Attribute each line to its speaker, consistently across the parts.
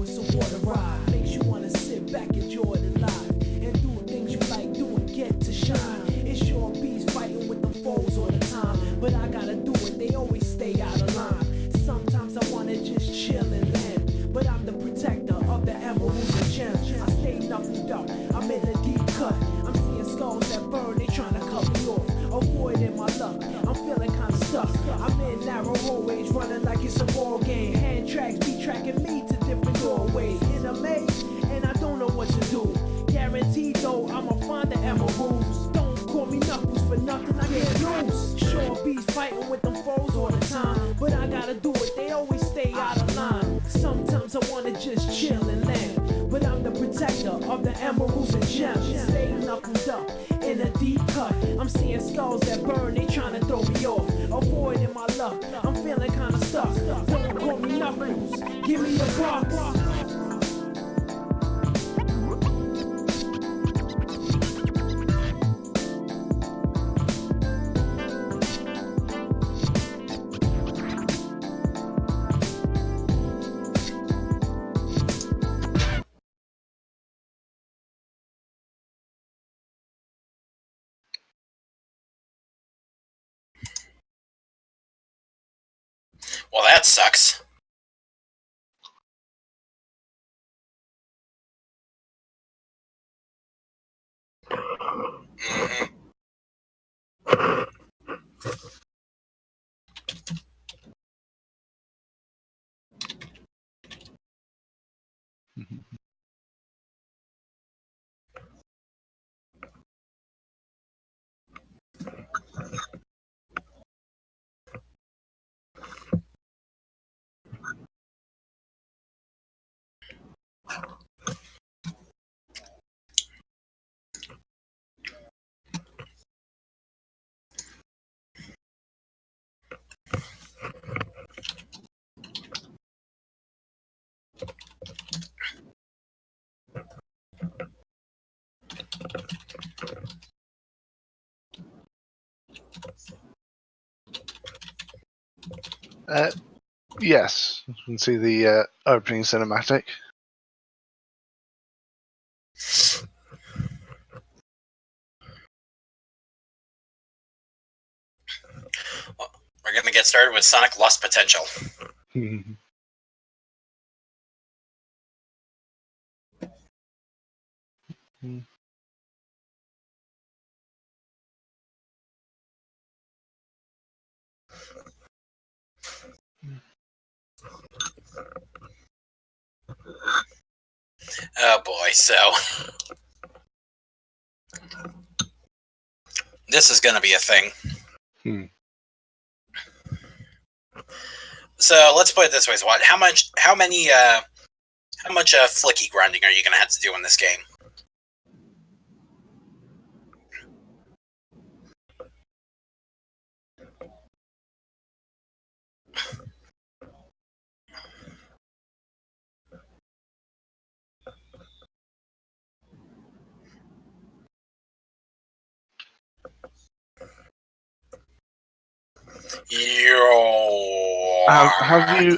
Speaker 1: it's a water ride. Makes you wanna sit back, enjoy the life, and do things you like doing, get to shine. It's your bees fighting with the foes all the time, but I gotta do it, they always stay out of line. Sometimes I wanna just chill and land, but I'm the protector of the emeralds and gems. I stay knuckled up, I'm in a deep cut. I'm seeing skulls that burn, they tryna cut me off. Avoiding my luck, I'm feeling kinda stuck. I'm in narrow hallways, running like it's a ball game. Hand tracks be tracking me to different doorways. In a maze, and I don't know what to do. Guaranteed though, I'ma find the emeralds. Don't call me Knuckles for nothing, I get loose. Sure bees fighting with them foes all the time, but I gotta do it, they always stay out of line. Sometimes I wanna just chill and land, but I'm the protector of the emeralds and gems. Stay knuckled up in a deep cut. I'm seeing skulls that burn, they tryna throw me off. Avoiding my luck, I'm feeling kinda stuck. Don't call me Knuckles, give me a box.
Speaker 2: Well, that sucks.
Speaker 3: Yes, you can see the opening cinematic.
Speaker 2: Well, we're gonna get started with Sonic Lost Potential. Oh boy, so this is gonna be a thing. So let's put it this way, Swat. How much flicky grinding are you gonna have to do in this game?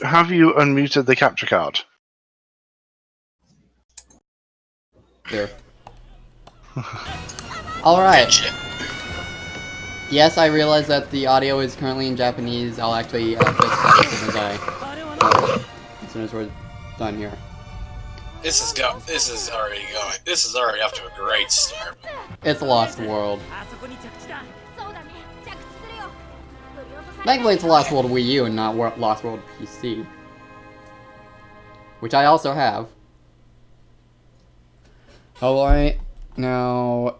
Speaker 3: Have you unmuted the capture card?
Speaker 4: There. Alright. Yes, I realize that the audio is currently in Japanese. I'll actually fix that as soon as we're done here.
Speaker 2: This is already off to a great start.
Speaker 4: It's Lost World. Thankfully, it's Lost World Wii U and not Lost World PC, which I also have. Alright, now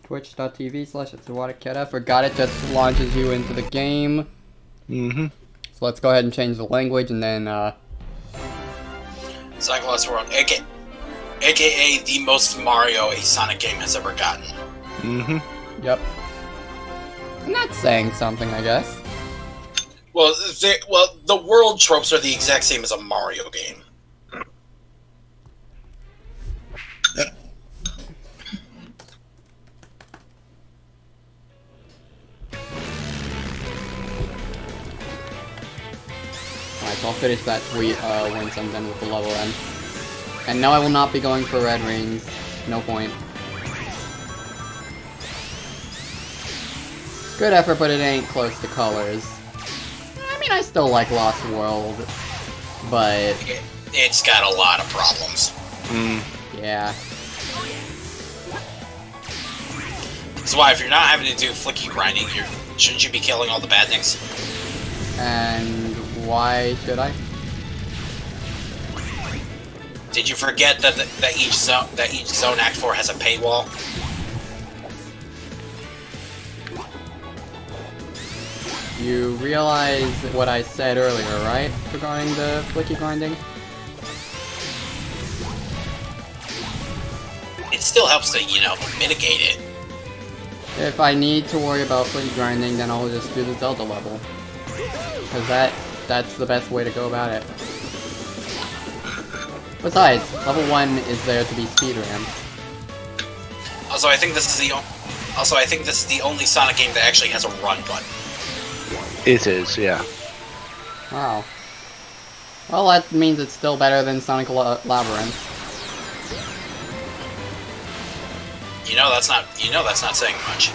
Speaker 4: twitch.tv/itsawataketa. Forgot it just launches you into the game. So let's go ahead and change the language and then
Speaker 2: Sonic Lost World, aka the most Mario a Sonic game has ever gotten.
Speaker 4: Yep. And that's saying something, I guess.
Speaker 2: Well, the world tropes are the exact same as a Mario game.
Speaker 4: so I'll finish that tweet once I'm done with the level end. And no, I will not be going for red rings. No point. Good effort, but it ain't close to colors. I mean, I still like Lost World, but...
Speaker 2: It's got a lot of problems.
Speaker 4: Yeah.
Speaker 2: That's why if you're not having to do flicky grinding, shouldn't you be killing all the badniks?
Speaker 4: And why should I?
Speaker 2: Did you forget that each zone Act 4 has a paywall?
Speaker 4: You realize what I said earlier, right? Regarding the flicky grinding?
Speaker 2: It still helps to, you know, mitigate it.
Speaker 4: If I need to worry about flicky grinding, then I'll just do the Zelda level. Because that's the best way to go about it. Besides, level 1 is there to be speedran.
Speaker 2: Also, I think this is the only Sonic game that actually has a run button.
Speaker 3: It is, yeah.
Speaker 4: Wow. Well, that means it's still better than Sonic Labyrinth.
Speaker 2: You know that's not saying much.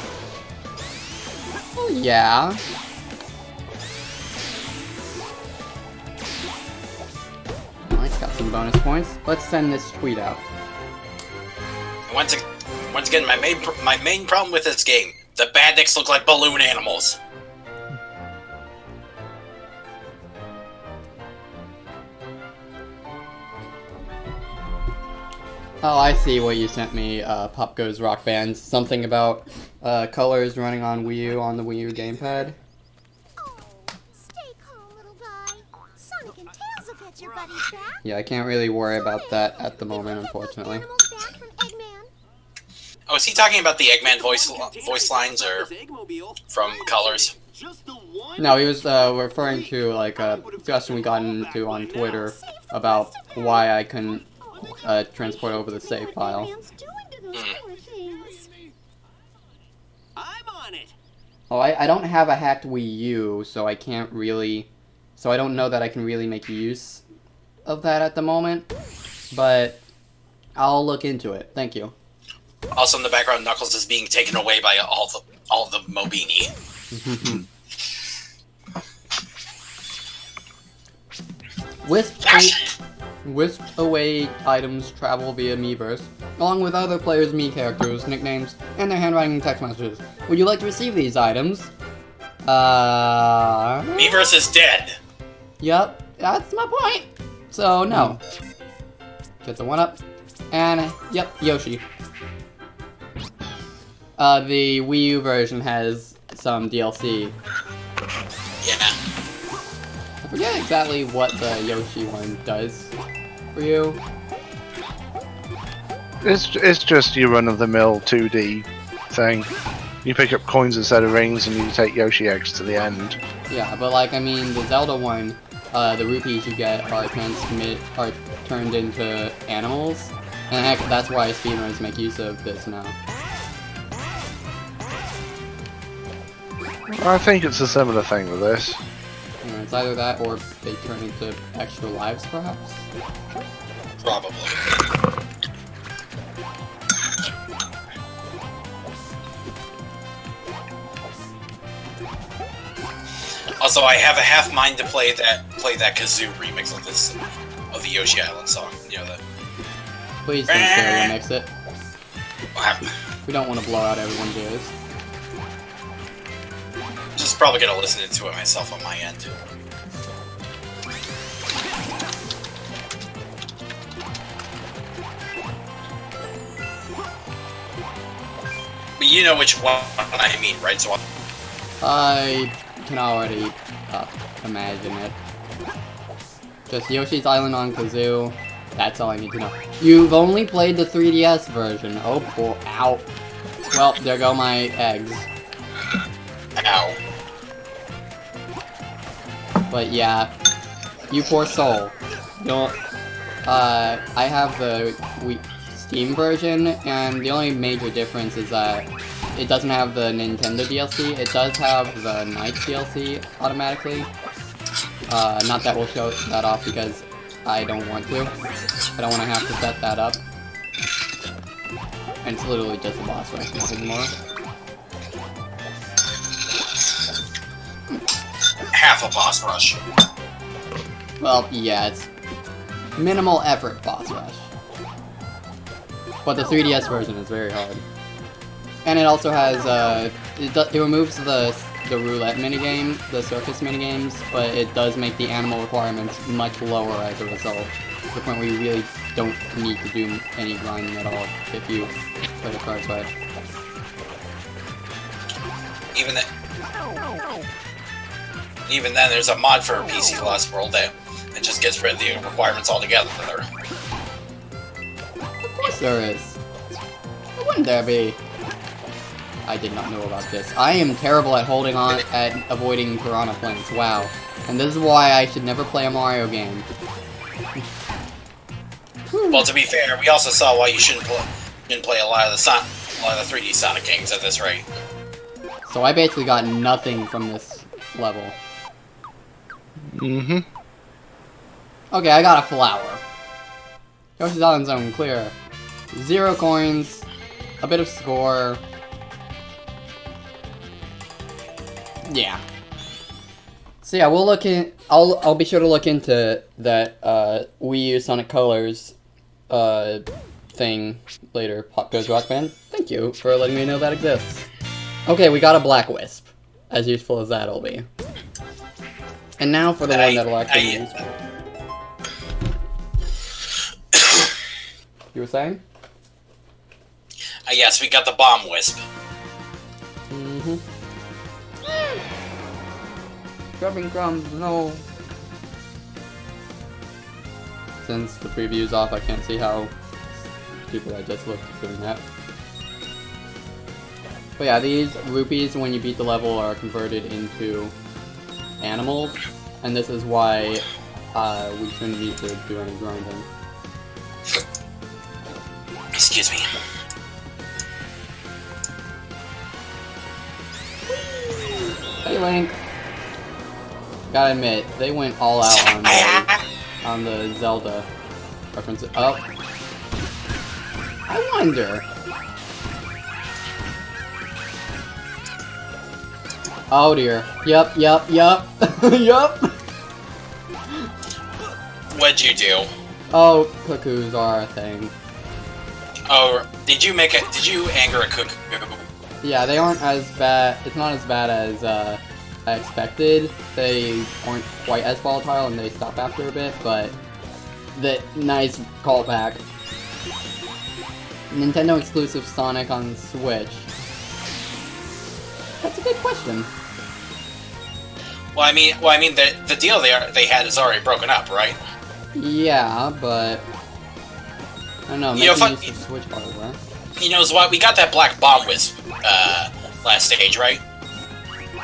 Speaker 4: Well, yeah. Well, it's got some bonus points. Let's send this tweet out.
Speaker 2: Once again, my main problem with this game: the badniks look like balloon animals.
Speaker 4: Oh, I see what you sent me, Pop Goes Rock Band. Something about colors running on Wii U on the Wii U gamepad.
Speaker 5: Oh, stay calm, little guy. Sonic and Tails will get your buddies back.
Speaker 4: Yeah, I can't really worry about that at the moment, unfortunately.
Speaker 5: Animals back from Eggman.
Speaker 2: Oh, is he talking about the Eggman voice lines, or from Colors?
Speaker 4: No, he was referring to like a discussion we got into on Twitter about why I couldn't transport over the save file.
Speaker 6: I'm on it.
Speaker 4: Oh, I don't have a hacked Wii U, so I can't really... So I don't know that I can really make use of that at the moment. But I'll look into it. Thank you.
Speaker 2: Also, in the background, Knuckles is being taken away by all the Mobini.
Speaker 4: Whisked away items travel via Miiverse, along with other players' Mii characters, nicknames, and their handwriting and text messages. Would you like to receive these items?
Speaker 2: Miiverse is dead!
Speaker 4: Yup, that's my point. So, no. Get the 1-up. And, yep, Yoshi. The Wii U version has some DLC.
Speaker 2: Yeah.
Speaker 4: I forget exactly what the Yoshi one does for you.
Speaker 3: It's just your run-of-the-mill 2D thing. You pick up coins instead of rings, and you take Yoshi eggs to the end.
Speaker 4: Yeah, but like, I mean, the Zelda one, the rupees you get are turned into animals, and heck, that's why speedrunners make use of this now.
Speaker 3: I think it's a similar thing with this.
Speaker 4: Yeah, it's either that or they turn into extra lives, perhaps?
Speaker 2: Probably. Also, I have a half mind to play that kazoo remix of the Yoshi Island song. You know that.
Speaker 4: Please don't stereo mix it.
Speaker 2: Wow.
Speaker 4: We don't want to blow out everyone's ears.
Speaker 2: Just probably gonna listen to it myself on my end. But you know which one I mean, right? So
Speaker 4: I can already imagine it. Just Yoshi's Island on Kazoo. That's all I need to know. You've only played the 3DS version. Oh boy. Ow. Well, there go my eggs.
Speaker 2: Ow.
Speaker 4: But yeah, you poor soul. Don't. I have the Steam version, and the only major difference is that it doesn't have the Nintendo DLC. It does have the Night DLC automatically. Not that we'll show that off because I don't want to. I don't want to have to set that up. And it's literally just a boss rush, nothing more.
Speaker 2: Half a boss rush.
Speaker 4: Well, yeah, it's minimal effort boss rush. But the 3DS version is very hard. And it also has, it removes the roulette minigame, the circus minigames, but it does make the animal requirements much lower as a result. To the point where you really don't need to do any grinding at all if you play the cards right.
Speaker 2: Even then, there's a mod for PC Lost World that just gets rid of the requirements altogether.
Speaker 4: Of course there is. Why wouldn't there be? I did not know about this. I am terrible at holding on, at avoiding piranha plants. Wow. And this is why I should never play a Mario game.
Speaker 2: Well, to be fair, we also saw why you shouldn't play a lot of the 3D Sonic games at this rate.
Speaker 4: So I basically got nothing from this level.
Speaker 3: Mm-hmm.
Speaker 4: Okay, I got a flower. Yoshi's Island Zone clear. 0 coins, a bit of score. Yeah. So yeah, we'll look in. I'll be sure to look into that Wii U Sonic Colors thing later. Pop Goes Rock Band. Thank you for letting me know that exists. Okay, we got a Black Wisp. As useful as that'll be. And now for the one that'll actually be useful. You were saying?
Speaker 2: Yes, we got the Bomb Wisp.
Speaker 4: Mm-hmm. Dropping crumbs, no. Since the preview's off, I can't see how stupid I just looked doing that. But yeah, these rupees, when you beat the level, are converted into animals, and this is why we shouldn't need to do any grinding.
Speaker 2: Excuse me.
Speaker 4: Hey Link! Gotta admit, they went all out on the Zelda references. Oh. I wonder. Oh dear. Yup. Yup.
Speaker 2: What'd you do?
Speaker 4: Oh, cuckoos are a thing.
Speaker 2: Oh, did you anger a cuckoo?
Speaker 4: Yeah, they aren't as bad. It's not as bad as I expected. They aren't quite as volatile and they stop after a bit, but the nice callback. Nintendo exclusive Sonic on Switch. That's a good question.
Speaker 2: Well, I mean, the deal they had is already broken up, right?
Speaker 4: Yeah, but I don't know. Maybe use of Switch hardware.
Speaker 2: You know what? We got that Black Bomb Wisp last stage, right?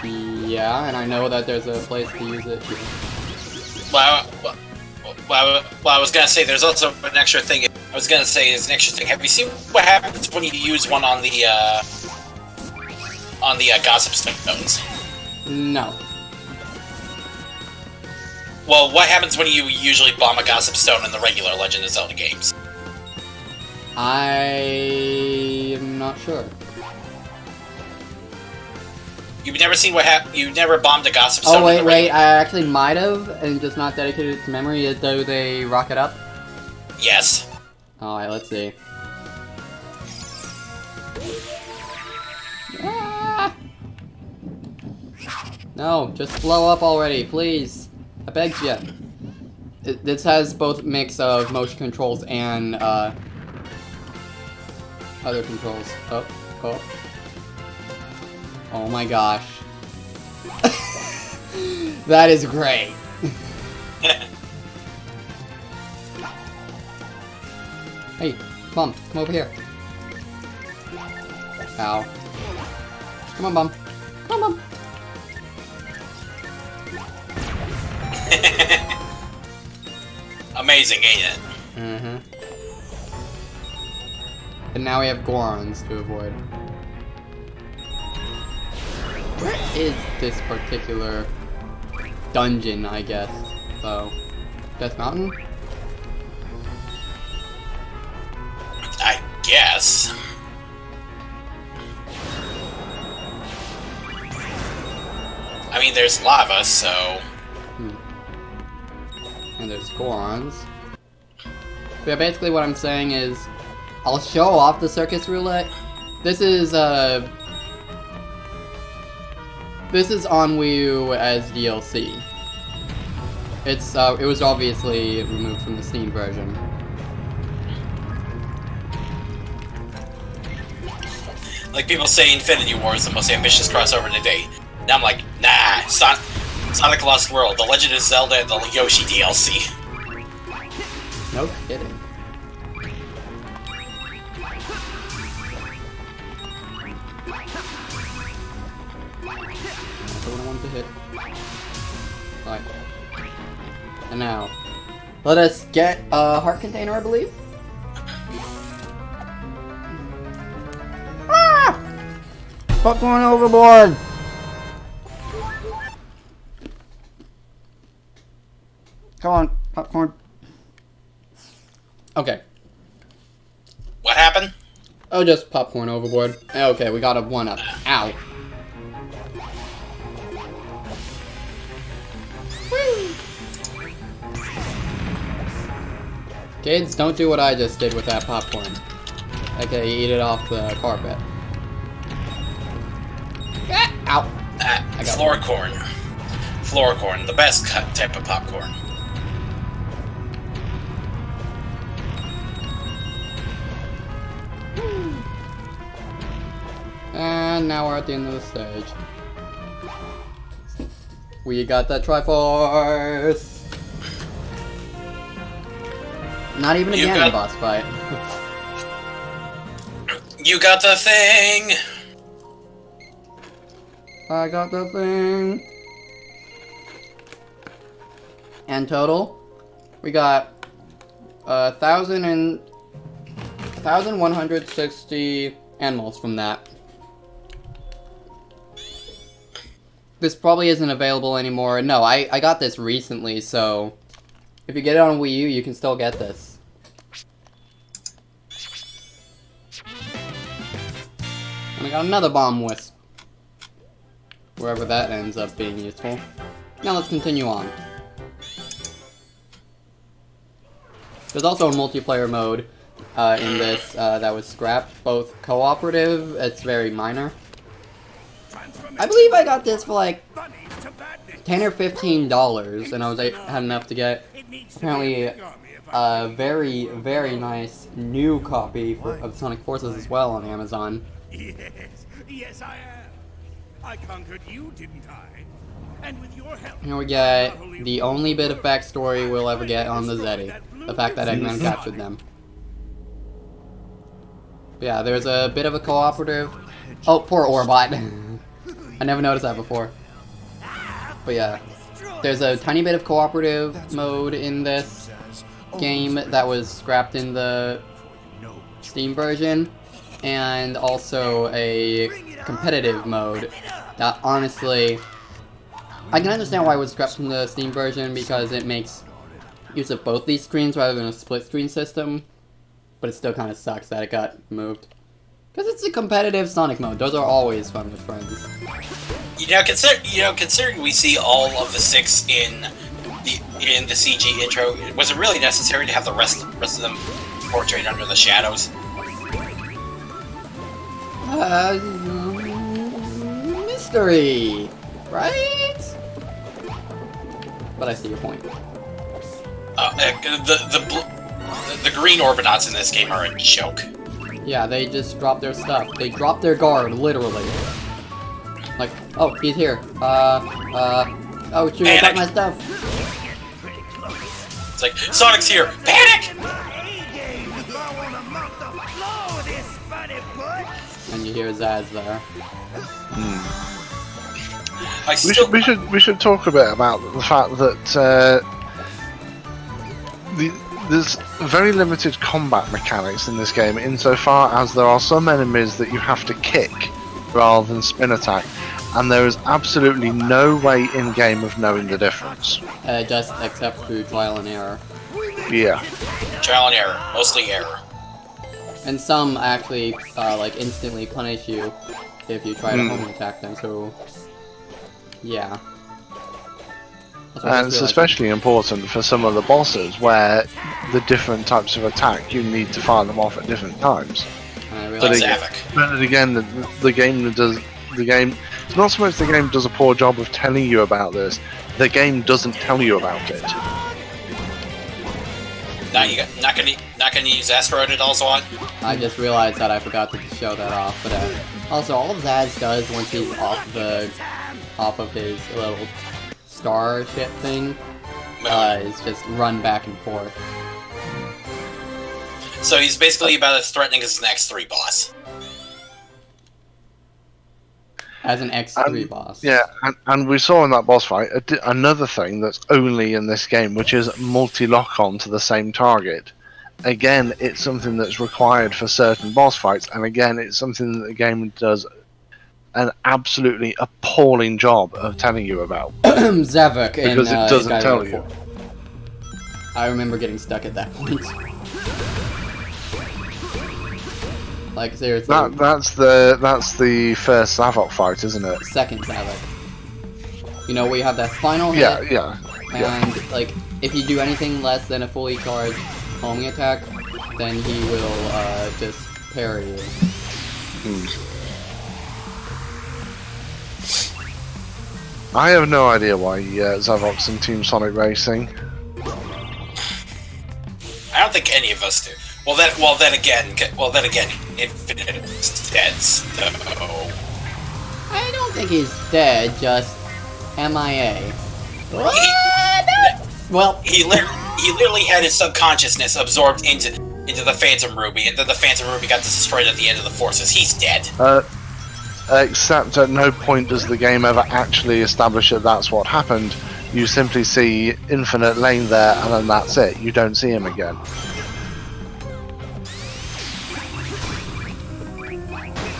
Speaker 4: Yeah, and I know that there's a place to use it.
Speaker 2: Well, I was gonna say there's also an extra thing. I was gonna say there's an extra thing. Have you seen what happens when you use one on the Gossip Stones?
Speaker 4: No.
Speaker 2: Well, what happens when you usually bomb a Gossip Stone in the regular Legend of Zelda games?
Speaker 4: I am not sure.
Speaker 2: You've never seen what happened? You've never bombed a Gossip Stone?
Speaker 4: Oh wait, I actually might have, and just not dedicated it to memory. Do they rock it up?
Speaker 2: Yes.
Speaker 4: Alright, let's see. Ah! No, just blow up already, please. I beg you. This has both mix of motion controls and other controls. Oh. Oh my gosh. That is great. Hey, Bum, come over here. Ow. Come on, Bum. Come on, Bum.
Speaker 2: Amazing, ain't it?
Speaker 4: Mm-hmm. And now we have Gorons to avoid. Where is this particular dungeon, I guess. So, Death Mountain?
Speaker 2: I guess. I mean, there's lava, so...
Speaker 4: And there's Gorons. But yeah, basically what I'm saying is, I'll show off the Circus Roulette. This is on Wii U as DLC. It was obviously removed from the Steam version.
Speaker 2: Like people say Infinity War is the most ambitious crossover to date. Now I'm like, nah, Sonic Lost World, The Legend of Zelda, and the Yoshi DLC.
Speaker 4: No kidding. That's the one I wanted to hit. Alright. And now, let us get a heart container, I believe. Ah! Popcorn overboard! Come on, popcorn. Okay.
Speaker 2: What happened?
Speaker 4: Oh, just popcorn overboard. Okay, we got a 1-up. Ow. Kids, don't do what I just did with that popcorn. Okay, eat it off the carpet. Ah, ow. I got
Speaker 2: Floor corn. Floor corn, the best type of popcorn.
Speaker 4: And now we're at the end of the stage. We got the Triforce! Not even a Ganon boss fight.
Speaker 2: You got the thing!
Speaker 4: I got the thing! And total, we got 1,160 animals from that. This probably isn't available anymore. No, I got this recently, so if you get it on Wii U, you can still get this. And I got another Bomb Wisp. Wherever that ends up being useful. Now let's continue on. There's also a multiplayer mode in this that was scrapped. Both cooperative, it's very minor. I believe I got this for like $10 or $15, and I had enough to get apparently a very, very nice new copy of Sonic Forces as well on Amazon.
Speaker 7: Yes, I am. I conquered you, didn't I? And with your help,
Speaker 4: Here we get the only bit of backstory we'll ever get on the Zeddy. The fact that Eggman captured them. But yeah, there's a bit of a cooperative... Oh, poor Orbot. I never noticed that before. But yeah, there's a tiny bit of cooperative mode in this game that was scrapped in the Steam version. And also a competitive mode that honestly... I can understand why it was scrapped from the Steam version because it makes use of both these screens rather than a split screen system. But it still kind of sucks that it got moved. Because it's a competitive Sonic mode. Those are always fun with friends.
Speaker 2: Considering we see all of the 6 in the CG intro, was it really necessary to have the rest of them portrayed under the shadows?
Speaker 4: Mystery, right? But I see your point.
Speaker 2: The green Orbinauts in this game are a joke.
Speaker 4: Yeah, they just drop their stuff. They drop their guard, literally. Like, oh, he's here. Oh, shoot, I got my stuff.
Speaker 2: It's like, Sonic's here! Panic!
Speaker 4: And you hear Zaz there.
Speaker 3: We should talk a bit about the fact that there's very limited combat mechanics in this game, insofar as there are some enemies that you have to kick rather than spin attack, and there is absolutely no way in game of knowing the difference.
Speaker 4: Just except through trial and error.
Speaker 3: Yeah.
Speaker 2: Trial and error, mostly error.
Speaker 4: And some actually, like, instantly punish you if you try to home attack them, so... Yeah.
Speaker 3: And it's especially important for some of the bosses where the different types of attack, you need to fire them off at different times. But again, the game does... It's not so much the game does a poor job of telling you about this, the game doesn't tell you about it.
Speaker 2: Not gonna use asteroid at all, Zwad?
Speaker 4: I just realized that I forgot to show that off, but also all Zaz does once he's off of his little starship thing is just run back and forth.
Speaker 2: So he's basically about as threatening as an X3 boss.
Speaker 4: As an X3 boss.
Speaker 3: Yeah, and we saw in that boss fight another thing that's only in this game, which is multi-lock-on to the same target. Again, it's something that's required for certain boss fights, and again, it's something that the game does an absolutely appalling job of telling you about.
Speaker 4: Zavok
Speaker 3: because it doesn't tell you.
Speaker 4: I remember getting stuck at that point. Like, seriously.
Speaker 3: That's the first Zavok fight, isn't it?
Speaker 4: Second Zavok. You know, where you have that final hit.
Speaker 3: Yeah.
Speaker 4: And, like, if you do anything less than a fully charged homing attack, then he will, just parry you.
Speaker 3: I have no idea why Zavok's in Team Sonic Racing.
Speaker 2: I don't think any of us do. Well then again, Infinite's dead, so...
Speaker 4: I don't think he's dead, just MIA. Well,
Speaker 2: he literally had his subconsciousness absorbed into the Phantom Ruby, and then the Phantom Ruby got destroyed at the end of the Forces. He's dead.
Speaker 3: Except at no point does the game ever actually establish that that's what happened. You simply see Infinite laying there, and then that's it. You don't see him again.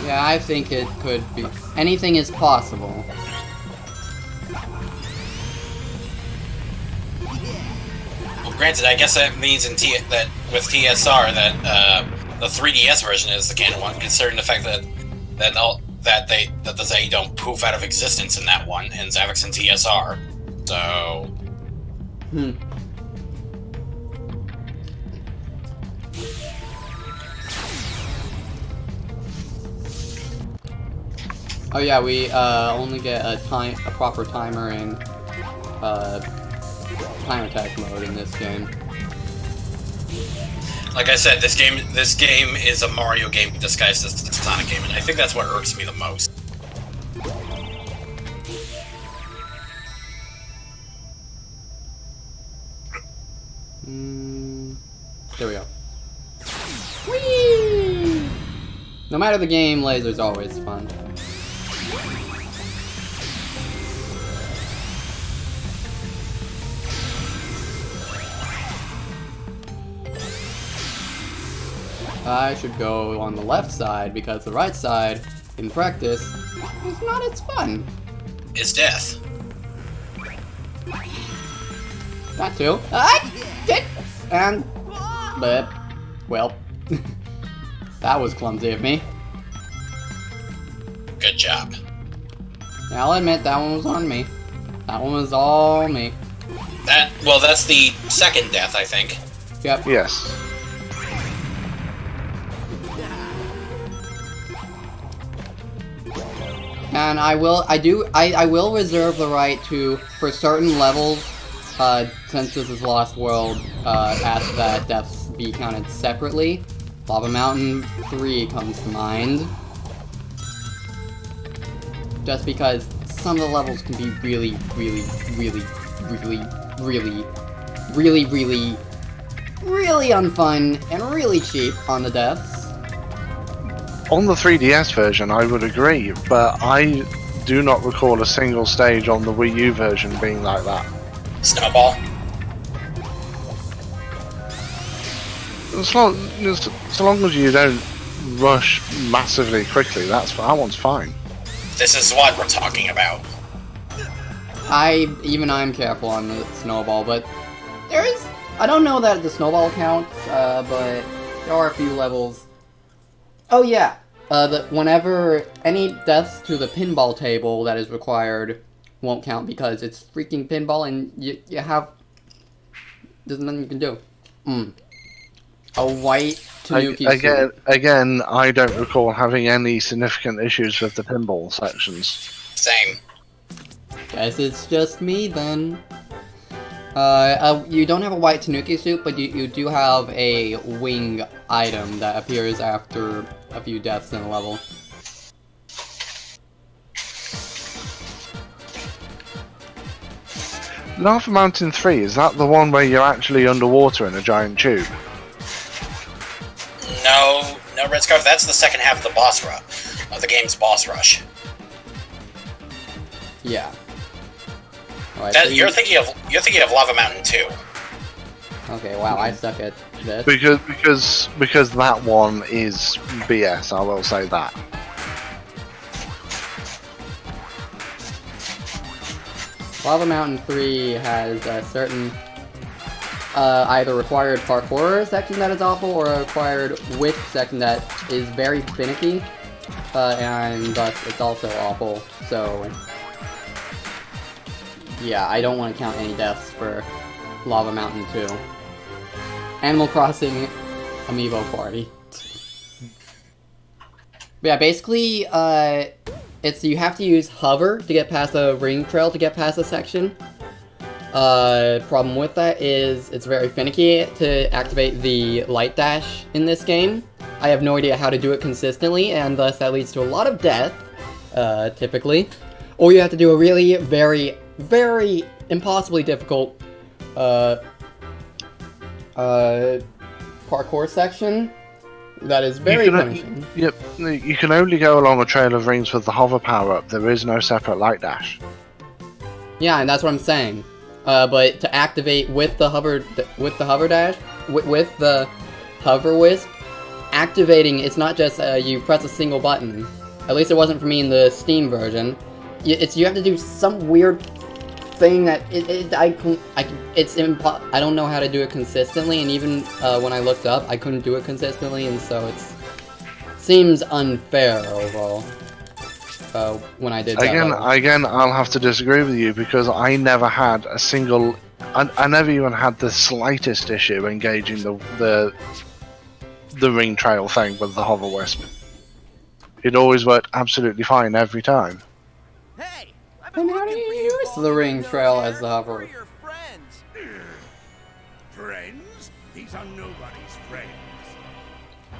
Speaker 4: Yeah, I think it could be. Anything is possible.
Speaker 2: Well, granted, I guess that means that with TSR that the 3DS version is the canon one, considering the fact that the Zay don't poof out of existence in that one, and Zavok's in TSR. So.
Speaker 4: Oh yeah, we only get a proper timer in time attack mode in this game.
Speaker 2: Like I said, this game is a Mario game disguised as a Sonic game, and I think that's what irks me the most.
Speaker 4: There we go. Whee! No matter the game, laser's always fun. I should go on the left side because the right side, in practice, is not as fun.
Speaker 2: It's death.
Speaker 4: That too. And, but, well, that was clumsy of me.
Speaker 2: Good job.
Speaker 4: Yeah, I'll admit that one was on me. That one was all me.
Speaker 2: That's the second death, I think.
Speaker 3: Yep. Yes.
Speaker 4: And I will reserve the right to, for certain levels, since this is Lost World, ask that deaths be counted separately. Lava Mountain 3 comes to mind. Just because some of the levels can be really unfun and really cheap on the deaths.
Speaker 3: On the 3DS version, I would agree, but I do not recall a single stage on the Wii U version being like that.
Speaker 2: Snowball.
Speaker 3: So long as you don't rush massively quickly, that one's fine.
Speaker 2: This is what we're talking about.
Speaker 4: I'm careful on the snowball, but there is... I don't know that the snowball counts, but there are a few levels. Oh yeah, whenever any deaths to the pinball table that is required won't count because it's freaking pinball and you have... There's nothing you can do. A white Tanuki suit.
Speaker 3: Again, I don't recall having any significant issues with the pinball sections.
Speaker 2: Same.
Speaker 4: Guess it's just me then. You don't have a white Tanuki suit, but you do have a wing item that appears after a few deaths in a level.
Speaker 3: Lava Mountain 3, is that the one where you're actually underwater in a giant tube?
Speaker 2: No, Red Scarf, that's the second half of the boss rush, of the game's boss rush.
Speaker 4: Yeah. Right,
Speaker 2: That,
Speaker 4: so
Speaker 2: you're thinking of Lava Mountain 2.
Speaker 4: Okay, wow, I suck at this.
Speaker 3: Because that one is BS, I will say that.
Speaker 4: Lava Mountain 3 has a certain either required parkour section that is awful or a required whip section that is very finicky, and thus it's also awful, so yeah, I don't want to count any deaths for Lava Mountain 2. Animal Crossing Amiibo Party. But yeah, basically, it's you have to use hover to get past a ring trail to get past a section. Problem with that is it's very finicky to activate the light dash in this game. I have no idea how to do it consistently, and thus that leads to a lot of death, typically. Or you have to do a really, very, very impossibly difficult, parkour section that is very punishing.
Speaker 3: Yep, you can only go along a trail of rings with the hover power-up. There is no separate light dash.
Speaker 4: Yeah, and that's what I'm saying. But to activate with the hover dash, with the hover wisp, activating, it's not just you press a single button. At least it wasn't for me in the Steam version. You have to do some weird thing that I don't know how to do it consistently, and even when I looked up, I couldn't do it consistently, and so it seems unfair overall. When I did that
Speaker 3: again, I'll have to disagree with you because I never had a single. I never even had the slightest issue engaging the ring trail thing with the hover wisp. It always worked absolutely fine every time.
Speaker 6: Hey,
Speaker 4: And how do you use the ring trail as the hover?
Speaker 7: Friends? These are nobody's friends.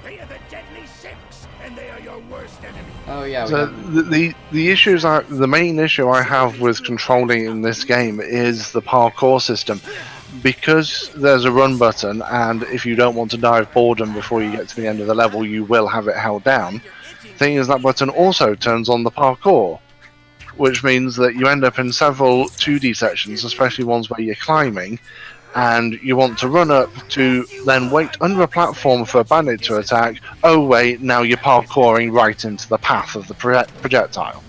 Speaker 7: They are the Deadly Six, and they are your worst enemy.
Speaker 4: Oh yeah.
Speaker 3: So the issues the main issue I have with controlling in this game is the parkour system, because there's a run button, and if you don't want to die of boredom before you get to the end of the level, you will have it held down. Thing is, that button also turns on the parkour, which means that you end up in several 2D sections, especially ones where you're climbing, and you want to run up to then wait under a platform for a bandit to attack. Oh wait, now you're parkouring right into the path of the projectile.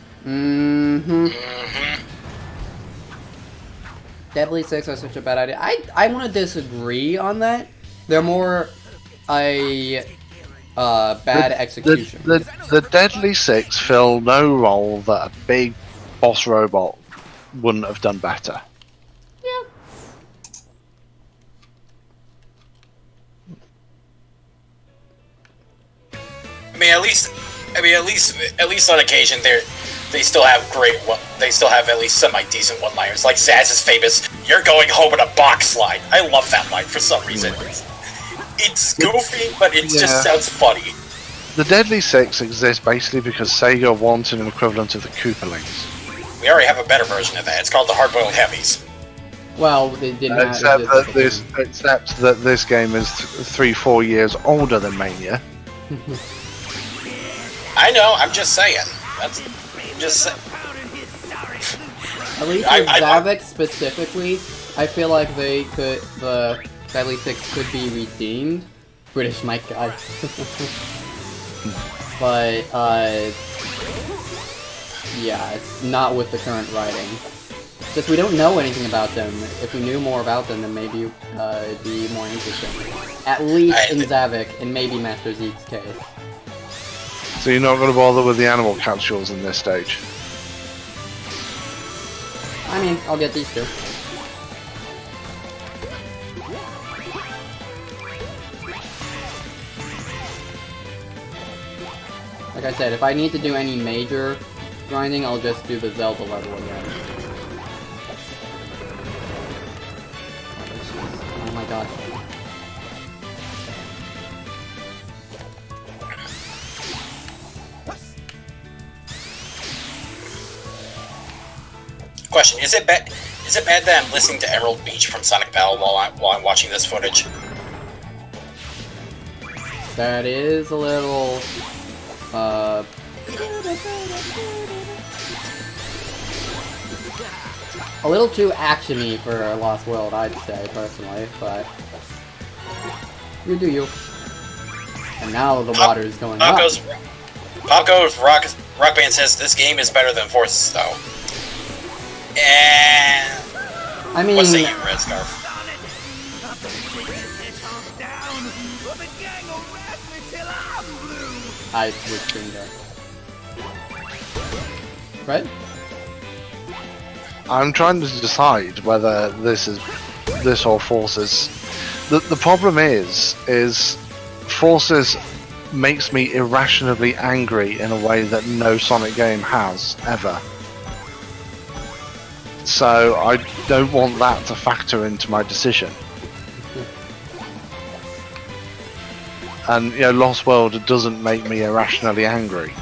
Speaker 4: Deadly Six are such a bad idea. I want to disagree on that. They're more bad execution.
Speaker 3: The Deadly Six fill no role that a big boss robot wouldn't have done better.
Speaker 4: Yeah.
Speaker 2: I mean, at least on occasion, they still have at least semi-decent one-liners, like Zaz's famous "You're going home in a box slide." I love that line for some reason. It's goofy, but it just sounds funny.
Speaker 3: The Deadly Six exists basically because Sega wanted an equivalent of the Koopalings.
Speaker 2: We already have a better version of that. It's called the Hard-Boiled Heavies.
Speaker 4: Well, they did not.
Speaker 3: Except that this game is 3-4 years older than Mania.
Speaker 2: I know. I'm just saying. At
Speaker 4: least with Zavik specifically, I feel like the Deadly Six could be redeemed. British, my god. But Yeah, it's not with the current writing. Just we don't know anything about them. If we knew more about them, then maybe it'd be more interesting. At least in Zavik, and maybe Master Zeke's case.
Speaker 3: So you're not going to bother with the animal capsules in this stage?
Speaker 4: I mean, I'll get these two. Like I said, if I need to do any major grinding, I'll just do the Zelda level again. Oh my gosh.
Speaker 2: Question: Is it bad that I'm listening to Emerald Beach from Sonic Battle while I'm watching this footage?
Speaker 4: That is a little a little too action-y for a Lost World, I'd say, personally, but you do you. And now the water is going up.
Speaker 2: Popgo's Rock Band says this game is better than Forces, though. And
Speaker 4: I mean,
Speaker 2: what say you, Red Scarf?
Speaker 4: I switched finger. Right?
Speaker 3: I'm trying to decide whether this or Forces. The problem is Forces makes me irrationally angry in a way that no Sonic game has ever. So I don't want that to factor into my decision. And you know, Lost World doesn't make me irrationally angry.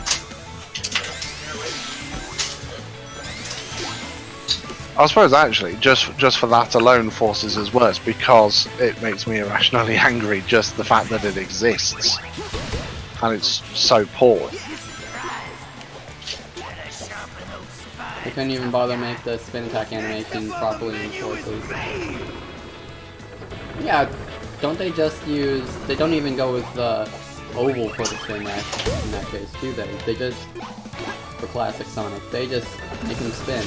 Speaker 3: I suppose actually, just for that alone, Forces is worse because it makes me irrationally angry. Just the fact that it exists and it's so poor.
Speaker 4: I couldn't even bother to make the spin attack animation properly in Forces. Yeah, don't they just use... They don't even go with the oval for the spin in that case, do they? They just... For classic Sonic, they just make him spin.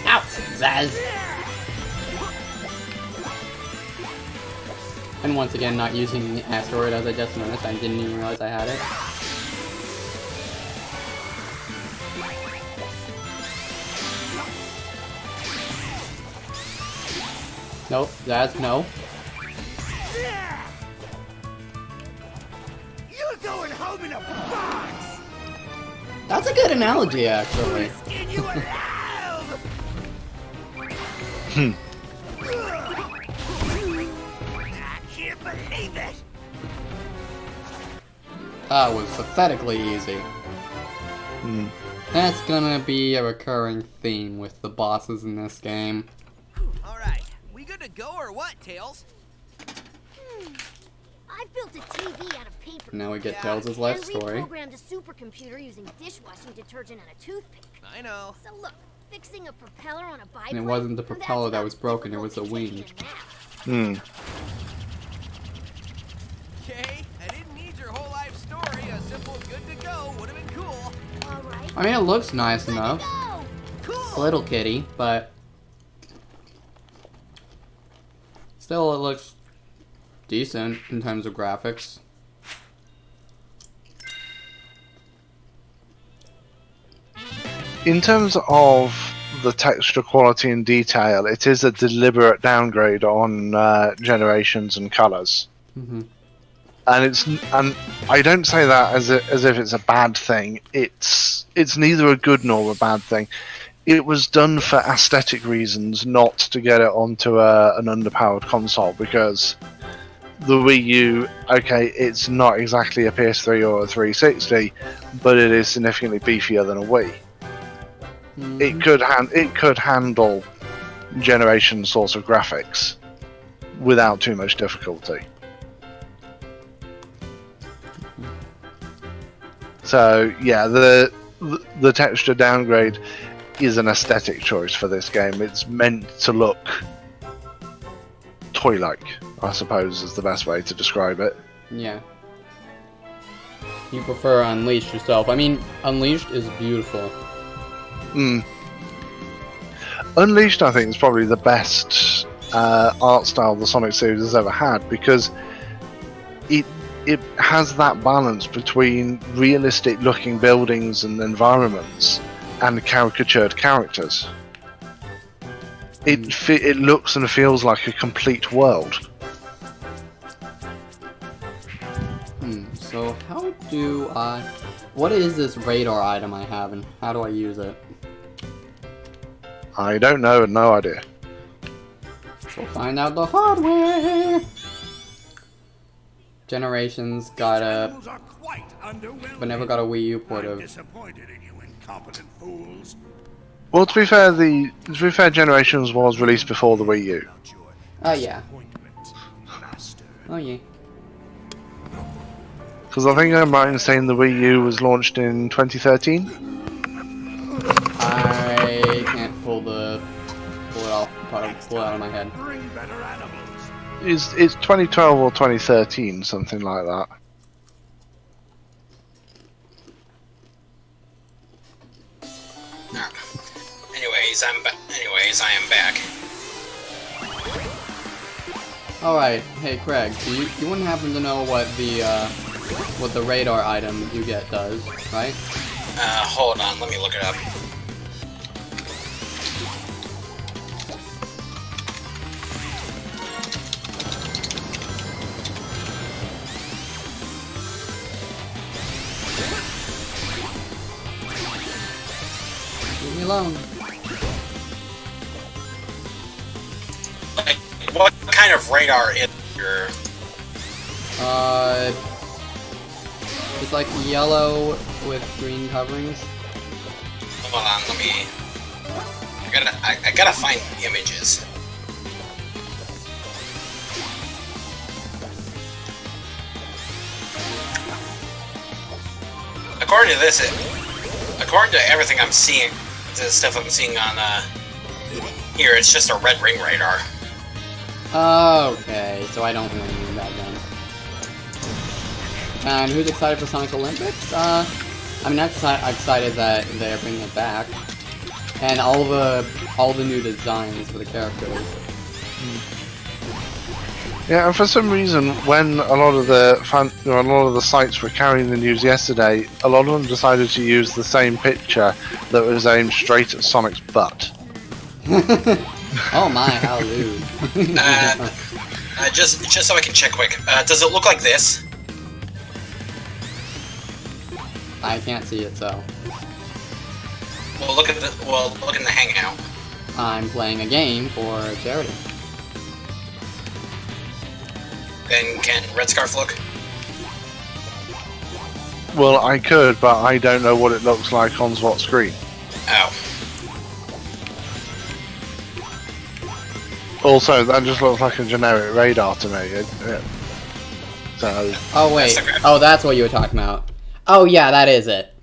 Speaker 4: Ouch! Zaz! And once again, not using the asteroid as I just noticed. I didn't even realize I had it. Nope, Zaz, no.
Speaker 7: You're going home in a box.
Speaker 4: That's a good analogy, actually.
Speaker 7: Skin you alive.
Speaker 3: Hmm.
Speaker 7: I can't believe it.
Speaker 4: That was pathetically easy.
Speaker 3: Hmm.
Speaker 4: That's gonna be a recurring theme with the bosses in this game.
Speaker 6: Alright, we good to go or what, Tails?
Speaker 5: I've built a TV out of paper.
Speaker 4: Now we get Tails' life
Speaker 5: and
Speaker 4: story.
Speaker 5: reprogrammed a supercomputer using dishwashing detergent and a toothpick.
Speaker 6: I know.
Speaker 5: So look, fixing a propeller on a biplane.
Speaker 4: And it wasn't the propeller that was broken, it was the wing.
Speaker 3: Hmm.
Speaker 6: Okay, I didn't need your whole life story. A simple good to go would have been cool.
Speaker 5: All right.
Speaker 4: I mean, it looks nice enough.
Speaker 5: Go.
Speaker 6: Cool!
Speaker 4: A little kitty, but... Still, it looks decent in terms of graphics.
Speaker 3: In terms of the texture quality and detail, it is a deliberate downgrade on generations and colors.
Speaker 4: Mm-hmm.
Speaker 3: And I don't say that as if it's a bad thing. It's neither a good nor a bad thing. It was done for aesthetic reasons, not to get it onto an underpowered console, because the Wii U, okay, it's not exactly a PS3 or a 360, but it is significantly beefier than a Wii.
Speaker 4: Mm-hmm.
Speaker 3: It could handle generation sort of graphics without too much difficulty. So yeah, the texture downgrade is an aesthetic choice for this game. It's meant to look toy-like, I suppose, is the best way to describe it.
Speaker 4: Yeah. You prefer Unleashed yourself. I mean, Unleashed is beautiful.
Speaker 3: Unleashed, I think, is probably the best art style the Sonic series has ever had, because it has that balance between realistic looking buildings and environments and caricatured characters. It looks and feels like a complete world.
Speaker 4: So how do I... What is this radar item I have, and how do I use it?
Speaker 3: I don't know, no idea.
Speaker 4: We'll find out the hard way! Generations got a... but never got a Wii U port of...
Speaker 7: Disappointed in you incompetent fools.
Speaker 3: Well, to be fair, Generations was released before the Wii U.
Speaker 4: Oh yeah. Oh yeah.
Speaker 3: Because I think I'm right in saying the Wii U was launched in 2013?
Speaker 4: I can't pull it out of my head.
Speaker 7: Bring better animals.
Speaker 3: It's 2012 or 2013, something like that.
Speaker 2: Anyways, I am back.
Speaker 4: Alright, hey Craig, you wouldn't happen to know what the radar item you get does, right?
Speaker 2: Hold on, let me look it up.
Speaker 4: Leave me alone.
Speaker 2: What kind of radar is your...
Speaker 4: It's like yellow with green coverings.
Speaker 2: Hold on, let me... I gotta find the images. According to this, according to everything I'm seeing, the stuff I'm seeing on here, it's just a red ring radar.
Speaker 4: Okay, so I don't really need that then. And who's excited for Sonic Olympics? I mean, I'm excited that they're bringing it back, and all the new designs for the characters.
Speaker 3: Yeah, and for some reason, when a lot of the sites were carrying the news yesterday, a lot of them decided to use the same picture that was aimed straight at Sonic's butt.
Speaker 4: Oh my, how lewd.
Speaker 2: Just so I can check quick. Does it look like this?
Speaker 4: I can't see it, so.
Speaker 2: Well, look in the hangout.
Speaker 4: I'm playing a game for charity.
Speaker 2: Then can Red Scarf look?
Speaker 3: Well, I could, but I don't know what it looks like on what screen.
Speaker 2: Oh.
Speaker 3: Also, that just looks like a generic radar to me. So.
Speaker 4: Oh wait. Oh, that's what you were talking about. Oh yeah, that is it.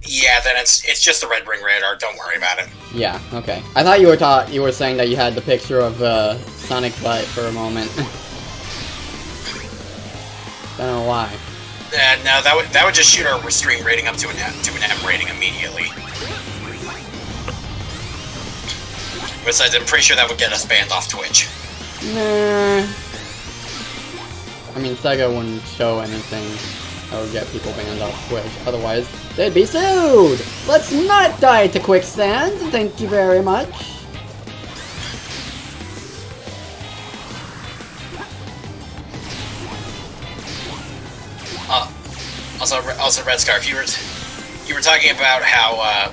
Speaker 2: Yeah, then it's just the red ring radar. Don't worry about it.
Speaker 4: Yeah. Okay. I thought you were saying that you had the picture of Sonic butt for a moment. I don't know why.
Speaker 2: No, that would just shoot our stream rating up to an M rating immediately. Besides, I'm pretty sure that would get us banned off Twitch.
Speaker 4: Nah. I mean, Sega wouldn't show anything that would get people banned off Twitch. Otherwise, they'd be sued! Let's not die to quicksand! Thank you very much!
Speaker 2: Also, Red Scarf, you were talking about how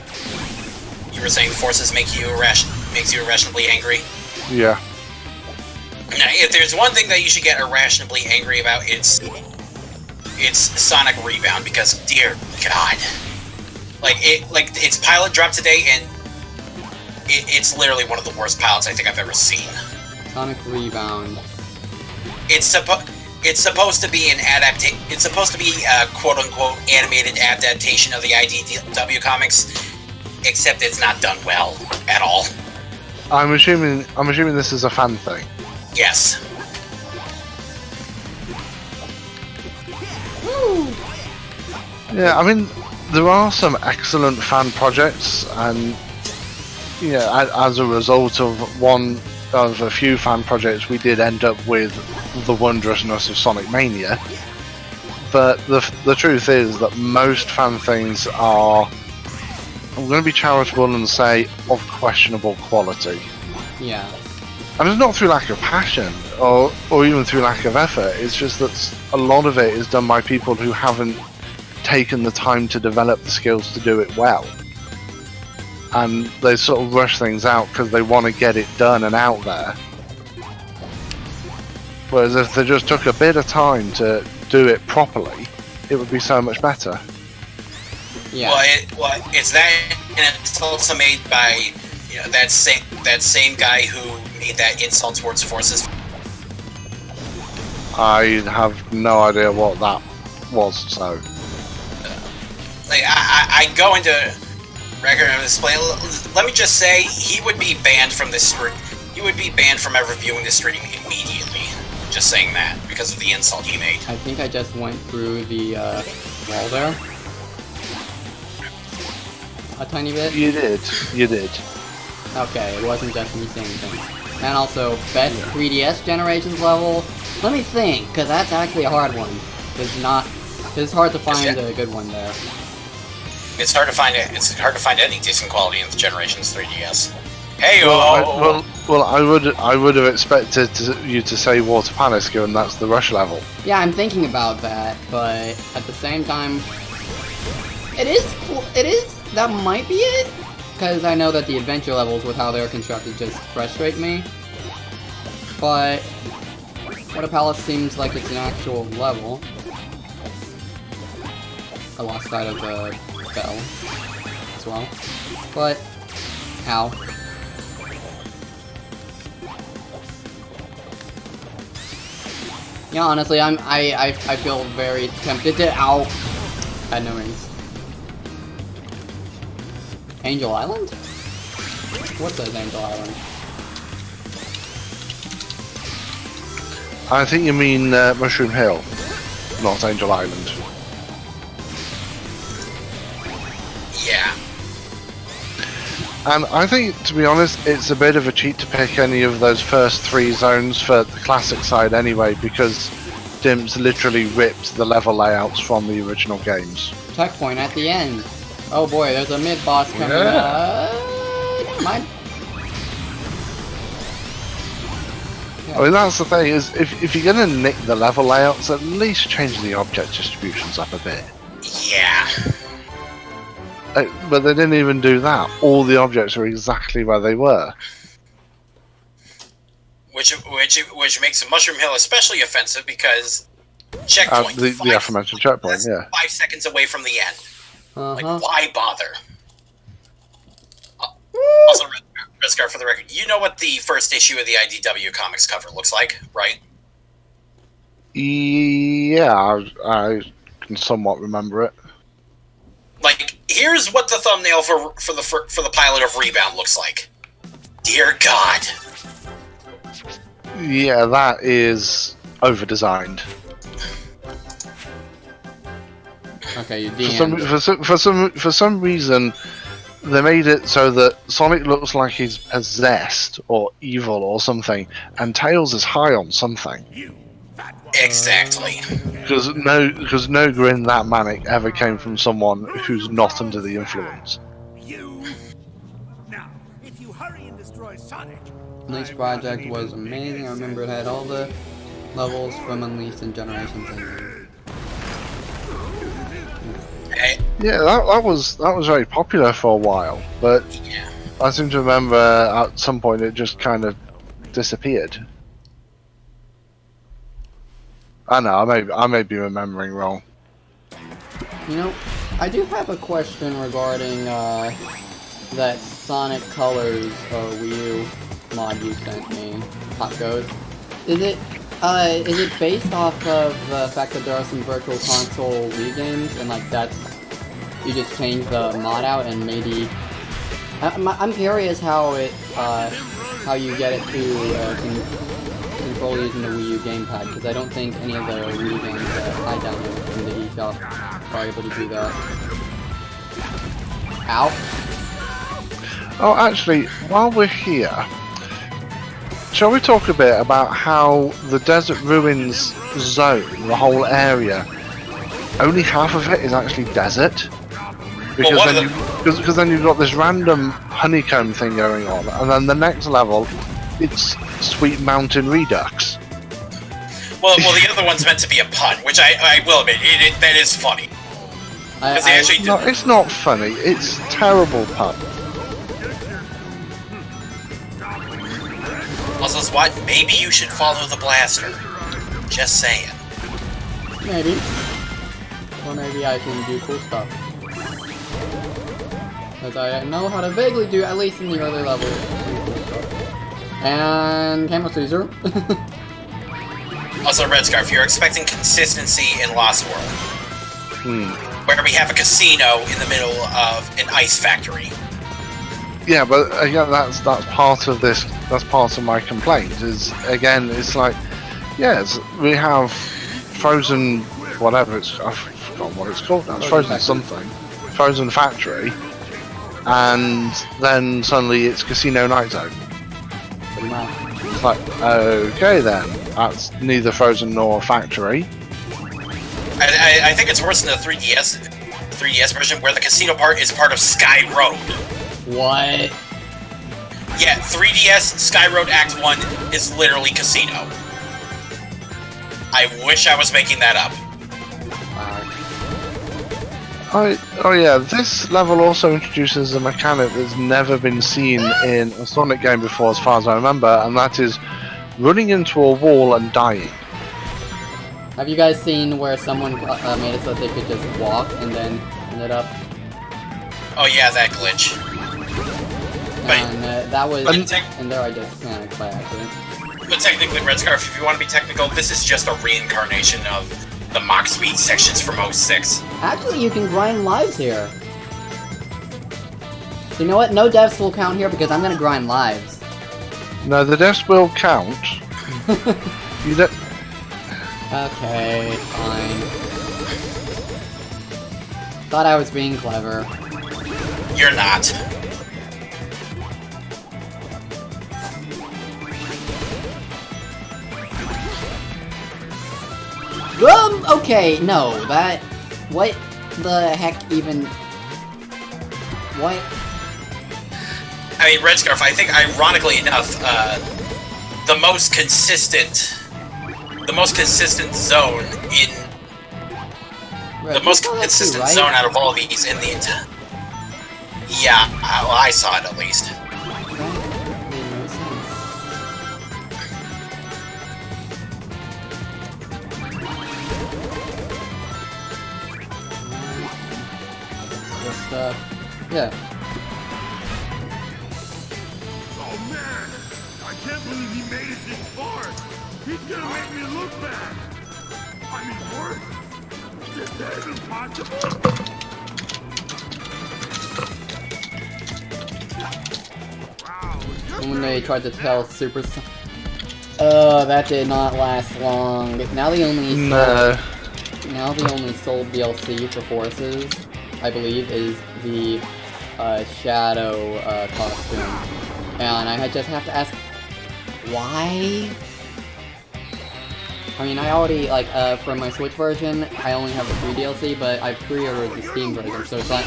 Speaker 2: you were saying forces makes you irrationally angry.
Speaker 3: Yeah.
Speaker 2: Now, if there's one thing that you should get irrationally angry about, it's Sonic Rebound, because dear God, like its pilot dropped today, and it's literally one of the worst pilots I think I've ever seen.
Speaker 4: Sonic Rebound.
Speaker 2: it's supposed to be an It's supposed to be a quote-unquote animated adaptation of the IDW comics, except it's not done well at all.
Speaker 3: I'm assuming this is a fan thing.
Speaker 2: Yes.
Speaker 3: Yeah, I mean, there are some excellent fan projects, and as a result of one of a few fan projects, we did end up with the wondrousness of Sonic Mania. But the truth is that most fan things are, I'm going to be charitable and say, of questionable quality.
Speaker 4: Yeah.
Speaker 3: And it's not through lack of passion or even through lack of effort. It's just that a lot of it is done by people who haven't taken the time to develop the skills to do it well. And they sort of rush things out because they want to get it done and out there. Whereas if they just took a bit of time to do it properly, it would be so much better.
Speaker 4: Yeah.
Speaker 2: Well, it's that, and it's also made by that same guy who made that Insult Towards Forces.
Speaker 3: I have no idea what that was, so.
Speaker 2: Like I go into record of display. Let me just say, he would be banned from this. He would be banned from ever viewing the stream immediately. Just saying that because of the insult he made.
Speaker 4: I think I just went through the wall there. A tiny bit.
Speaker 3: You did.
Speaker 4: Okay, it wasn't just me saying things. And also, best 3DS Generations level. Let me think, because that's actually a hard one. It's hard to find a good one there.
Speaker 2: It's hard to find it. It's hard to find any decent quality in the Generations 3DS. Hey,
Speaker 3: well, I would have expected you to say Water Palace, given that's the rush level.
Speaker 4: Yeah, I'm thinking about that, but at the same time, it is. That might be it, because I know that the adventure levels with how they're constructed just frustrate me. But Water Palace seems like it's an actual level. I lost sight of the bell as well, but ow. Yeah, honestly, I feel very tempted to ow. Had no rings. Angel Island? What says Angel Island?
Speaker 3: I think you mean Mushroom Hill, not Angel Island.
Speaker 2: Yeah.
Speaker 3: And I think, to be honest, it's a bit of a cheat to pick any of those first 3 zones for the classic side anyway, because Dimps literally ripped the level layouts from the original games.
Speaker 4: Checkpoint at the end. Oh boy, there's a mid-boss coming up. Mine?
Speaker 3: I mean, that's the thing, is if you're going to nick the level layouts, at least change the object distributions up a bit.
Speaker 2: Yeah.
Speaker 3: But they didn't even do that. All the objects are exactly where they were.
Speaker 2: Which makes Mushroom Hill especially offensive because checkpoint.
Speaker 3: The aforementioned checkpoint, yeah.
Speaker 2: 5 seconds away from the end. Like, why bother? Also, Redskar, for the record, you know what the first issue of the IDW comics cover looks like, right?
Speaker 3: Yeah, I can somewhat remember it.
Speaker 2: Like, here's what the thumbnail for the pilot of Rebound looks like. Dear God.
Speaker 3: Yeah, that is over-designed.
Speaker 4: Okay, you DM.
Speaker 3: For some reason, they made it so that Sonic looks like he's possessed or evil or something, and Tails is high on something.
Speaker 2: Exactly.
Speaker 3: Because no grin that manic ever came from someone who's not under the influence.
Speaker 7: Now, if you hurry and destroy Sonic.
Speaker 4: Unleashed project was amazing. I remember it had all the levels from Unleashed and Generations in it.
Speaker 3: Yeah, that was very popular for a while, but
Speaker 2: yeah.
Speaker 3: I seem to remember at some point it just kind of disappeared. I know, I may be remembering wrong.
Speaker 4: You know, I do have a question regarding that Sonic Colors Wii U mod you sent me, Hot Goat. Is it based off of the fact that there are some virtual console Wii games, and like that's you just change the mod out and maybe I'm curious how it how you get it to control using the Wii U gamepad, because I don't think any of the Wii games that I downloaded from the eShop are able to do that. Ow.
Speaker 3: Oh, actually, while we're here, shall we talk a bit about how the Desert Ruins zone, the whole area, only half of it is actually desert? Because then you've got this random honeycomb thing going on, and then the next level, it's Sweet Mountain Redux.
Speaker 2: Well, the other one's meant to be a pun, which I will admit, that is funny.
Speaker 3: No, it's not funny, it's terrible pun.
Speaker 2: Also, what? Maybe you should follow the blaster. Just saying.
Speaker 4: Maybe. Or maybe I can do cool stuff. Because I know how to vaguely do, at least in the early levels, cool stuff. And Camel Caesar.
Speaker 2: Also, Red Scarf, you're expecting consistency in Lost World. Where we have a casino in the middle of an ice factory.
Speaker 3: Yeah, but again, that's part of this. That's part of my complaint. Is again, it's like, yes, we have Frozen, whatever it's. I forgot what it's called now. It's Frozen something, Frozen Factory, and then suddenly it's Casino Night Zone. It's like, okay then, that's neither Frozen nor Factory.
Speaker 2: I think it's worse than the 3DS version, where the casino part is part of Sky Road.
Speaker 4: What?
Speaker 2: Yeah, 3DS Sky Road Act 1 is literally casino. I wish I was making that up.
Speaker 3: Oh yeah, this level also introduces a mechanic that's never been seen in a Sonic game before, as far as I remember, and that is running into a wall and dying.
Speaker 4: Have you guys seen where someone made it so that they could just walk and then ended up?
Speaker 2: Oh yeah, that glitch.
Speaker 4: And that was, and there I just panicked by accident.
Speaker 2: But technically, Red Scarf, if you want to be technical, this is just a reincarnation of the Mock Speed sections from 06.
Speaker 4: Actually, you can grind lives here. So you know what? No deaths will count here because I'm gonna grind lives.
Speaker 3: No, the deaths will count. You don't.
Speaker 4: Okay, fine. Thought I was being clever.
Speaker 2: You're not.
Speaker 4: Okay, no, that... What the heck even... What?
Speaker 2: I mean, Red Scarf, I think, ironically enough, the most consistent zone in... The most consistent zone out of all these in the entire... Yeah, well, I saw it at least.
Speaker 6: Oh
Speaker 4: Yeah.
Speaker 7: man, I can't believe he made it this far. He's gonna make me look bad. I mean, worse. Is that even possible?
Speaker 4: When they tried to tell Super... that did not last long. Now the only sold DLC for Forces, I believe, is the Shadow costume. And I just have to ask, why? I mean, I already, like, for my Switch version, I only have the free DLC, but I pre-ordered the Steam version, so it's not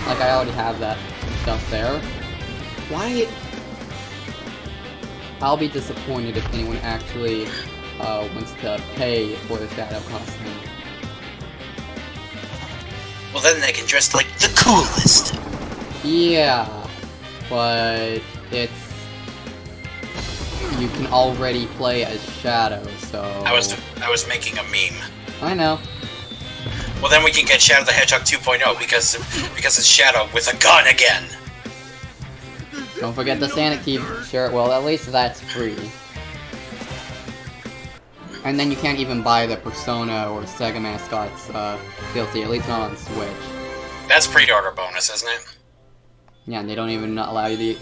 Speaker 4: like I already have that stuff there. Why? I'll be disappointed if anyone actually wants to pay for the Shadow costume.
Speaker 2: Well, then they can dress like the coolest.
Speaker 4: Yeah, but it's... You can already play as Shadow, so...
Speaker 2: I was making a meme.
Speaker 4: I know.
Speaker 2: Well, then we can get Shadow the Hedgehog 2.0 because it's Shadow with a gun again.
Speaker 4: Don't forget the Sonic Key shirt. Well, at least that's free. And then you can't even buy the Persona or Sega Mascots DLC, at least not on Switch.
Speaker 2: That's pre-order bonus, isn't it?
Speaker 4: Yeah, and they don't even allow you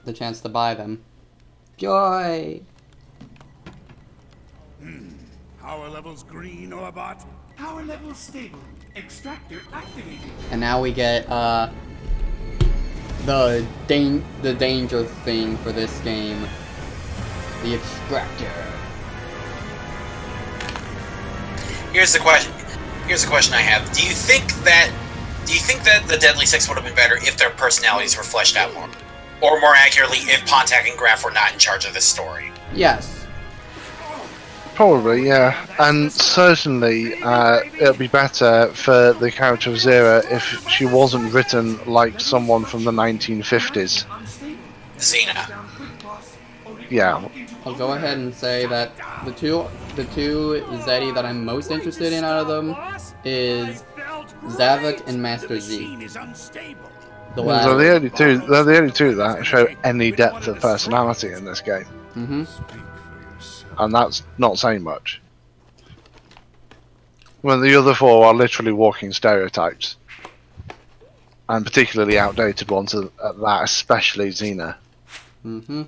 Speaker 4: the chance to buy them. Joy!
Speaker 7: Power levels green, Orbot.
Speaker 1: Power level stable. Extractor activated.
Speaker 4: And now we get the danger thing for this game. The Extractor.
Speaker 2: Here's the question I have. Do you think that the Deadly Six would have been better if their personalities were fleshed out more? Or more accurately, if Pontac and Graf were not in charge of this story?
Speaker 4: Yes.
Speaker 3: Probably, yeah. And certainly, it'd be better for the character of Zera if she wasn't written like someone from the 1950s.
Speaker 2: Xena.
Speaker 3: Yeah.
Speaker 4: I'll go ahead and say that the two Zeddy that I'm most interested in out of them is Zavok and Master Z. The latter.
Speaker 3: They're the only two that show any depth of personality in this game.
Speaker 4: Mm-hmm.
Speaker 3: And that's not saying much. When the other four are literally walking stereotypes. And particularly outdated ones at that, especially Xena.
Speaker 4: Mm-hmm.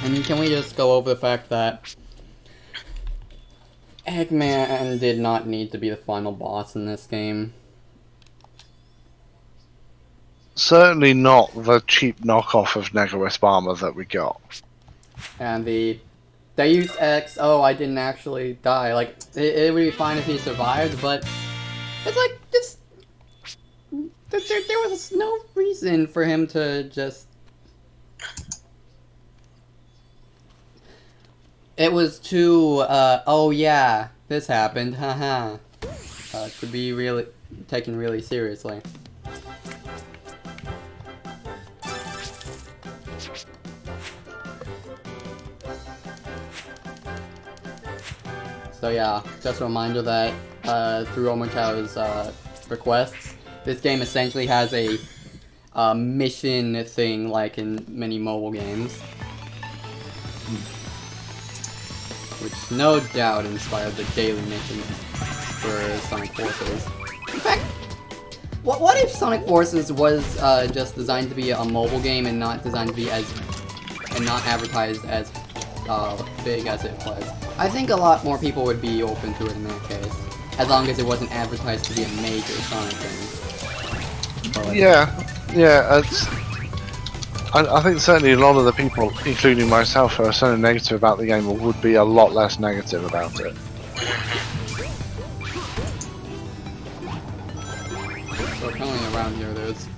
Speaker 4: And can we just go over the fact that Eggman did not need to be the final boss in this game?
Speaker 3: Certainly not the cheap knockoff of Negawisp armor that we got.
Speaker 4: And the Deus Ex, oh, I didn't actually die. Like, it would be fine if he survived, but it's like, just... There was no reason for him to just... It was too, oh yeah, this happened, haha. To be really taken really seriously. So yeah, just a reminder that through Omochao's requests, this game essentially has a mission thing like in many mobile games. Which no doubt inspired the daily mission for Sonic Forces. In fact, what if Sonic Forces was just designed to be a mobile game and not designed to be and not advertised as big as it was? I think a lot more people would be open to it in that case, as long as it wasn't advertised to be a major Sonic game. But,
Speaker 3: yeah, I think certainly a lot of the people, including myself, who are so negative about the game would be a lot less negative about it.
Speaker 4: So apparently around here there's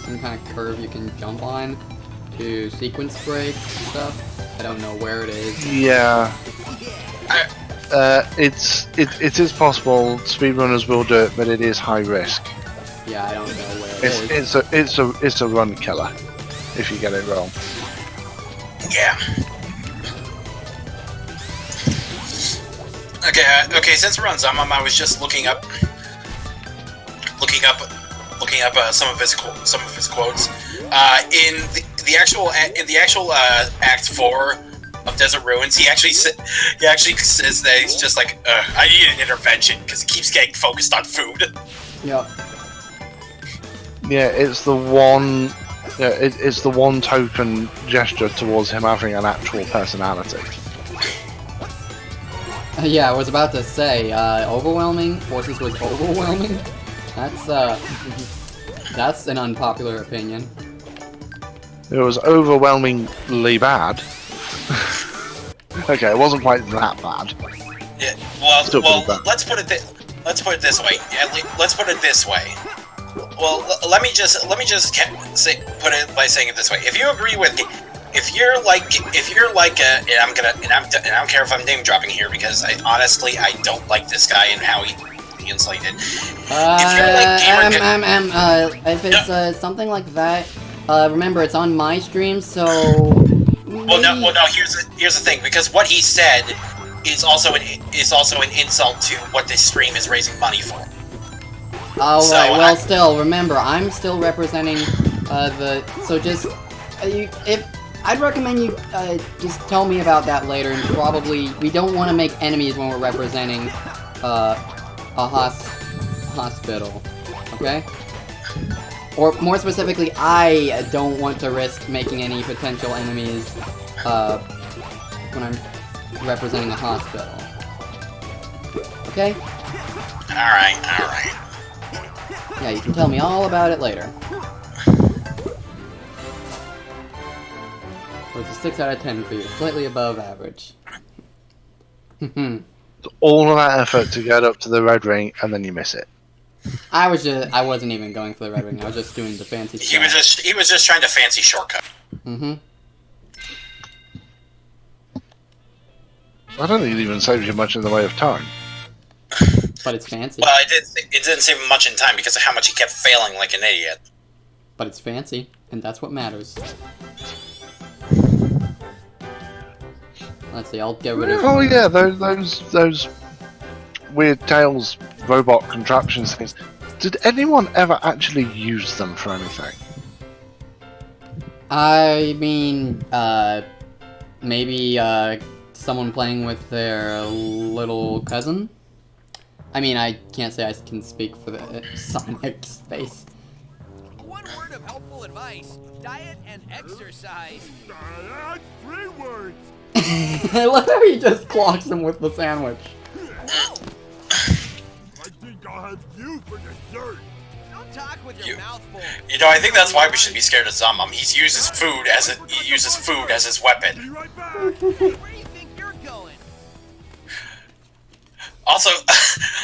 Speaker 4: some kind of curve you can jump on to sequence break stuff. I don't know where it is.
Speaker 3: Yeah. It is possible. Speedrunners will do it, but it is high risk.
Speaker 4: Yeah, I don't know where it is.
Speaker 3: It's a run killer if you get it wrong.
Speaker 2: Yeah. Okay. Since we're on Zamam, I was just looking up some of his quotes. In the actual Act 4 of Desert Ruins, he actually says that he's just like, I need an intervention because he keeps getting focused on food.
Speaker 4: Yep.
Speaker 3: Yeah, it's the one. Yeah, it's the one token gesture towards him having an actual personality.
Speaker 4: Yeah, I was about to say, overwhelming. Forces was overwhelming. That's an unpopular opinion.
Speaker 3: It was overwhelmingly bad. Okay, it wasn't quite that bad.
Speaker 2: Yeah. Well,
Speaker 3: bad.
Speaker 2: let's put it this way. Let's put it this way. Well, let me just put it by saying it this way. If you're like, and I don't care if I'm name dropping here because I don't like this guy and how he insulated. If you're like
Speaker 4: if it's something like that, remember it's on my stream, so.
Speaker 2: Well, no. Here's the thing, because what he said is also an insult to what this stream is raising money for.
Speaker 4: Oh, so, right. Well, still, remember, I'm still representing so just if I'd recommend you just tell me about that later, and probably we don't want to make enemies when we're representing a hospital, okay? Or more specifically, I don't want to risk making any potential enemies when I'm representing a hospital. Okay?
Speaker 2: Alright.
Speaker 4: Yeah, you can tell me all about it later. So it's a 6 out of 10 for you, slightly above average.
Speaker 3: All of that effort to get up to the red ring, and then you miss it.
Speaker 4: I wasn't even going for the red ring. I was just doing the fancy stuff.
Speaker 2: He was just trying to fancy shortcut.
Speaker 3: I don't think it even saves you much in the way of time.
Speaker 4: But it's fancy.
Speaker 2: Well, it didn't save him much in time because of how much he kept failing like an idiot.
Speaker 4: But it's fancy, and that's what matters. Let's see, I'll get rid of...
Speaker 3: Oh yeah, those weird Tails robot contraptions things. Did anyone ever actually use them for anything?
Speaker 4: I mean, maybe, someone playing with their little cousin? I mean, I can't say I can speak for the Sonic space.
Speaker 6: One word of helpful advice: diet and exercise.
Speaker 7: That's 3 words.
Speaker 4: I love how he just clocks him with the sandwich.
Speaker 7: I think I'll have you for dessert.
Speaker 6: Don't talk with your mouth full.
Speaker 2: You know, I think that's why we should be scared of Zamam. He uses food as his weapon.
Speaker 7: Be right back.
Speaker 6: Where do you think you're going?
Speaker 2: Also,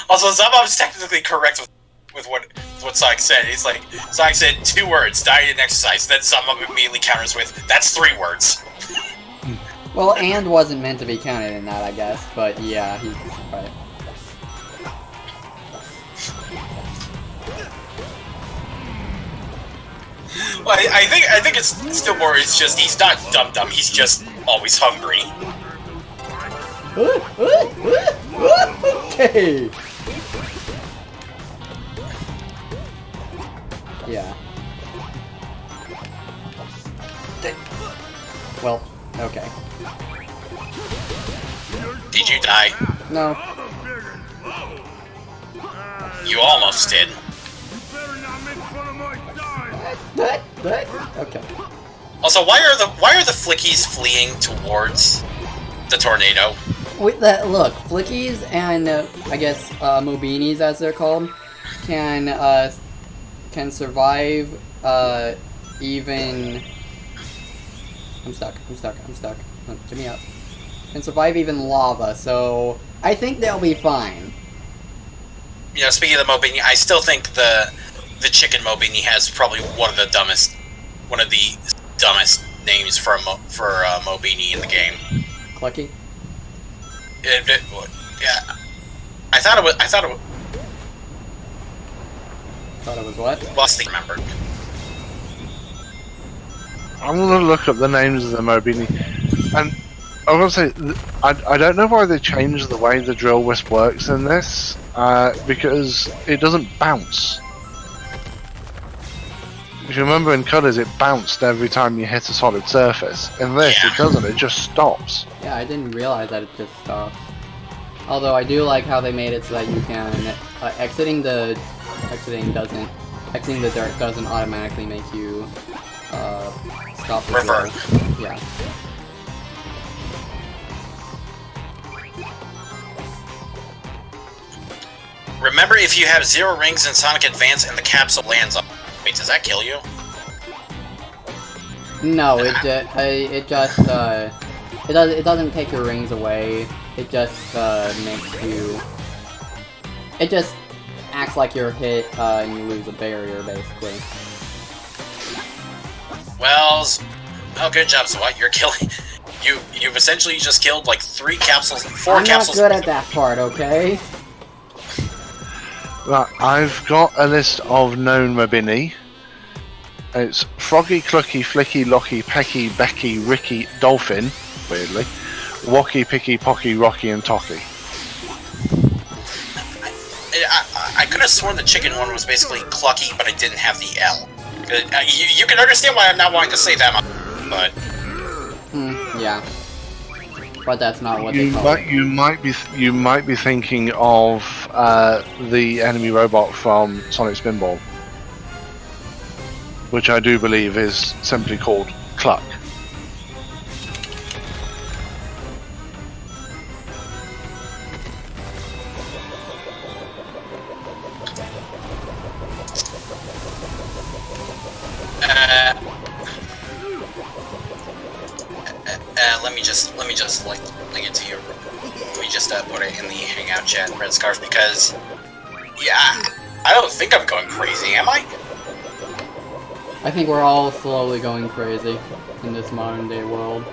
Speaker 2: Zamam's technically correct with what Sonic said. He's like, Sonic said 2 words, diet and exercise. Then Zamam immediately counters with, that's 3 words.
Speaker 4: Well, and wasn't meant to be counted in that, I guess, but yeah, he's right.
Speaker 2: Well, I think it's still more. It's just he's not dumb. He's just always hungry.
Speaker 4: Okay. Yeah. Well, okay.
Speaker 2: Did you die?
Speaker 4: No.
Speaker 2: You almost did.
Speaker 7: You better not make fun of my style.
Speaker 4: Okay.
Speaker 2: Also, why are the Flickies fleeing towards the tornado?
Speaker 4: With that, look, Flickies and I guess Mobinis, as they're called, can survive even. I'm stuck. Oh, get me out. Can survive even lava, so I think they'll be fine.
Speaker 2: You know, speaking of the Mobini, I still think the chicken Mobini has probably one of the dumbest names for a Mobini in the game.
Speaker 4: Clucky?
Speaker 2: Yeah, I thought it was.
Speaker 4: Thought it was what?
Speaker 2: Lost remembered.
Speaker 3: I'm gonna look up the names of the Mobini, and I was gonna say I don't know why they changed the way the drill wisp works in this, because it doesn't bounce. If you remember in Colors, it bounced every time you hit a solid surface. In this,
Speaker 2: Yeah.
Speaker 3: it doesn't. It just stops.
Speaker 4: Yeah, I didn't realize that it just stopped. Although I do like how they made it so that you can exiting the dirt doesn't automatically make you stop the
Speaker 2: Revert.
Speaker 4: drill. Yeah.
Speaker 2: Remember, if you have 0 rings in Sonic Advance and the capsule lands on... Wait, does that kill you?
Speaker 4: No, it just it doesn't take your rings away. It just makes you. It just acts like you're hit and you lose a barrier, basically.
Speaker 2: Well, oh, good job, Zwat. You're killing... You've essentially just killed, like, 4 capsules...
Speaker 4: I'm not good at that part, okay?
Speaker 3: Right, I've got a list of known Mobini. It's Froggy, Clucky, Flicky, Locky, Pecky, Becky, Ricky, Dolphin, weirdly, Wocky, Picky, Pocky, Rocky, and Tocky.
Speaker 2: I could have sworn the chicken one was basically Clucky, but I didn't have the L. You can understand why I'm not wanting to say that, but...
Speaker 4: Yeah. But that's not what they call it.
Speaker 3: You might be thinking of the enemy robot from Sonic Spinball, which I do believe is simply called Cluck.
Speaker 2: Let me just link it to you. Let me just put it in the Hangout chat, Red Scarf, because yeah, I don't think I'm going crazy, am I?
Speaker 4: I think we're all slowly going crazy in this modern day world.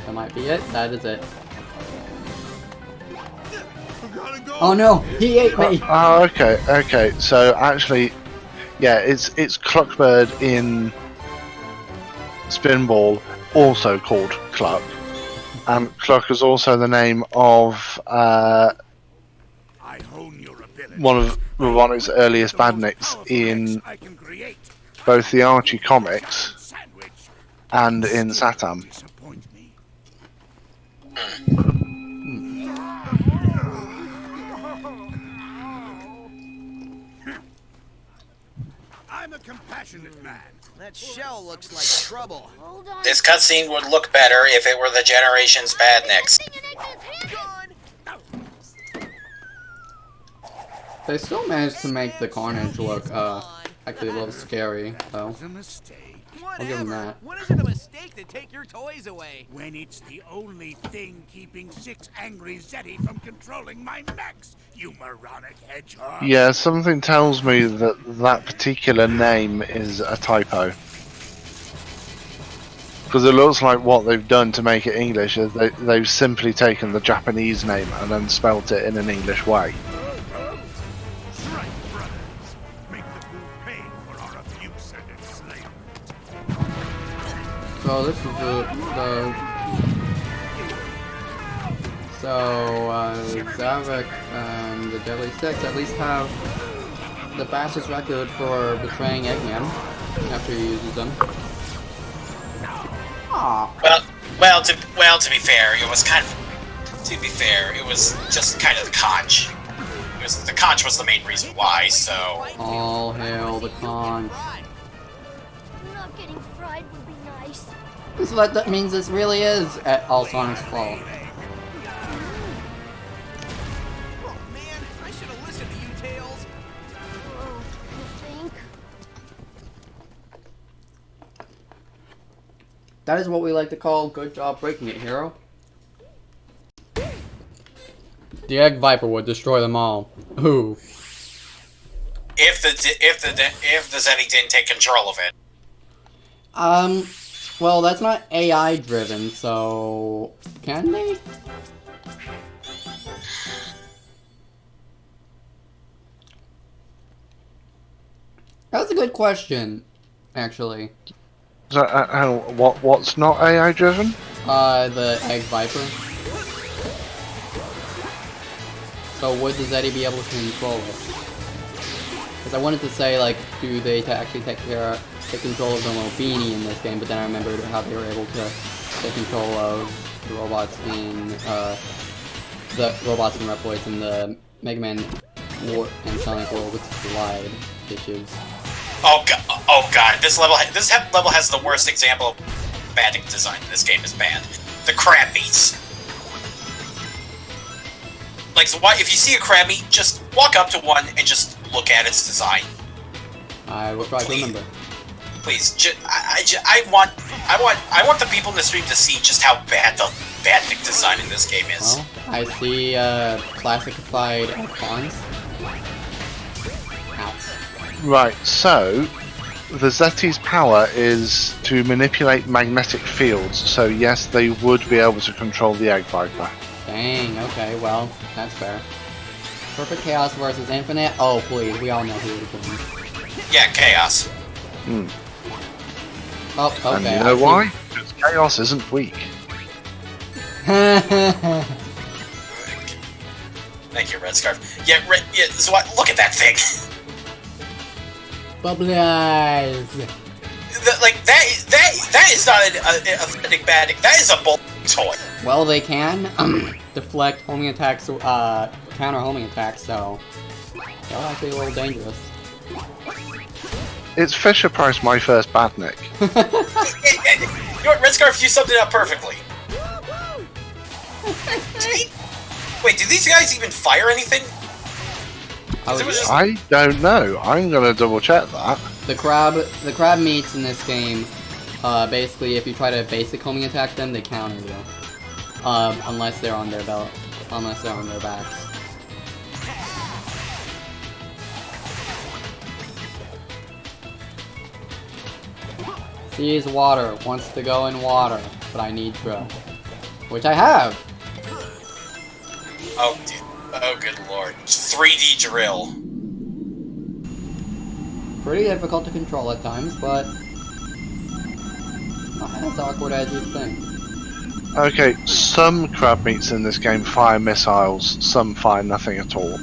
Speaker 4: That might be it. That is it. Oh no! He ate me!
Speaker 3: Oh, okay. So actually, yeah, it's Cluckbird in Spinball, also called Cluck, and Cluck is also the name of one of Robotnik's earliest badniks in both the Archie comics and in Satam.
Speaker 6: I'm a compassionate man. That shell looks like trouble.
Speaker 5: Hold on.
Speaker 2: This cutscene would look better if it were the Generation's Badniks.
Speaker 4: They still managed to make the carnage look actually a little scary, though. I'll give them that.
Speaker 6: When is it a mistake to take your toys away?
Speaker 7: When it's the only thing keeping 6 angry Zeti from controlling my mechs, you moronic hedgehog.
Speaker 3: Yeah, something tells me that that particular name is a typo. Because it looks like what they've done to make it English is they've simply taken the Japanese name and then spelt it in an English way.
Speaker 7: Strike, brothers. Make the fool pay for our abuse and enslavement.
Speaker 4: So this is Zavok and the Deadly Six at least have the fastest record for betraying Eggman after he uses them. Aww.
Speaker 2: Well, to be fair, it was kind of. To be fair, it was just kind of the conch. The conch was the main reason why. So.
Speaker 4: All hail the conch.
Speaker 5: Not getting fried would be nice.
Speaker 4: So that means this really is at all Sonic's fault.
Speaker 6: Oh man, I should have listened to you, Tails.
Speaker 5: Oh, you think?
Speaker 4: That is what we like to call good job breaking it, hero. The Egg Viper would destroy them all. Ooh.
Speaker 2: If the Zeti didn't take control of it.
Speaker 4: Well, that's not AI driven, so can they? That's a good question, actually.
Speaker 3: So, what's not AI driven?
Speaker 4: The Egg Viper. So would the Zeti be able to control it? Because I wanted to say, like, do they actually take control of the little beanie in this game, but then I remembered how they were able to take control of the robots in, Reploids in the Mega Man War and Sonic World with slide issues.
Speaker 2: Oh god! This level has the worst example of Badnik design in this game is banned. The crab meats. Like, so why? If you see a crab meat, just walk up to one and just look at its design.
Speaker 4: I will try to remember.
Speaker 2: Please, I want the people in the stream to see just how bad the Badnik design in this game is.
Speaker 4: Well, I see classified icons.
Speaker 3: Right, so the Zeti's power is to manipulate magnetic fields, so yes, they would be able to control the Egg Viper.
Speaker 4: Dang, okay, well, that's fair. Perfect Chaos versus Infinite? Oh, please, we all know who would win.
Speaker 2: Yeah, Chaos.
Speaker 4: Oh, okay.
Speaker 3: And you know why? Because Chaos isn't weak.
Speaker 2: Thank you, Red Scarf. Yeah, so look at that thing.
Speaker 4: Bubbly eyes.
Speaker 2: Like that is not a authentic Baddick. That is a bull toy.
Speaker 4: Well, they can deflect homing attacks, counter homing attacks, so they're actually a little dangerous.
Speaker 3: It's Fisher Price, my first Badnik.
Speaker 2: You know what, Red Scarf, you summed it up perfectly. Wait, do these guys even fire anything?
Speaker 3: I don't know. I'm gonna double check that.
Speaker 4: The crab meats in this game, basically, if you try to basic homing attack them, they counter you. Unless they're on their belt, unless they're on their backs. Sees water, wants to go in water, but I need drill. Which I have!
Speaker 2: Oh, dude. Oh, good lord. 3D drill.
Speaker 4: Pretty difficult to control at times, but not as awkward as you'd think.
Speaker 3: Okay, some crab meats in this game fire missiles, some fire nothing at all.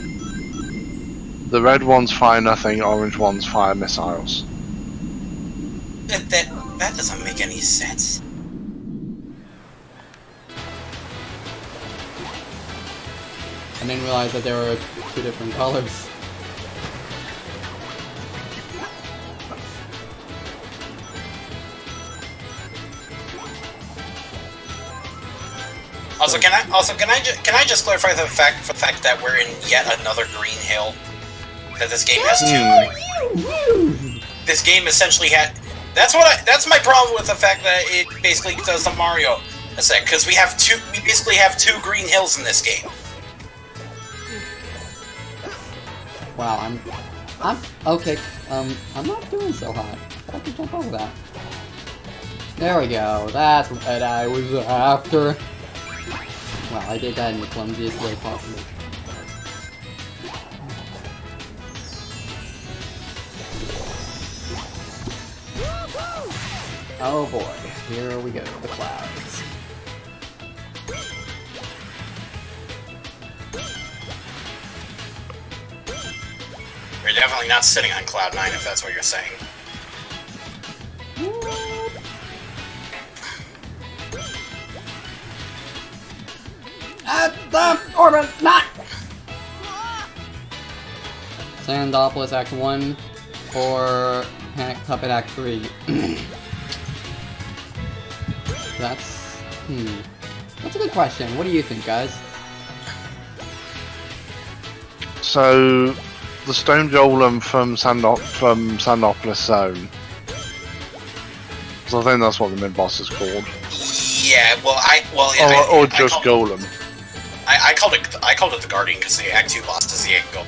Speaker 3: The red ones fire nothing, orange ones fire missiles.
Speaker 2: That doesn't make any sense.
Speaker 4: I didn't realize that there were two different colors.
Speaker 2: Also, can I just clarify the fact that we're in yet another green hill? That this game has two. This game essentially had. That's my problem with the fact that it basically does the Mario effect, because we basically have two green hills in this game.
Speaker 4: Wow, I'm okay. I'm not doing so hot. I can jump over that. There we go. That's what I was after. Wow, I did that in the clumsiest way possible. Oh boy, here we go, the clouds.
Speaker 2: We're definitely not sitting on Cloud 9 if that's what you're saying.
Speaker 4: At the orbit, not! Sandopolis Act 1 or Panic Puppet Act 3. That's a good question. What do you think, guys?
Speaker 3: So, the Stone Golem from Sandopolis Zone. So I think that's what the mid-boss is called.
Speaker 2: Yeah,
Speaker 3: or just Golem.
Speaker 2: I called it the Guardian because the Act 2 boss is the Golem.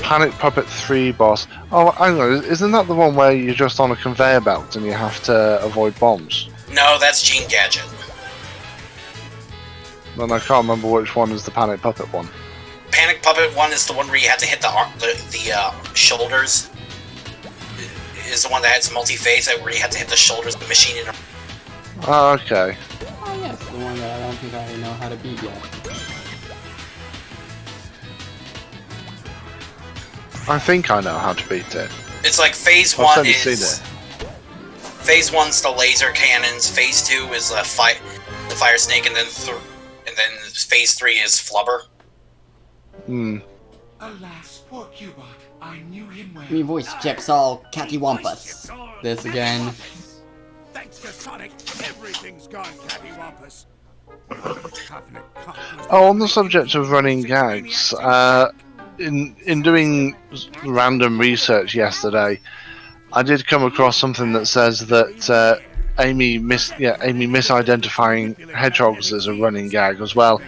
Speaker 3: Panic Puppet 3 boss. Oh, hang on, isn't that the one where you're just on a conveyor belt and you have to avoid bombs?
Speaker 2: No, that's Gene Gadget.
Speaker 3: Then I can't remember which one is the Panic Puppet one.
Speaker 2: Panic Puppet 1 is the one where you have to hit the shoulders. Is the one that has multi-phase, where you have to hit the shoulders of the machine in.
Speaker 3: Oh, okay.
Speaker 4: Oh yes, the one that I don't think I know how to beat yet.
Speaker 3: I think I know how to beat it.
Speaker 2: It's like phase
Speaker 3: I've
Speaker 2: 1
Speaker 3: seen
Speaker 2: is.
Speaker 3: it.
Speaker 2: Phase 1's the laser cannons. Phase 2 is the fire snake, and then phase 3 is Flubber.
Speaker 8: Alas, poor Cubot. I knew him well.
Speaker 4: Me voice chips all cattywampus. This again.
Speaker 7: Thanks to Sonic, everything's gone cattywampus.
Speaker 3: Oh, on the subject of running gags, in doing random research yesterday, I did come across something that says that Amy misidentifying hedgehogs as a running gag as well.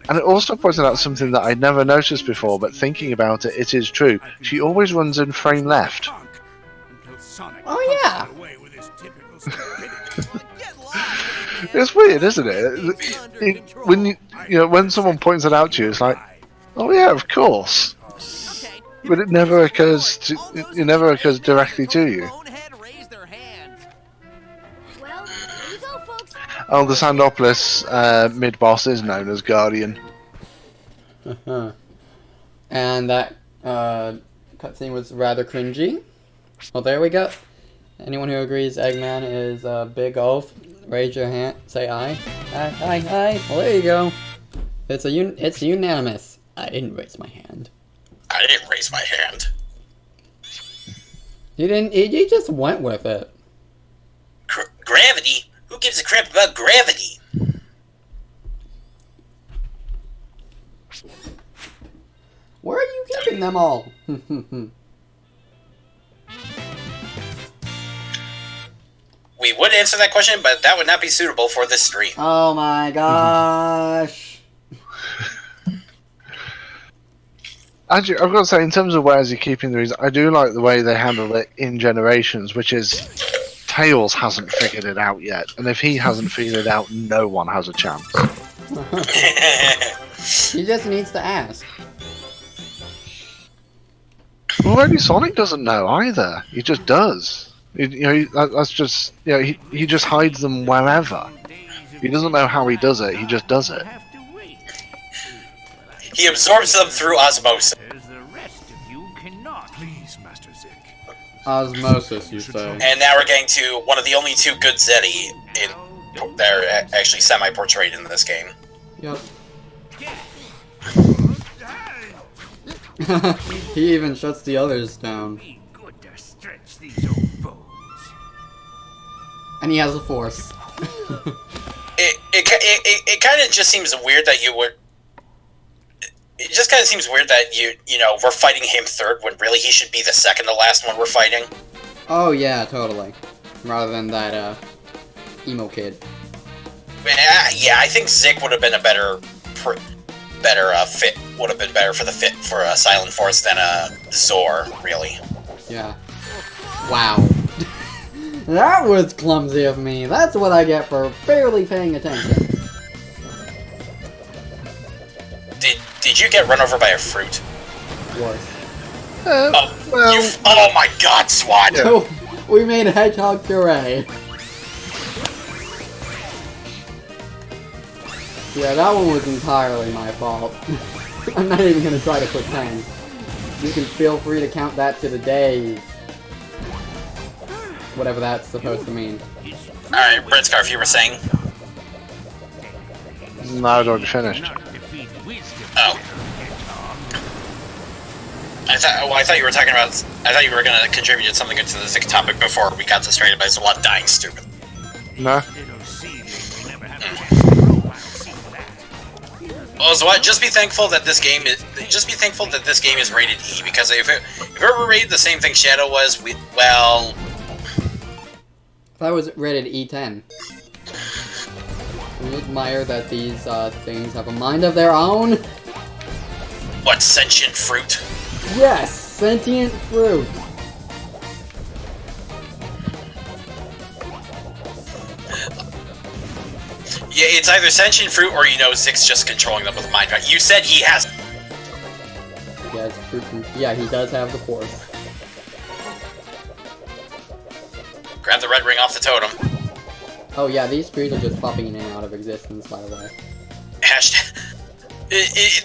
Speaker 3: And it also pointed out something that I'd never noticed before, but thinking about it, it is true. She always runs in frame left.
Speaker 4: Oh yeah!
Speaker 3: It's weird, isn't it? When someone points it out to you, it's like, oh yeah, of course. But it never occurs directly to you. Oh, the Sandopolis mid-boss is known as Guardian.
Speaker 4: And that cutscene was rather cringy. Well, there we go. Anyone who agrees Eggman is a big oaf, raise your hand. Say aye. Aye, aye, aye. Well, there you go. It's unanimous. I didn't raise my hand.
Speaker 2: I didn't raise my hand.
Speaker 4: You didn't. You just went with it.
Speaker 2: Gravity? Who gives a crap about gravity?
Speaker 4: Where are you keeping them all?
Speaker 2: We would answer that question, but that would not be suitable for this stream.
Speaker 4: Oh my gosh.
Speaker 3: Actually, I've got to say, in terms of where is he keeping the reason, I do like the way they handle it in Generations, which is Tails hasn't figured it out yet, and if he hasn't figured it out, no one has a chance.
Speaker 4: He just needs to ask.
Speaker 3: Well, maybe Sonic doesn't know either. He just does. That's just he just hides them wherever. He doesn't know how he does it. He just does it.
Speaker 2: He absorbs them through osmosis.
Speaker 7: Please, Master Zik.
Speaker 4: Osmosis, you say.
Speaker 2: And now we're getting to one of the only two good Zeti that are actually semi-portrayed in this game.
Speaker 4: Yep. He even shuts the others down. And he has a force.
Speaker 2: It kind of just seems weird that you would. It just kind of seems weird that we're fighting him third when really he should be the second to last one we're fighting.
Speaker 4: Oh yeah, totally. Rather than that emo kid.
Speaker 2: Yeah, I think Zik would have been a better fit. Would have been better for the fit for a Silent Force than a Zor, really.
Speaker 4: Yeah. Wow. That was clumsy of me. That's what I get for barely paying attention.
Speaker 2: Did you get run over by a fruit?
Speaker 4: What?
Speaker 2: Oh my God, SWAT!
Speaker 4: Yeah. We made a hedgehog puree. Yeah, that one was entirely my fault. I'm not even gonna try to pretend. You can feel free to count that to the days. Whatever that's supposed to mean.
Speaker 2: Alright, Red Scarf, you were saying?
Speaker 3: No, I'd already finished.
Speaker 2: Oh. I thought you were talking about. I thought you were going to contribute something into the Zik topic before we got distracted by Zwat dying stupid.
Speaker 3: No.
Speaker 2: Well, Zwat, just be thankful that this game is. Just be thankful that this game is rated E, because if it were rated the same thing Shadow was, well.
Speaker 4: That was rated E10. Can you admire that these things have a mind of their own?
Speaker 2: What, sentient fruit?
Speaker 4: Yes, sentient fruit.
Speaker 2: Yeah, it's either sentient fruit or Zik's just controlling them with mind. Right? You said he has.
Speaker 4: Yeah, it's fruit. Yeah, he does have the force.
Speaker 2: Grab the red ring off the totem.
Speaker 4: Oh yeah, these trees are just popping in and out of existence, by the way.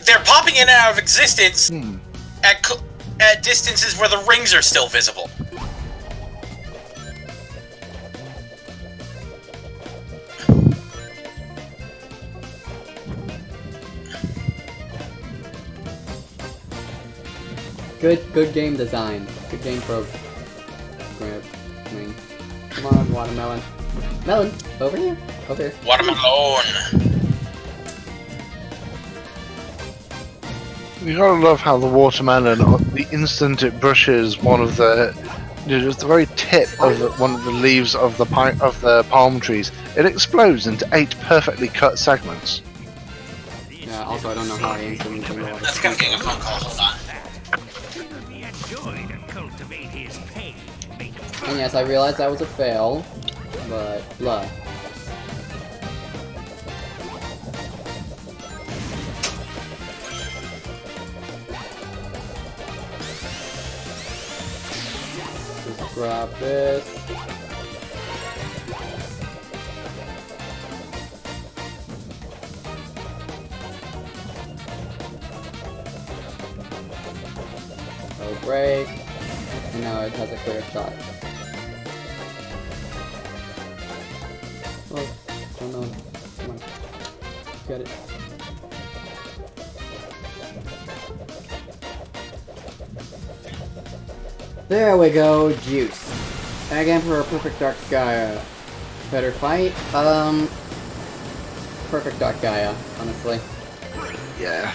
Speaker 2: They're popping in and out of existence at distances where the rings are still visible.
Speaker 4: Good game design. Good game programming. Come on, watermelon. Melon, over here. Over here.
Speaker 2: Watermelon.
Speaker 3: You gotta love how the watermelon, the instant it brushes one of the, just the very tip of one of the leaves of the palm trees, it explodes into 8 perfectly cut segments.
Speaker 4: Yeah. Also, I don't know how I instantly can go.
Speaker 2: That's kind of getting a phone call. Hold on.
Speaker 4: And yes, I realized that was a fail, but look. Just grab this. break. And now it has a clear shot. Oh no. Come on. Get it. There we go, Juice. Egg Emperor, Perfect Dark Gaia. Better fight? Perfect Dark Gaia, honestly.
Speaker 3: Yeah.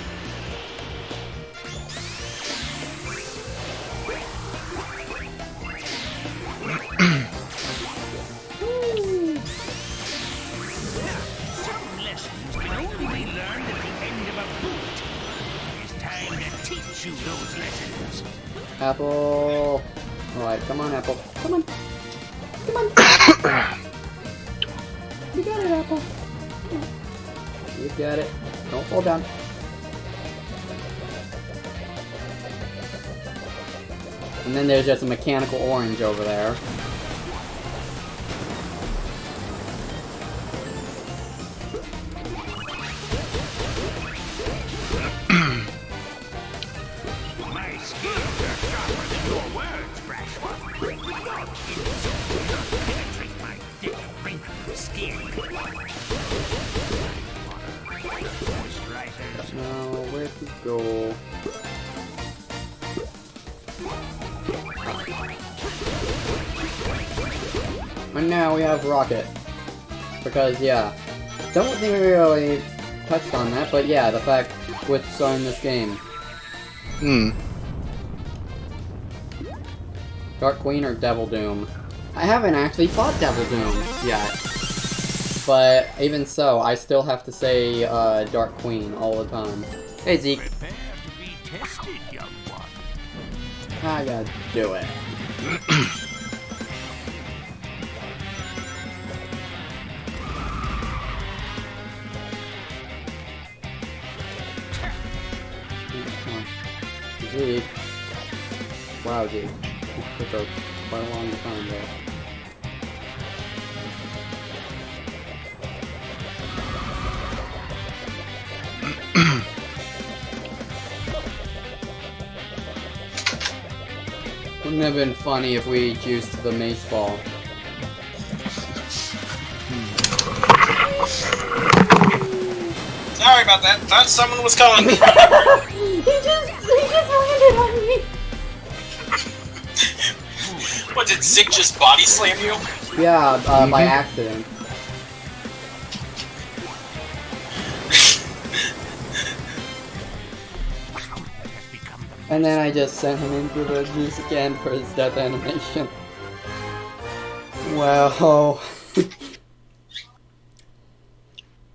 Speaker 4: Apple. Alright, come on, Apple. Come on. Come on. You got it, Apple. You got it. Don't fall down. And then there's just a mechanical orange over there. Now, where to go? And now we have Rocket. Because, yeah. Don't think we really touched on that, but yeah, the fact with starting this game. Dark Queen or Devil Doom? I haven't actually fought Devil Doom yet. But even so, I still have to say Dark Queen all the time. Hey Zeke.
Speaker 7: Prepare to be tested, young one.
Speaker 4: I gotta do it. Come on. Zeke. Wow, Zeke. It took quite a long time there. Wouldn't have been funny if we juiced the mace ball.
Speaker 2: Sorry about that. Thought someone was calling me.
Speaker 5: He just landed on me.
Speaker 2: What, did Zig just body slam you?
Speaker 4: Yeah, by accident. And then I just sent him into the juice again for his death animation. Wow.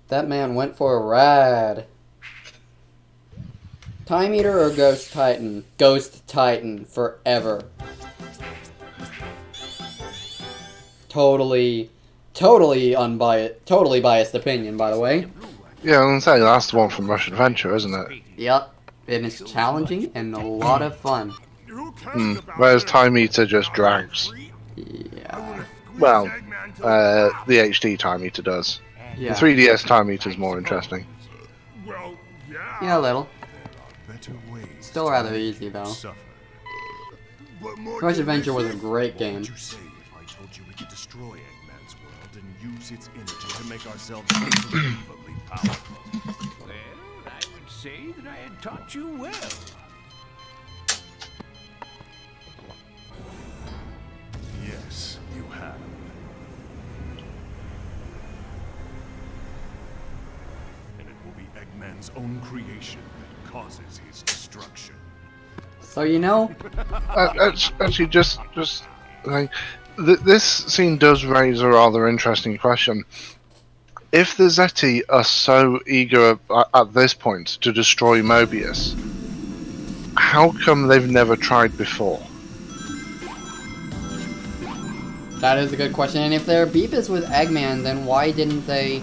Speaker 4: That man went for a ride. Time Eater or Ghost Titan? Ghost Titan forever. Totally unbiased, totally biased opinion, by the way.
Speaker 3: Yeah, I'm gonna say that's the one from Rush Adventure, isn't it?
Speaker 4: Yep. And it's challenging and a lot of fun.
Speaker 3: Whereas Time Eater just drags.
Speaker 4: Yeah.
Speaker 3: Well, the HD Time Eater does.
Speaker 4: Yeah.
Speaker 3: The 3DS Time Eater is more interesting.
Speaker 7: Well,
Speaker 4: Yeah, a little.
Speaker 7: better ways.
Speaker 4: Still rather easy though. Rush Adventure was a great game.
Speaker 7: What would you say if I told you we could destroy Eggman's world and use its energy to make ourselves unbelievably powerful? Well, I would say that I had taught you well. Yes, you have. And it will be Eggman's own creation that causes his destruction.
Speaker 4: So you know,
Speaker 3: Actually, just like this scene does raise a rather interesting question. If the Zeti are so eager at this point to destroy Mobius, how come they've never tried before?
Speaker 4: that is a good question. And if their beef is with Eggman, then why didn't they?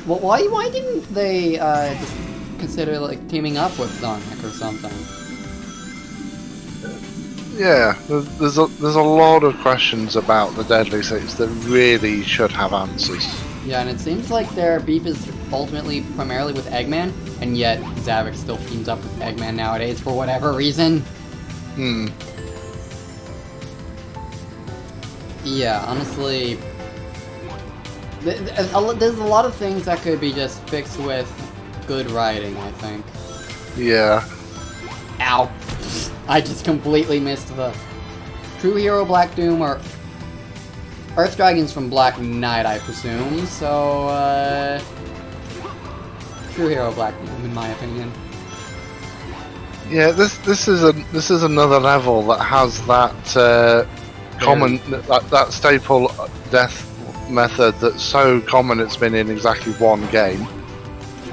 Speaker 4: Well, why didn't they just consider like teaming up with Sonic or something?
Speaker 3: Yeah, there's a lot of questions about the Deadly Six that really should have answers.
Speaker 4: Yeah, and it seems like their beef is ultimately primarily with Eggman, and yet Zavik still teams up with Eggman nowadays for whatever reason.
Speaker 3: Hmm.
Speaker 4: Yeah, honestly, there's a lot of things that could be just fixed with good writing, I think.
Speaker 3: Yeah.
Speaker 4: Ow. I just completely missed the... True Hero Black Doom or... Earth Dragon's from Black Knight, I presume, so, True Hero Black Doom, in my opinion.
Speaker 3: Yeah, this is another level that has that common that staple death method that's so common it's been in exactly one game,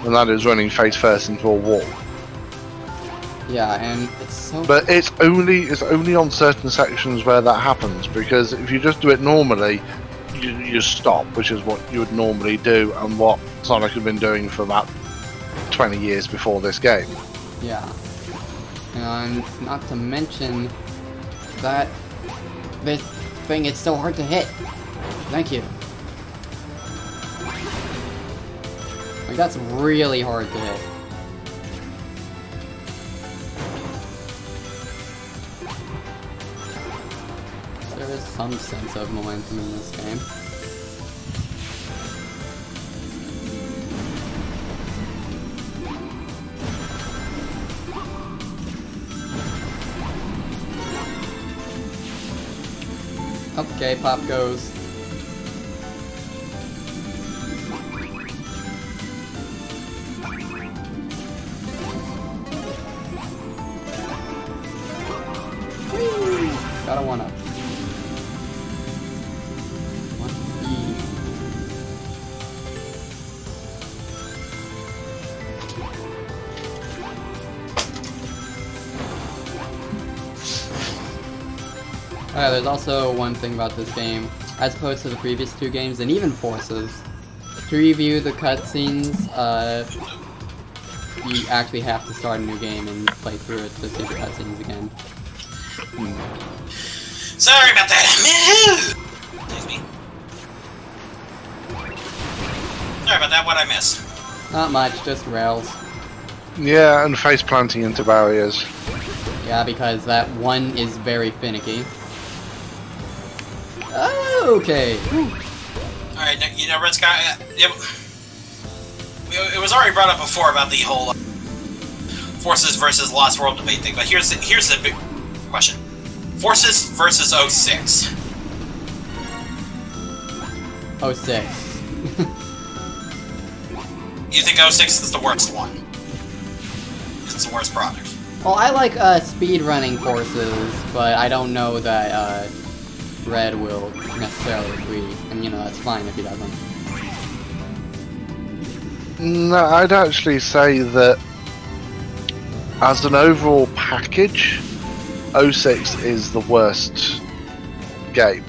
Speaker 3: and that is running face first into a wall.
Speaker 4: Yeah, and it's so...
Speaker 3: But it's only on certain sections where that happens, because if you just do it normally, you stop, which is what you would normally do, and what Sonic had been doing for about 20 years before this game.
Speaker 4: Yeah. And not to mention that this thing is so hard to hit. Thank you. Like, that's really hard to hit. There is some sense of momentum in this game. Okay, Pop goes. Whee! Got a 1-up. 1E. There's also one thing about this game, as opposed to the previous two games, and even Forces. To review the cutscenes, you actually have to start a new game and play through it to see the cutscenes again.
Speaker 2: Sorry about that. Excuse me. Sorry about that. What'd I miss?
Speaker 4: Not much, just rails.
Speaker 3: Yeah, and face planting into barriers.
Speaker 4: Yeah, because that one is very finicky. Okay.
Speaker 2: Alright, you know, Red Sky, it was already brought up before about the whole Forces versus Lost World debate thing, but here's the big question. Forces versus 06.
Speaker 4: 06.
Speaker 2: You think 06 is the worst one? It's the worst product.
Speaker 4: Well, I like speedrunning Forces, but I don't know that Red will necessarily agree, and you know, that's fine if he doesn't.
Speaker 3: No, I'd actually say that as an overall package, 06 is the worst game,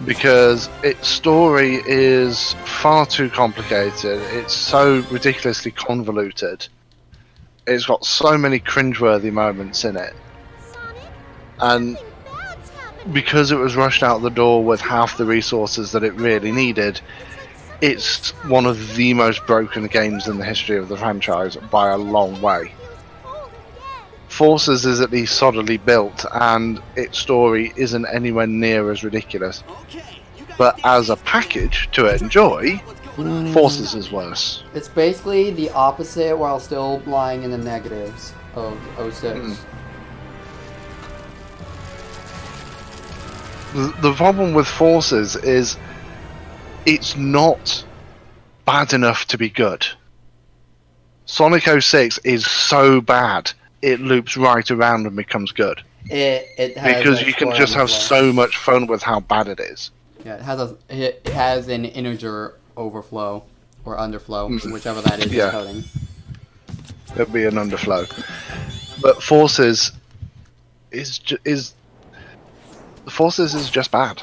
Speaker 3: because its story is far too complicated, it's so ridiculously convoluted, it's got so many cringeworthy moments in it, and because it was rushed out the door with half the resources that it really needed, it's one of the most broken games in the history of the franchise by a long way. Forces is at least solidly built, and its story isn't anywhere near as ridiculous. But as a package to enjoy, Forces is worse.
Speaker 4: It's basically the opposite while still lying in the negatives of 06.
Speaker 3: The problem with Forces is it's not bad enough to be good. Sonic 06 is so bad it loops right around and becomes good.
Speaker 4: It has
Speaker 3: because you can just have so much fun with how bad it is.
Speaker 4: Yeah, it has an integer overflow or underflow, whichever that is in coding.
Speaker 3: There'll be an underflow. But Forces is Forces is just bad.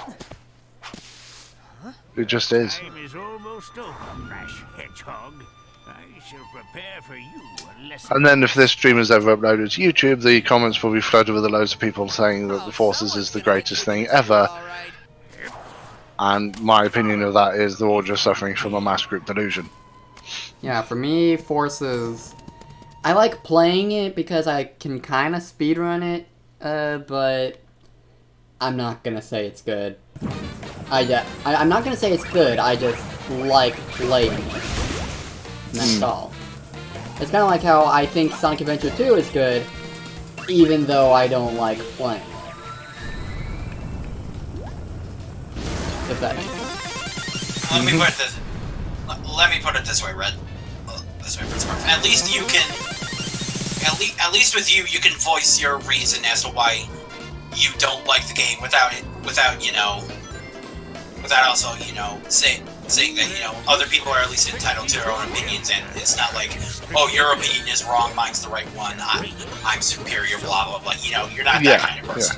Speaker 3: It just is.
Speaker 7: Time is almost over, rash hedgehog. I shall prepare for you unless...
Speaker 3: And then if this stream is ever uploaded to YouTube, the comments will be flooded with loads of people saying that the Forces is the greatest thing ever. And my opinion of that is they're all just suffering from a mass group delusion.
Speaker 4: Yeah, for me, Forces I like playing it because I can kind of speedrun it, but I'm not gonna say it's good. I'm not gonna say it's good, I just like playing it. And that's all. It's kind of like how I think Sonic Adventure 2 is good, even though I don't like playing it. If that makes sense.
Speaker 2: Let me put it this way, Red. This way, Red. At least you can. At least with you can voice your reason as to why you don't like the game without also saying that other people are at least entitled to their own opinions, and it's not like, oh, your opinion is wrong, mine's the right one, I'm superior, blah blah blah. You're not that kind of person.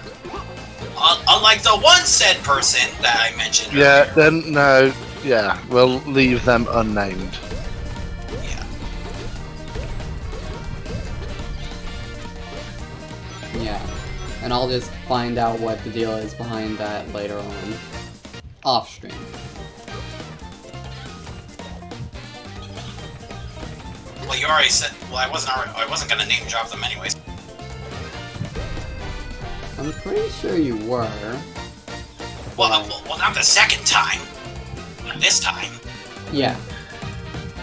Speaker 2: Unlike the one said person that I mentioned earlier.
Speaker 3: Yeah, then no, yeah, we'll leave them unnamed.
Speaker 2: Yeah.
Speaker 4: Yeah, and I'll just find out what the deal is behind that later on, off stream.
Speaker 2: Well, you already said. Well, I wasn't gonna name drop them anyways.
Speaker 4: I'm pretty sure you were.
Speaker 2: Well, not the second time. Not this time.
Speaker 4: Yeah.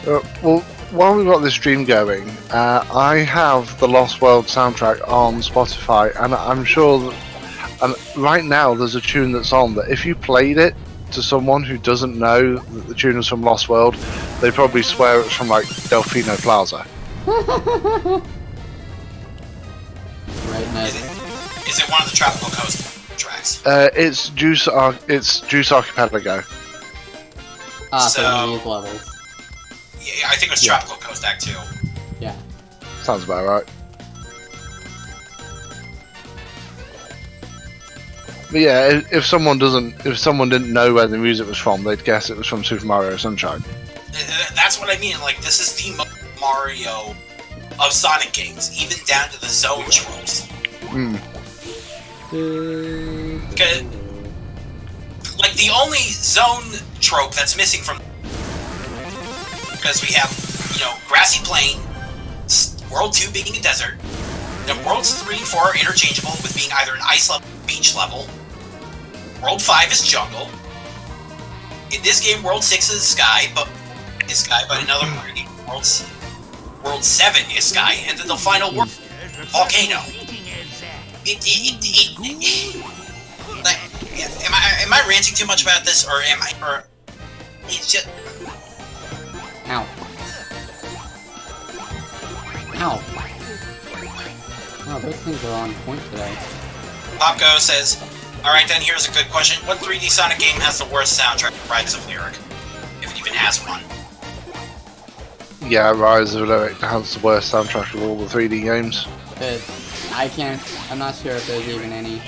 Speaker 3: Well, while we've got this stream going, I have the Lost World soundtrack on Spotify, and I'm sure that right now there's a tune that's on that if you played it to someone who doesn't know that the tune is from Lost World, they probably swear it's from like Delfino Plaza.
Speaker 4: Right, nice.
Speaker 2: Is it one of the Tropical Coast tracks?
Speaker 3: It's Juice Archipelago.
Speaker 4: So these levels.
Speaker 2: Yeah, I think it was Tropical Coast Act 2.
Speaker 4: Yeah.
Speaker 3: Sounds about right. But yeah, if someone didn't know where the music was from, they'd guess it was from Super Mario Sunshine.
Speaker 2: That's what I mean. Like, this is the Mario of Sonic games, even down to the zone tropes. Because, like, the only zone trope that's missing from, because we have, grassy plain, World 2 being a desert, then Worlds 3 and 4 are interchangeable with being either an ice level or beach level. World 5 is jungle. In this game, World 6 is sky, but in another World 7 is sky, and then the final world, volcano. Am I ranting too much about this, or it's just...
Speaker 4: Ow. Ow. Oh, those things are on point today.
Speaker 2: Popko says, alright then, here's a good question. What 3D Sonic game has the worst soundtrack? Rise of Lyric. If it even has one.
Speaker 3: Yeah, Rise of Lyric has the worst soundtrack of all the 3D games.
Speaker 4: I'm not sure if there's even any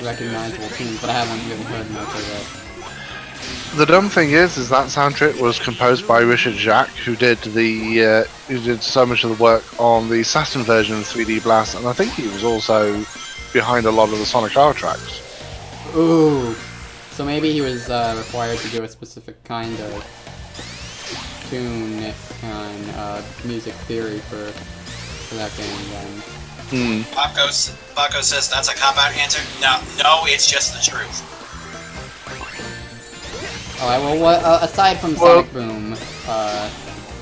Speaker 4: recognizable tunes, but I haven't really heard much of it.
Speaker 3: The dumb thing is that soundtrack was composed by Richard Jacques, who did so much of the work on the Saturn version of 3D Blast, and I think he was also behind a lot of the Sonic R tracks.
Speaker 4: Ooh, so maybe he was required to do a specific kind of tune and music theory for that game then.
Speaker 2: Popko says that's a cop-out answer. No, it's just the truth.
Speaker 4: Alright, well, aside from Sonic Boom,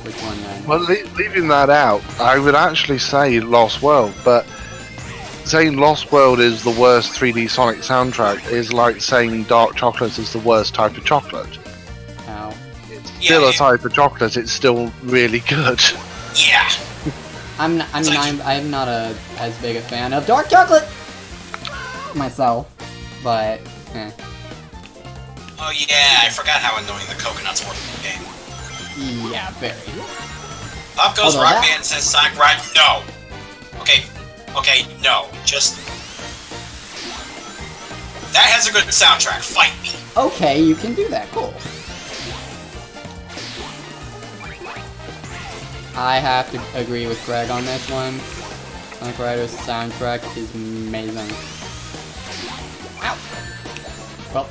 Speaker 4: which one then?
Speaker 3: Well, leaving that out, I would actually say Lost World, but saying Lost World is the worst 3D Sonic soundtrack is like saying Dark Chocolate is the worst type of chocolate.
Speaker 4: Ow.
Speaker 3: It's still a type of chocolate, it's still really good.
Speaker 2: Yeah.
Speaker 4: I'm not as big a fan of dark chocolate myself, but
Speaker 2: Oh yeah, I forgot how annoying the coconuts were in the game.
Speaker 4: Yeah, very.
Speaker 2: Popko's Rock Band says Sonic Ride. No. Okay, no. Just that has a good soundtrack. Fight me.
Speaker 4: Okay, you can do that. Cool. I have to agree with Greg on this one. Sonic Rider's soundtrack is amazing. Ow! Well.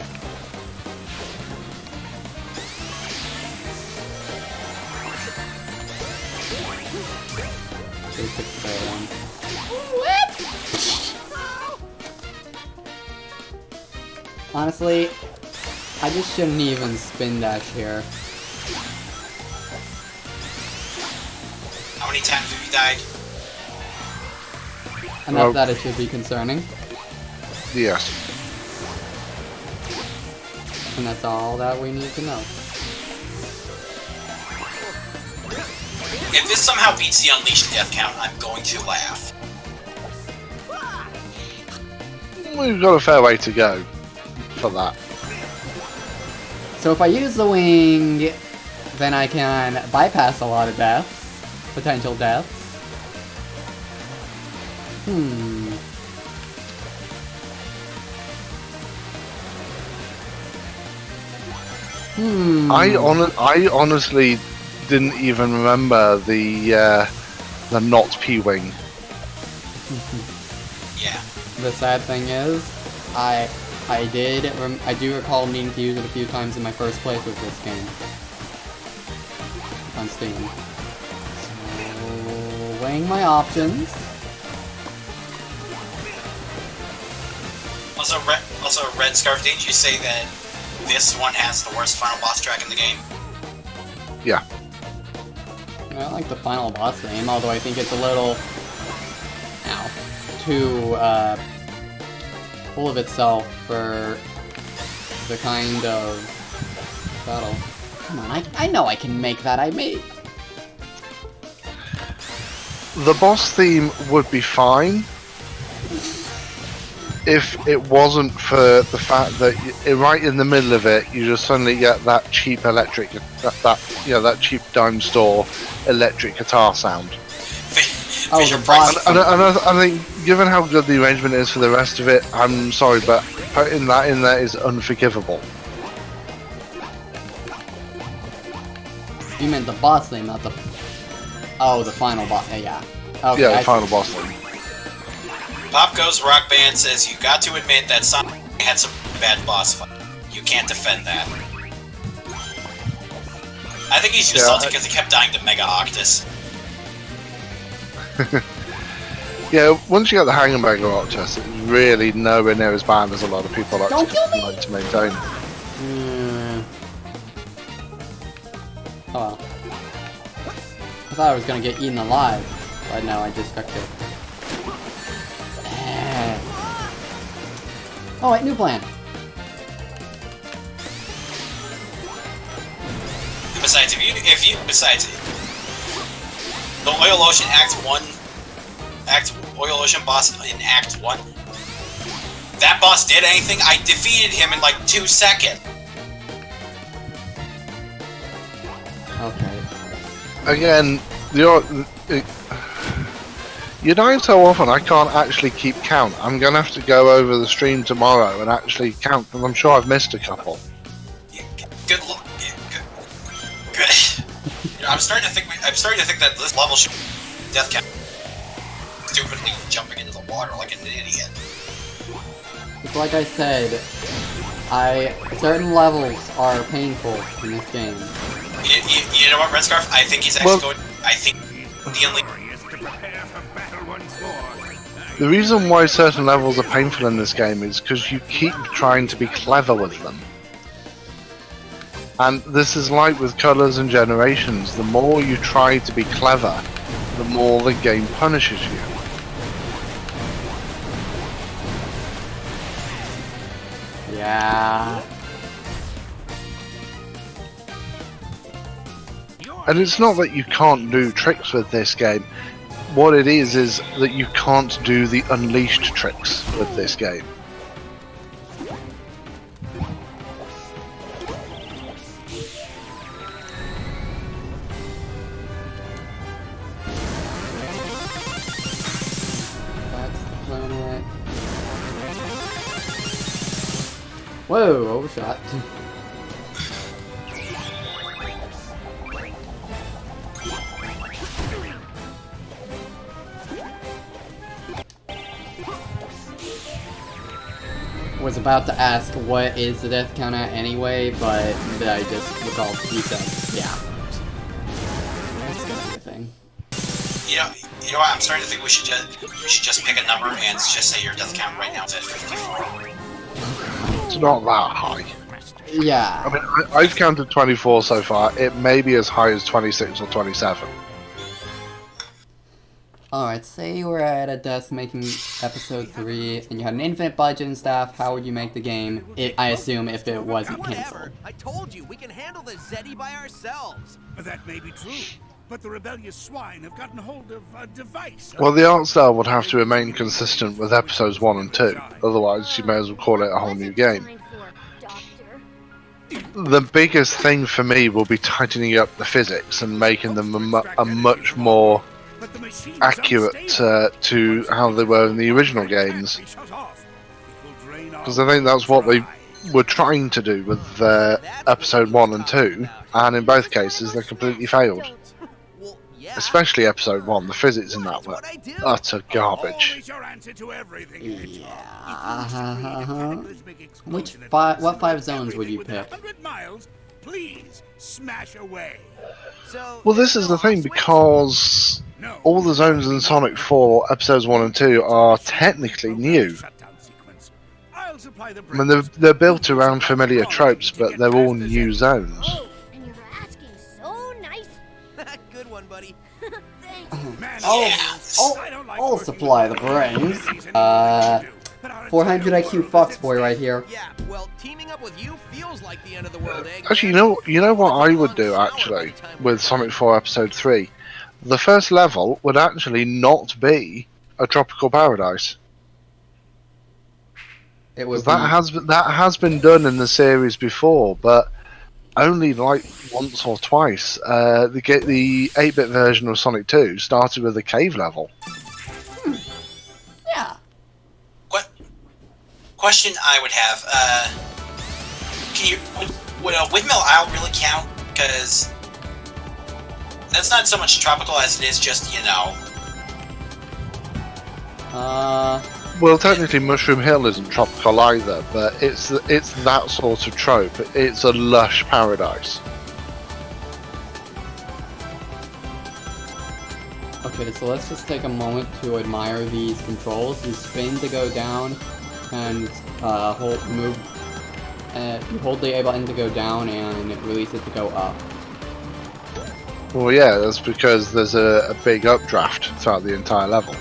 Speaker 4: Honestly, I just shouldn't even spin dash here.
Speaker 2: How many times have you died?
Speaker 4: Enough that it should be concerning.
Speaker 3: Yes.
Speaker 4: And that's all that we need to know.
Speaker 2: If this somehow beats the Unleashed death count, I'm going to laugh.
Speaker 3: We've got a fair way to go for that.
Speaker 4: So if I use the wing, then I can bypass a lot of deaths. Potential deaths.
Speaker 3: I honestly didn't even remember the not P-wing.
Speaker 2: Yeah.
Speaker 4: The sad thing is, I do recall needing to use it a few times in my first playthrough with this game on Steam. So, weighing my options.
Speaker 2: Also, Red Scarf, didn't you say that this one has the worst final boss track in the game?
Speaker 3: Yeah.
Speaker 4: I like the final boss theme, although I think it's a little too full of itself for the kind of battle. Come on, I know I can make that. I made.
Speaker 3: The boss theme would be fine if it wasn't for the fact that right in the middle of it, you just suddenly get that cheap electric, that cheap dime store electric guitar sound.
Speaker 4: Oh, the boss.
Speaker 3: And I think, given how good the arrangement is for the rest of it, I'm sorry, but putting that in there is unforgivable.
Speaker 4: You meant the boss thing, not the. Oh, the final boss. Yeah. Okay,
Speaker 3: Yeah, the final boss thing.
Speaker 2: Pop Goes Rock Band says you got to admit that Sonic had some bad boss fight. You can't defend that. I think he's just salty because he kept dying to Mega Octus.
Speaker 3: Yeah, once you get the hang of Mega Octus, it's really nowhere near as bad as a lot of people like to maintain.
Speaker 4: Oh well. I thought I was gonna get eaten alive, but no, I just got killed. Oh wait, new plan.
Speaker 2: Besides, the Oil Ocean Oil Ocean boss in Act 1, that boss did anything? I defeated him in like 2 seconds.
Speaker 4: Okay.
Speaker 3: Again, you're dying so often I can't actually keep count. I'm gonna have to go over the stream tomorrow and actually count, because I'm sure I've missed a couple.
Speaker 2: Yeah, good luck. Yeah, good. I'm starting to think that this level should death count. Stupidly jumping into the water like an idiot.
Speaker 4: It's like I said, certain levels are painful in this game.
Speaker 2: You know what, Red Scarf? I think he's actually going. I think the only.
Speaker 3: The reason why certain levels are painful in this game is because you keep trying to be clever with them. And this is like with Colors and Generations. The more you try to be clever, the more the game punishes you.
Speaker 4: Yeah.
Speaker 3: And it's not that you can't do tricks with this game. What it is that you can't do the Unleashed tricks with this game.
Speaker 4: That's the planet. Whoa, overshot. Was about to ask what is the death count at anyway, but I just recalled you said, yeah. That's gonna be a thing.
Speaker 2: You know what? I'm starting to think we should just pick a number and just say your death count right now is at 54.
Speaker 3: It's not that high.
Speaker 4: Yeah.
Speaker 3: I mean, I've counted 24 so far. It may be as high as 26 or 27.
Speaker 4: Alright, say you were at a desk making episode 3, and you had an infinite budget and stuff, how would you make the game, I assume, if it wasn't cancelled?
Speaker 6: I told you, we can handle the Zeddy by ourselves.
Speaker 7: That may be true, but the rebellious swine have gotten hold of a device.
Speaker 3: Well, the art style would have to remain consistent with episodes 1 and 2. Otherwise, you may as well call it a whole new game. The biggest thing for me will be tightening up the physics and making them a much more accurate to how they were in the original games. Because I think that's what they were trying to do with episode 1 and 2, and in both cases they completely failed. Especially episode 1, the physics in that were utter garbage.
Speaker 4: Yeah. What 5 zones would you pick?
Speaker 7: Please smash away.
Speaker 3: Well, this is the thing, because all the zones in Sonic 4 episodes 1 and 2 are technically new. I mean, they're built around familiar tropes, but they're all new zones.
Speaker 5: Oh, and you're asking so nice.
Speaker 6: Good one, buddy.
Speaker 4: I'll supply the brains. 400 IQ Foxboy right here.
Speaker 6: Yeah, well, teaming up with you feels like the end of the world, Egg.
Speaker 3: Actually, you know what I would do, actually, with Sonic 4 Episode 3? The first level would actually not be a tropical paradise. That has been done in the series before, but only like once or twice. The 8-bit version of Sonic 2 started with a cave level.
Speaker 4: Yeah.
Speaker 2: What question I would have? Would a Windmill Isle really count? Because that's not so much tropical as it is just, you know.
Speaker 3: Well, technically, Mushroom Hill isn't tropical either, but it's that sort of trope. It's a lush paradise.
Speaker 4: Okay, so let's just take a moment to admire these controls. You spin to go down, and you hold the A button to go down, and release it to go up.
Speaker 3: Well, yeah, that's because there's a big updraft throughout the entire level.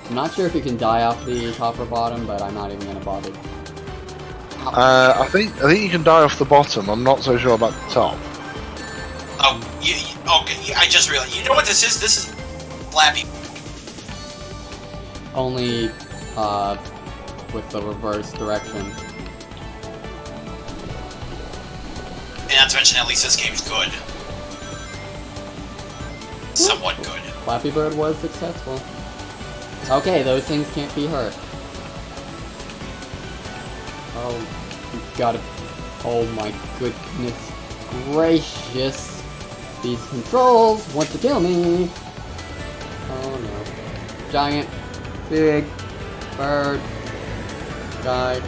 Speaker 4: I'm not sure if you can die off the top or bottom, but I'm not even gonna bother.
Speaker 3: I think you can die off the bottom. I'm not so sure about the top.
Speaker 2: Oh, okay. I just realized. You know what this is? This is Flappy.
Speaker 4: Only with the reverse direction.
Speaker 2: And not to mention, at least this game's good. Somewhat good.
Speaker 4: Flappy Bird was successful. Okay, those things can't be hurt. Oh, you gotta... Oh my goodness gracious. These controls want to kill me. Oh no. Giant, big, bird, guy.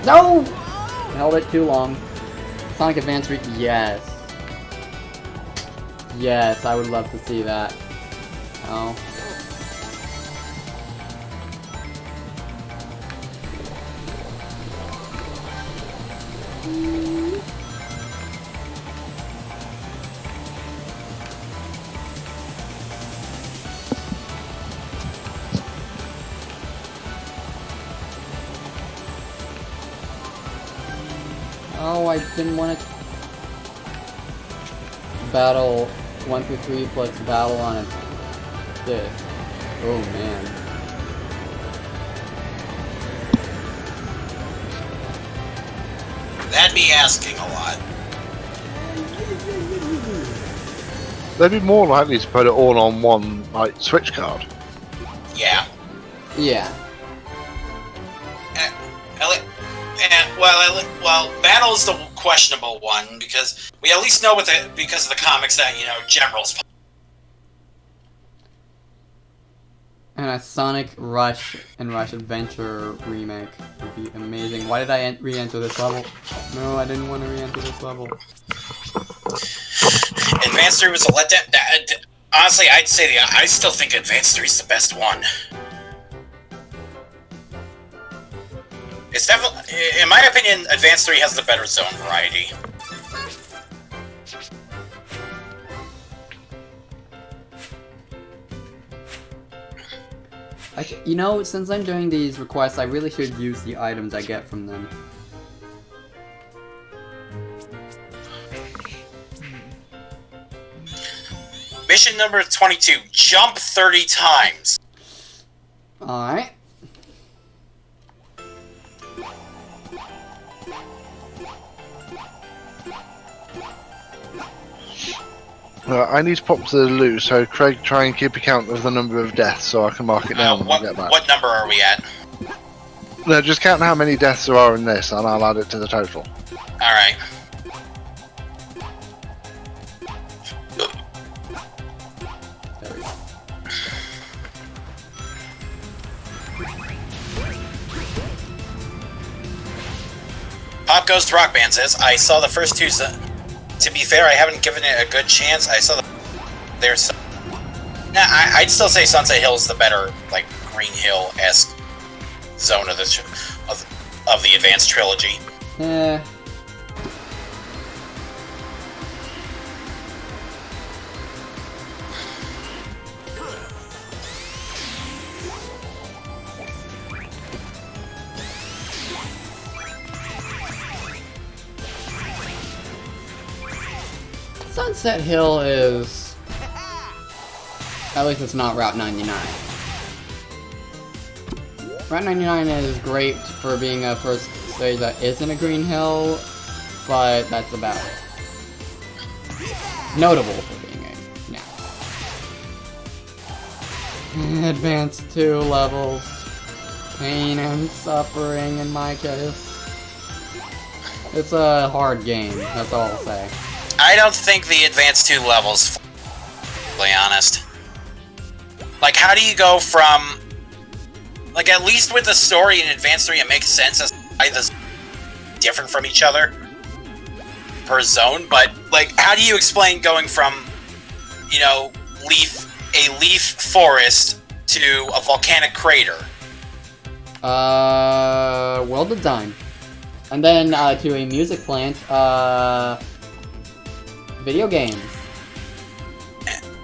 Speaker 4: No! Held it too long. Sonic Advance yes. Yes, I would love to see that. Oh. Oh, I didn't want to battle 1 through 3 plus battle on it. This. Oh man.
Speaker 2: That'd be asking a lot.
Speaker 3: They'd be more likely to put it all on one, like, Switch card.
Speaker 2: Yeah.
Speaker 4: Yeah.
Speaker 2: Well, Battle's the questionable one because we at least know because of the comics that, you know, General's.
Speaker 4: And a Sonic Rush and Rush Adventure remake would be amazing. Why did I re-enter this level? No, I didn't want to re-enter this level.
Speaker 2: Advanced 3 was a letdown. Honestly, I still think Advanced 3 is the best one. It's definitely, in my opinion, Advanced 3 has the better zone variety.
Speaker 4: You know, since I'm doing these requests, I really should use the items I get from them.
Speaker 2: Mission number 22, jump 30 times.
Speaker 4: Alright.
Speaker 3: I need to pop to the loo, so Craig, try and keep account of the number of deaths so I can mark it down when I get back.
Speaker 2: What number are we at?
Speaker 3: No, just count how many deaths there are in this, and I'll add it to the total.
Speaker 2: Alright.
Speaker 4: There we go.
Speaker 2: Pop Goes to Rock Band says, I saw the first two. To be fair, I haven't given it a good chance. I saw there's. Nah, I'd still say Sunset Hill is the better, like, Green Hill-esque zone of the Advanced trilogy.
Speaker 4: Yeah. Sunset Hill is... At least it's not Route 99. Route 99 is great for being a first stage that isn't a green hill, but that's about it. Notable for being a... yeah. Advanced 2 levels. Pain and suffering in my case. It's a hard game, that's all I'll say.
Speaker 2: I don't think the Advanced 2 levels, to be honest. Like, how do you go from... Like, at least with the story in Advanced 3, it makes sense as why this different from each other per zone, but, like, how do you explain going from, you know, a leaf forest to a volcanic crater?
Speaker 4: Well designed. And then, to a music plant, video games.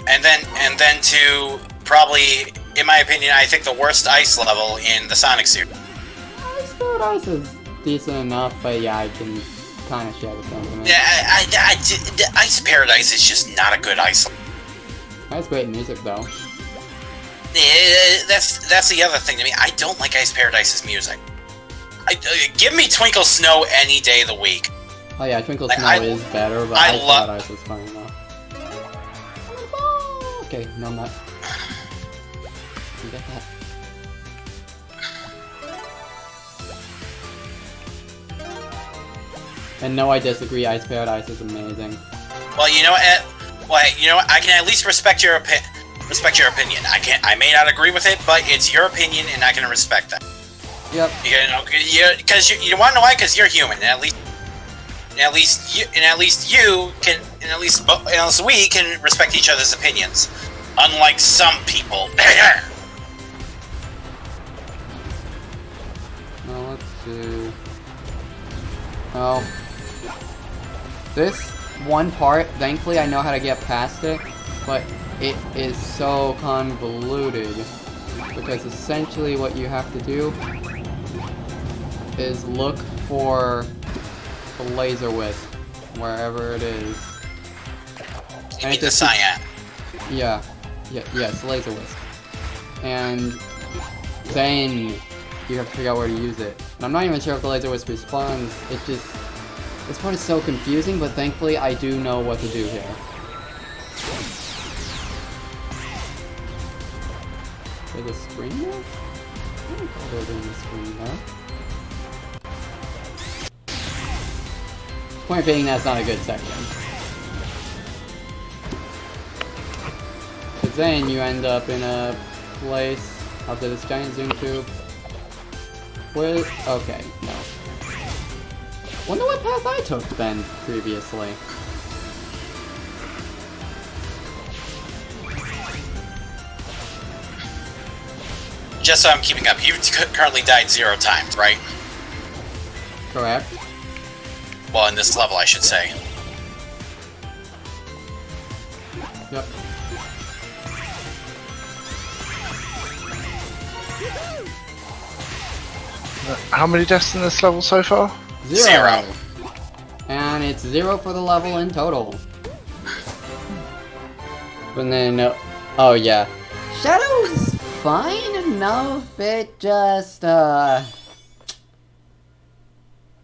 Speaker 2: And then to probably, in my opinion, I think the worst ice level in the Sonic series.
Speaker 4: Ice Ice is decent enough, but yeah, I can kind of share the sentiment.
Speaker 2: Yeah, Ice Paradise is just not a good ice level.
Speaker 4: That's great music, though.
Speaker 2: That's the other thing to me. I don't like Ice Paradise's music. Give me Twinkle Snow any day of the week.
Speaker 4: Oh yeah, Twinkle Snow is better, but Ice Paradise is fine enough. Okay, no, I'm not. You get that. And no, I disagree. Ice Paradise is amazing.
Speaker 2: Well, you know what? I can at least respect your opinion. I may not agree with it, but it's your opinion, and I can respect that.
Speaker 4: Yep.
Speaker 2: Because you want to know why? Because you're human, and at least we can respect each other's opinions, unlike some people.
Speaker 4: Now let's see. Oh, this one part, thankfully, I know how to get past it, but it is so convoluted because essentially what you have to do is look for the laser wisp wherever it is.
Speaker 2: You mean the cyan?
Speaker 4: Yeah. Yes, laser wisp. And then you have to figure out where to use it. And I'm not even sure if the laser wisp respawns. This part is so confusing, but thankfully I do know what to do here. There's a spring there? I don't recall there being a spring there. Point being, that's not a good section. Because then you end up in a place After this giant zoom tube. Where? Okay, no. Wonder what path I took then previously.
Speaker 2: Just so I'm keeping up, you've currently died 0 times, right?
Speaker 4: Correct.
Speaker 2: Well, in this level, I should say.
Speaker 4: Yep.
Speaker 3: How many deaths in this level so far?
Speaker 2: 0.
Speaker 4: And it's 0 for the level in total. And then, oh yeah. Shadow's fine enough, it just,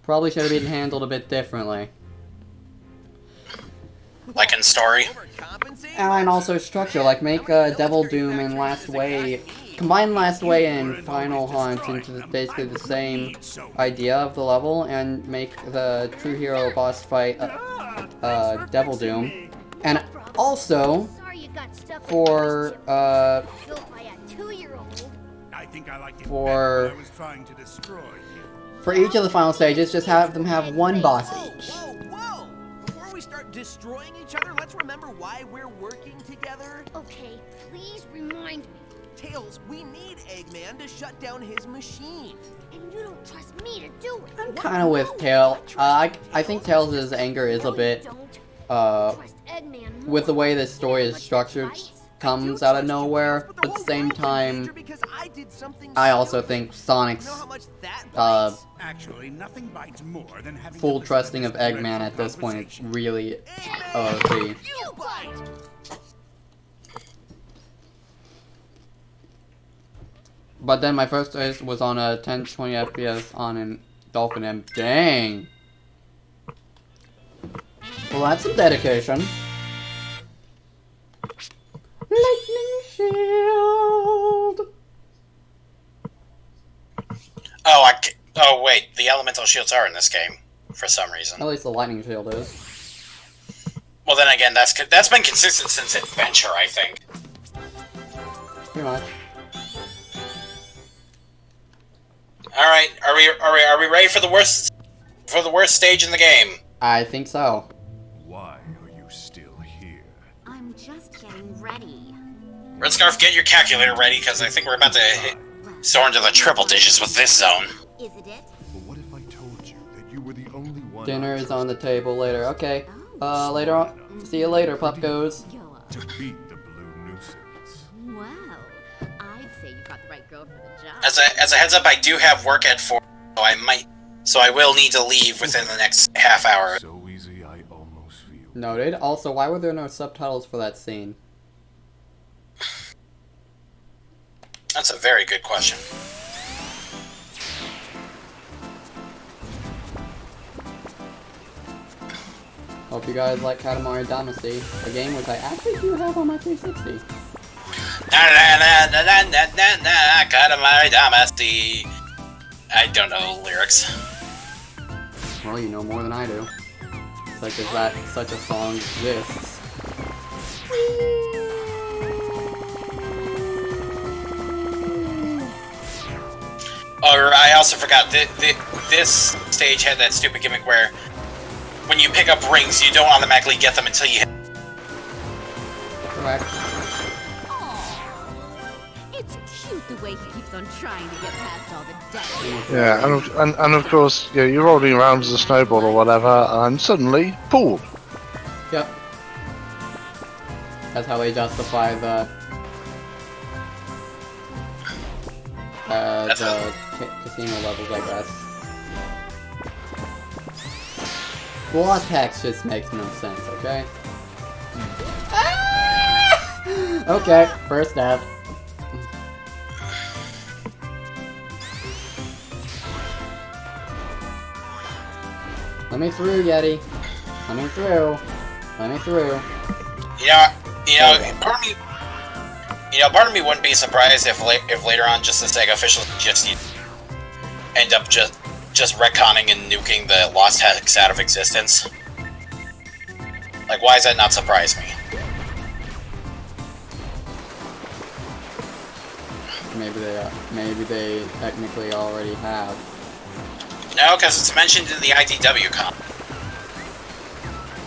Speaker 4: probably should have been handled a bit differently.
Speaker 2: Like in story?
Speaker 4: And also structure, like make Devil Doom and Last Way, combine Last Way and Final Hunt into basically the same idea of the level, and make the True Hero boss fight Devil Doom. And also, for for each of the final stages, just have them have one boss each.
Speaker 6: Whoa! Before we start destroying each other, let's remember why we're working together.
Speaker 5: Okay, please remind me.
Speaker 6: Tails, we need Eggman to shut down his machine.
Speaker 5: And you don't trust me to do it.
Speaker 4: I'm kind of with Tails. I think Tails' anger is a bit, with the way this story is structured, comes out of nowhere. But at the same time, I also think Sonic's full trusting of Eggman at this point is really OP. But then my first race was on a 1020 FPS on an Dolphin M. Dang! Well, that's some dedication. Lightning Shield!
Speaker 2: Oh wait, the elemental shields are in this game, for some reason.
Speaker 4: At least the Lightning Shield is.
Speaker 2: Well then again, that's been consistent since Adventure, I think.
Speaker 4: Pretty much.
Speaker 2: Alright, are we ready for the worst stage in the game?
Speaker 4: I think so.
Speaker 7: Why are you still here?
Speaker 5: I'm just getting ready.
Speaker 2: Red Scarf, get your calculator ready, because I think we're about to soar into the triple digits with this zone.
Speaker 5: Is it it?
Speaker 7: But what if I told you that you were the only one?
Speaker 4: Dinner is on the table later. Okay. Later on. See you later, Pup-Goes.
Speaker 7: To beat the blue nuisance.
Speaker 5: Well, I'd say you got the right girl for the job.
Speaker 2: As a heads up, I do have work at 4, so I will need to leave within the next half hour.
Speaker 7: So easy, I almost feel.
Speaker 4: Noted. Also, why were there no subtitles for that scene?
Speaker 2: That's a very good question.
Speaker 4: Hope you guys like Katamari Damacy, a game which I actually do have on my 360.
Speaker 2: Katamari Damacy. I don't know lyrics.
Speaker 4: Well, you know more than I do. Such as that such a song exists.
Speaker 2: Or I also forgot, this stage had that stupid gimmick where when you pick up rings, you don't automatically get them until you hit.
Speaker 4: Correct.
Speaker 5: It's cute the way he keeps on trying to get past all the death.
Speaker 3: Yeah, and of course, yeah, you're rolling around as a snowball or whatever, and suddenly, pool.
Speaker 4: Yep. That's how they justify the casino levels, I guess. The lost packs just makes no sense, okay? Okay, first step. Let me through, Yeti. Let me through. Let me through.
Speaker 2: Part of me wouldn't be surprised if later on, just the Sega officials just end up just retconning and nuking the Lost Hex out of existence. Like, why does that not surprise me?
Speaker 4: Maybe they maybe they technically already have.
Speaker 2: No, because it's mentioned in the IDW comic.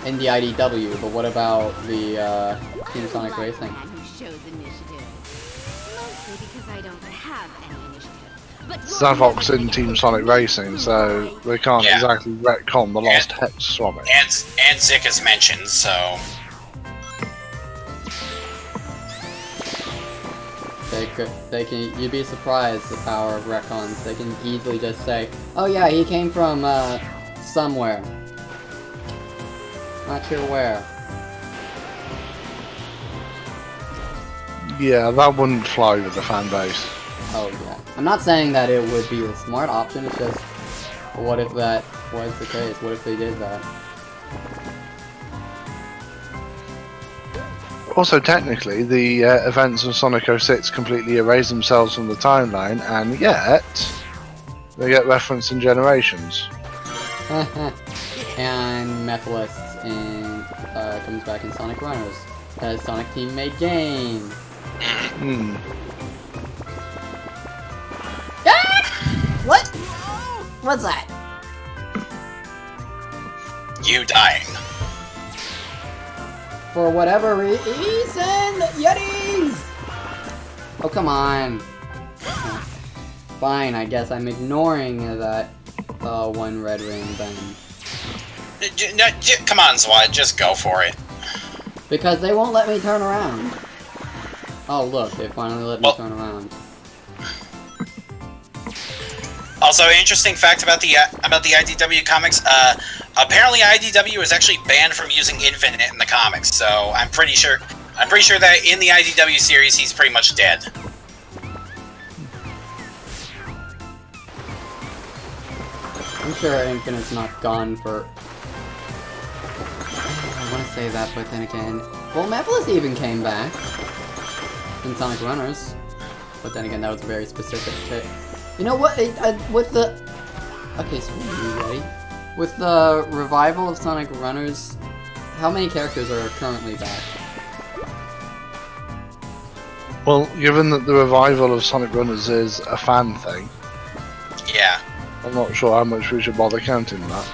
Speaker 4: In the IDW, but what about the Team Sonic Racing?
Speaker 3: Star Fox in Team Sonic Racing, so we can't exactly retcon the lost hex from it.
Speaker 2: And Zik is mentioned, so...
Speaker 4: You'd be surprised the power of retcons. They can easily just say, oh yeah, he came from, somewhere. Not sure where.
Speaker 3: Yeah, that wouldn't fly with the fan base.
Speaker 4: Oh yeah. I'm not saying that it would be a smart option, it's just, what if that was the case? What if they did that?
Speaker 3: Also, technically, the events of Sonic 06 completely erase themselves from the timeline, and yet they get referenced in Generations.
Speaker 4: And Methylists comes back in Sonic Runners as Sonic Team made game.
Speaker 3: Hmm.
Speaker 4: What? What's that?
Speaker 2: You dying.
Speaker 4: For whatever reason, Yetis! Oh, come on. Fine, I guess I'm ignoring that one red ring then.
Speaker 2: Come on, Zwad, just go for it.
Speaker 4: Because they won't let me turn around. Oh, look, they finally let me turn around.
Speaker 2: Also, interesting fact about the IDW comics. Apparently, IDW is actually banned from using Infinite in the comics. So I'm pretty sure that in the IDW series, he's pretty much dead.
Speaker 4: I'm sure Infinite's not gone for... I want to say that, but then again... Well, Mephiles even came back in Sonic Runners. But then again, that was a very specific hit. You know what? With the... Okay, so you ready? With the revival of Sonic Runners, how many characters are currently back?
Speaker 3: Well, given that the revival of Sonic Runners is a fan thing,
Speaker 2: yeah,
Speaker 3: I'm not sure how much we should bother counting that.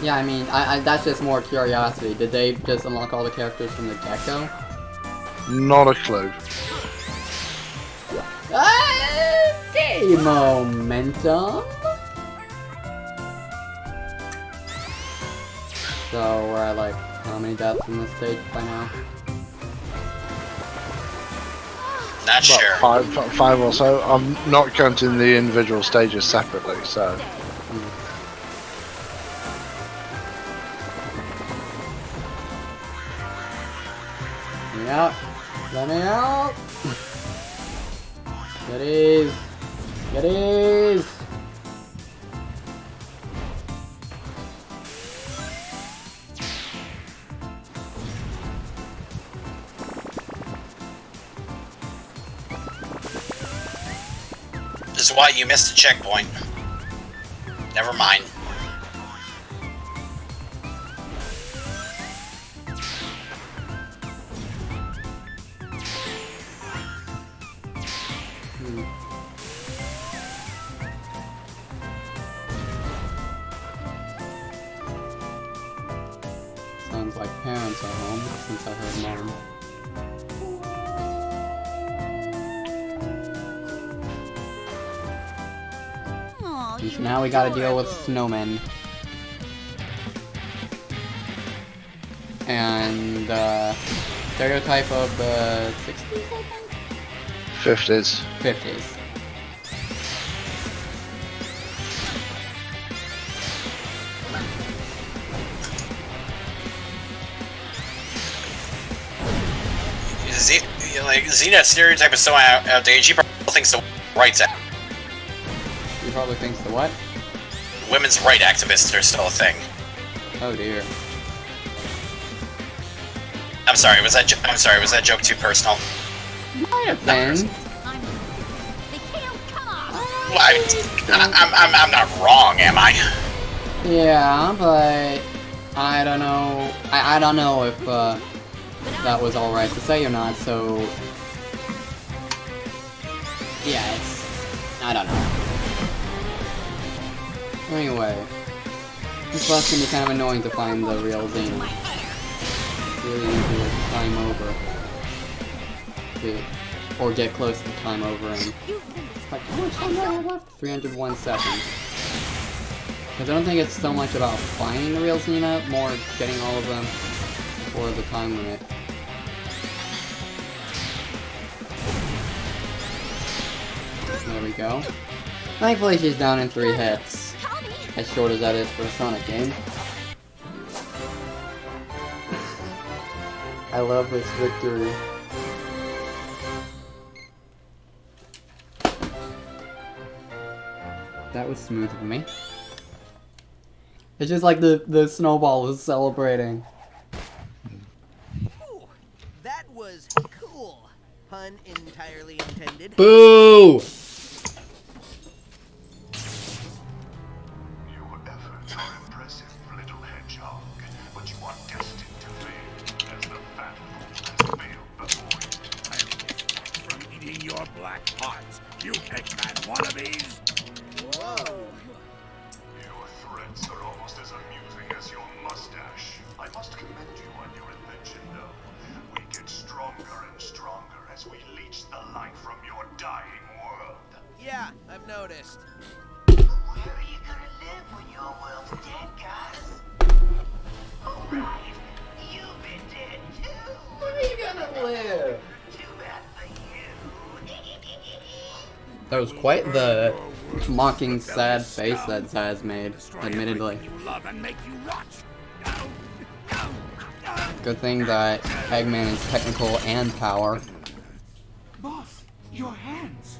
Speaker 4: Yeah, I mean, that's just more curiosity. Did they just unlock all the characters from the get-go?
Speaker 3: Not a clue.
Speaker 4: Okay, momentum. So we're at like how many deaths in this stage by now?
Speaker 2: Not sure.
Speaker 3: Five or so. I'm not counting the individual stages separately, so.
Speaker 4: Let me out! Let me out! Get ease! Get ease!
Speaker 2: This is why you missed a checkpoint. Never mind.
Speaker 4: Sounds like parents are home, since I heard mom. So now we gotta deal with snowmen. And, stereotype of the 60s, I think?
Speaker 3: 50s.
Speaker 4: 50s.
Speaker 2: Xenet's stereotype is so outdated, she probably thinks the rights
Speaker 4: He probably thinks the what?
Speaker 2: women's rights activists are still a thing.
Speaker 4: Oh dear.
Speaker 2: I'm sorry, was that joke too personal?
Speaker 4: Might have been.
Speaker 2: Well, I'm not wrong, am I?
Speaker 4: Yeah, but I don't know. I don't know if that was alright to say or not, so yeah, it's I don't know. Anyway, this boss can be kind of annoying to find the real Xena. Really easy to climb over. Or get close to time over and... Like, how much time do I have left? 301 seconds. Because I don't think it's so much about finding the real Xena, more getting all of them before the time limit. There we go. Thankfully she's down in 3 hits. As short as that is for a Sonic game. I love this victory. That was smooth for me. It's just like the snowball is celebrating.
Speaker 6: Ooh, that was cool. Pun entirely intended.
Speaker 4: Boo!
Speaker 7: Your efforts are impressive, little hedgehog, but you are destined to fail, as the fat fool has failed before you. I'll from eating your black hearts, you Eggman wannabes!
Speaker 6: Whoa.
Speaker 7: Your threats are almost as amusing as your mustache. I must commend you on your invention, though. We get stronger and stronger as we leech the life from your dying world.
Speaker 6: Yeah, I've noticed.
Speaker 8: Where are you gonna live when your world's dead, guys? Alright, you've been dead too.
Speaker 4: Where are you gonna live?
Speaker 8: Too bad for you.
Speaker 4: That was quite the mocking, sad face that Zaz made, admittedly.
Speaker 7: You love and make you watch.
Speaker 4: Good thing that Eggman is technical and power.
Speaker 8: Boss, your hands.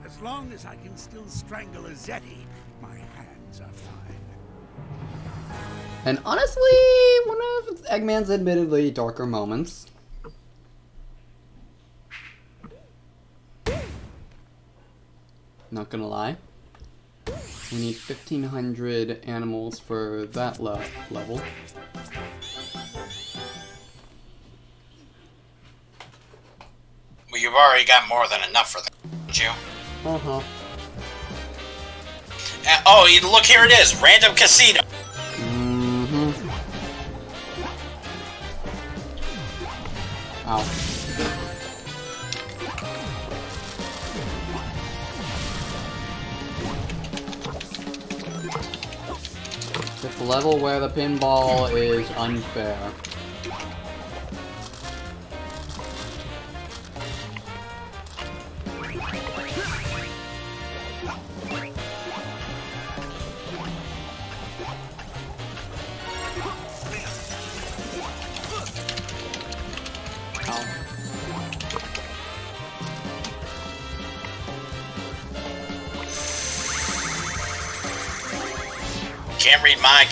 Speaker 7: As long as I can still strangle a Zeti, my hands are fine.
Speaker 4: And honestly, one of Eggman's admittedly darker moments. Not gonna lie. We need 1,500 animals for that level.
Speaker 2: Well, you've already got more than enough for that, haven't you?
Speaker 4: Uh-huh.
Speaker 2: Oh, look, here it is! Random casino!
Speaker 4: Mm-hmm. Ow. This level where the pinball is unfair.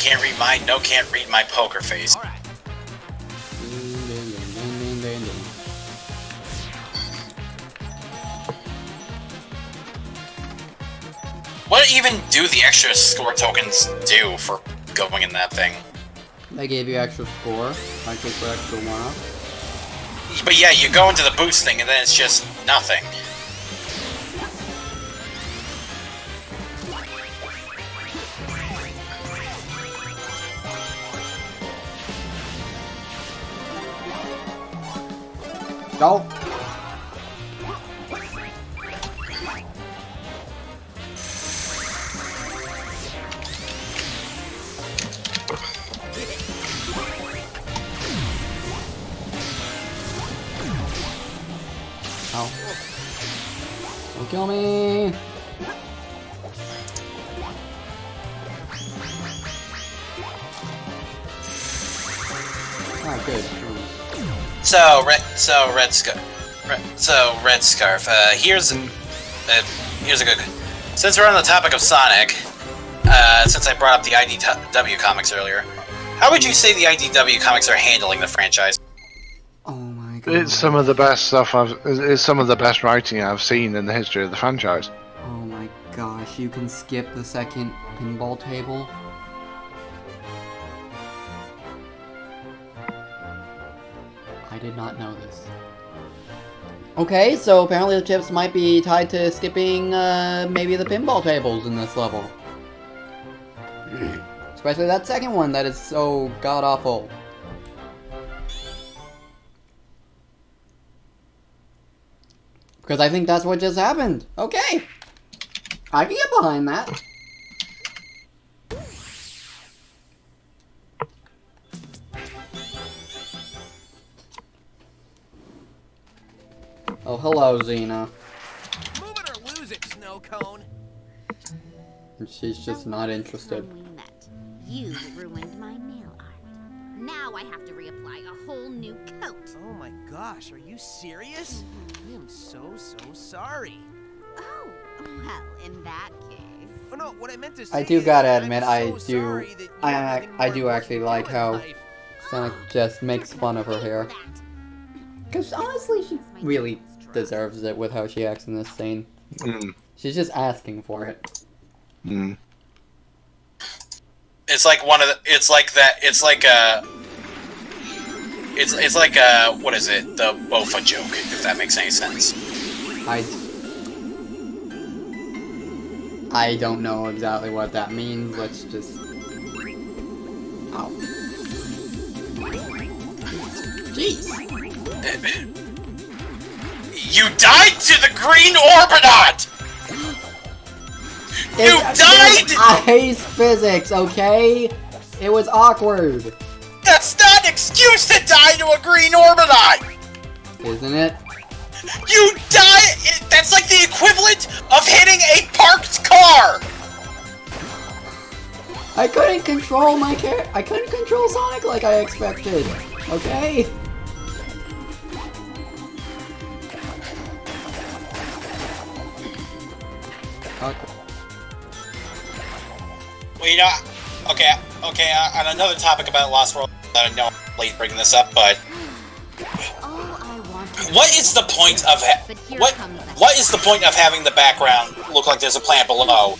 Speaker 2: Can't read mine, no can't read my poker face.
Speaker 6: All right.
Speaker 2: What even do the extra score tokens do for going in that thing?
Speaker 4: They gave you extra score, like for extra one-up.
Speaker 2: But yeah, you go into the boost thing and then it's just nothing.
Speaker 4: Go! Ow. Don't kill me! Ah, good.
Speaker 2: So Red Scarf. Here's a good. Since we're on the topic of Sonic, since I brought up the IDW comics earlier, how would you say the IDW comics are handling the franchise?
Speaker 4: Oh my god.
Speaker 3: It's some of the best stuff it's some of the best writing I've seen in the history of the franchise.
Speaker 4: Oh my gosh, you can skip the second pinball table? I did not know this. Okay, so apparently the chips might be tied to skipping, maybe the pinball tables in this level. Especially that second one that is so god-awful. Because I think that's what just happened. Okay! I can get behind that. Oh, hello, Xena.
Speaker 6: Move it or lose it, snow cone.
Speaker 4: She's just not interested.
Speaker 5: When we met, you ruined my nail art. Now I have to reapply a whole new coat.
Speaker 6: Oh my gosh, are you serious? I am so sorry.
Speaker 5: Oh, well, in that case.
Speaker 6: Oh no, what I meant to say
Speaker 4: I do gotta admit,
Speaker 6: I'm so sorry that you have nothing
Speaker 4: I
Speaker 6: more
Speaker 4: do actually
Speaker 6: important
Speaker 4: like
Speaker 6: in
Speaker 4: how
Speaker 6: life.
Speaker 4: Sonic just makes fun of her hair. Because honestly, she really deserves it with how she acts in this scene. She's just asking for it.
Speaker 2: It's like one of the. It's like that. It's like It's like what is it? The Bofa joke, if that makes any sense.
Speaker 4: I don't know exactly what that means. Let's just. Ow. Jeez.
Speaker 2: You died to the green Orbinaut! You died!
Speaker 4: Ice physics, okay? It was awkward.
Speaker 2: That's not an excuse to die to a green Orbinaut!
Speaker 4: Isn't it?
Speaker 2: You die! That's like the equivalent of hitting a parked car!
Speaker 4: I couldn't control my I couldn't control Sonic like I expected. Okay? Okay.
Speaker 2: Well, you know, okay, on another topic about Lost World, I know I'm late bringing this up, but what is the point of what is the point of having the background look like there's a planet below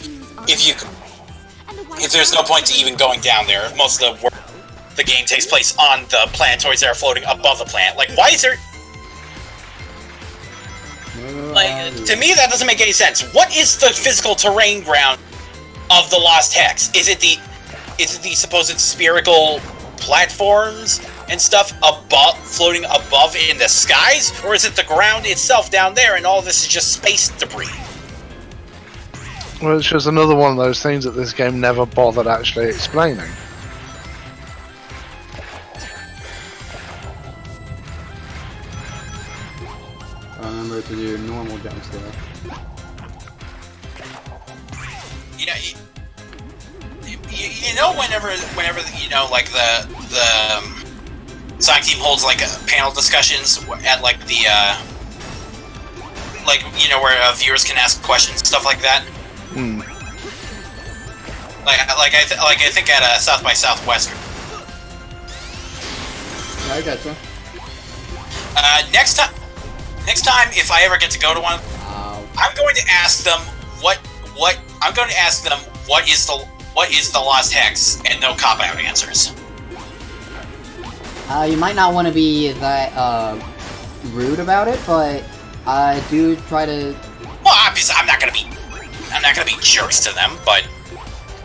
Speaker 2: if there's no point to even going down there? If most of the game takes place on the planetoids that are floating above the planet, like why is there? Like, to me, that doesn't make any sense. What is the physical terrain ground of the Lost Hex? Is it the supposed spherical platforms and stuff floating above in the skies? Or is it the ground itself down there and all this is just space debris?
Speaker 3: Well, it's just another one of those things that this game never bothered actually explaining.
Speaker 4: Remember to do normal jumps there.
Speaker 2: You know, whenever you know, like the Sonic team holds like panel discussions at like the like, you know, where viewers can ask questions, stuff like that. Like I think at South by Southwest.
Speaker 4: Yeah, I gotcha.
Speaker 2: Next time, if I ever get to go to one, I'm going to ask them what is the Lost Hex, and no cop-out answers.
Speaker 4: You might not want to be that rude about it, but I do try to.
Speaker 2: Well, obviously, I'm not gonna be jerks to them, but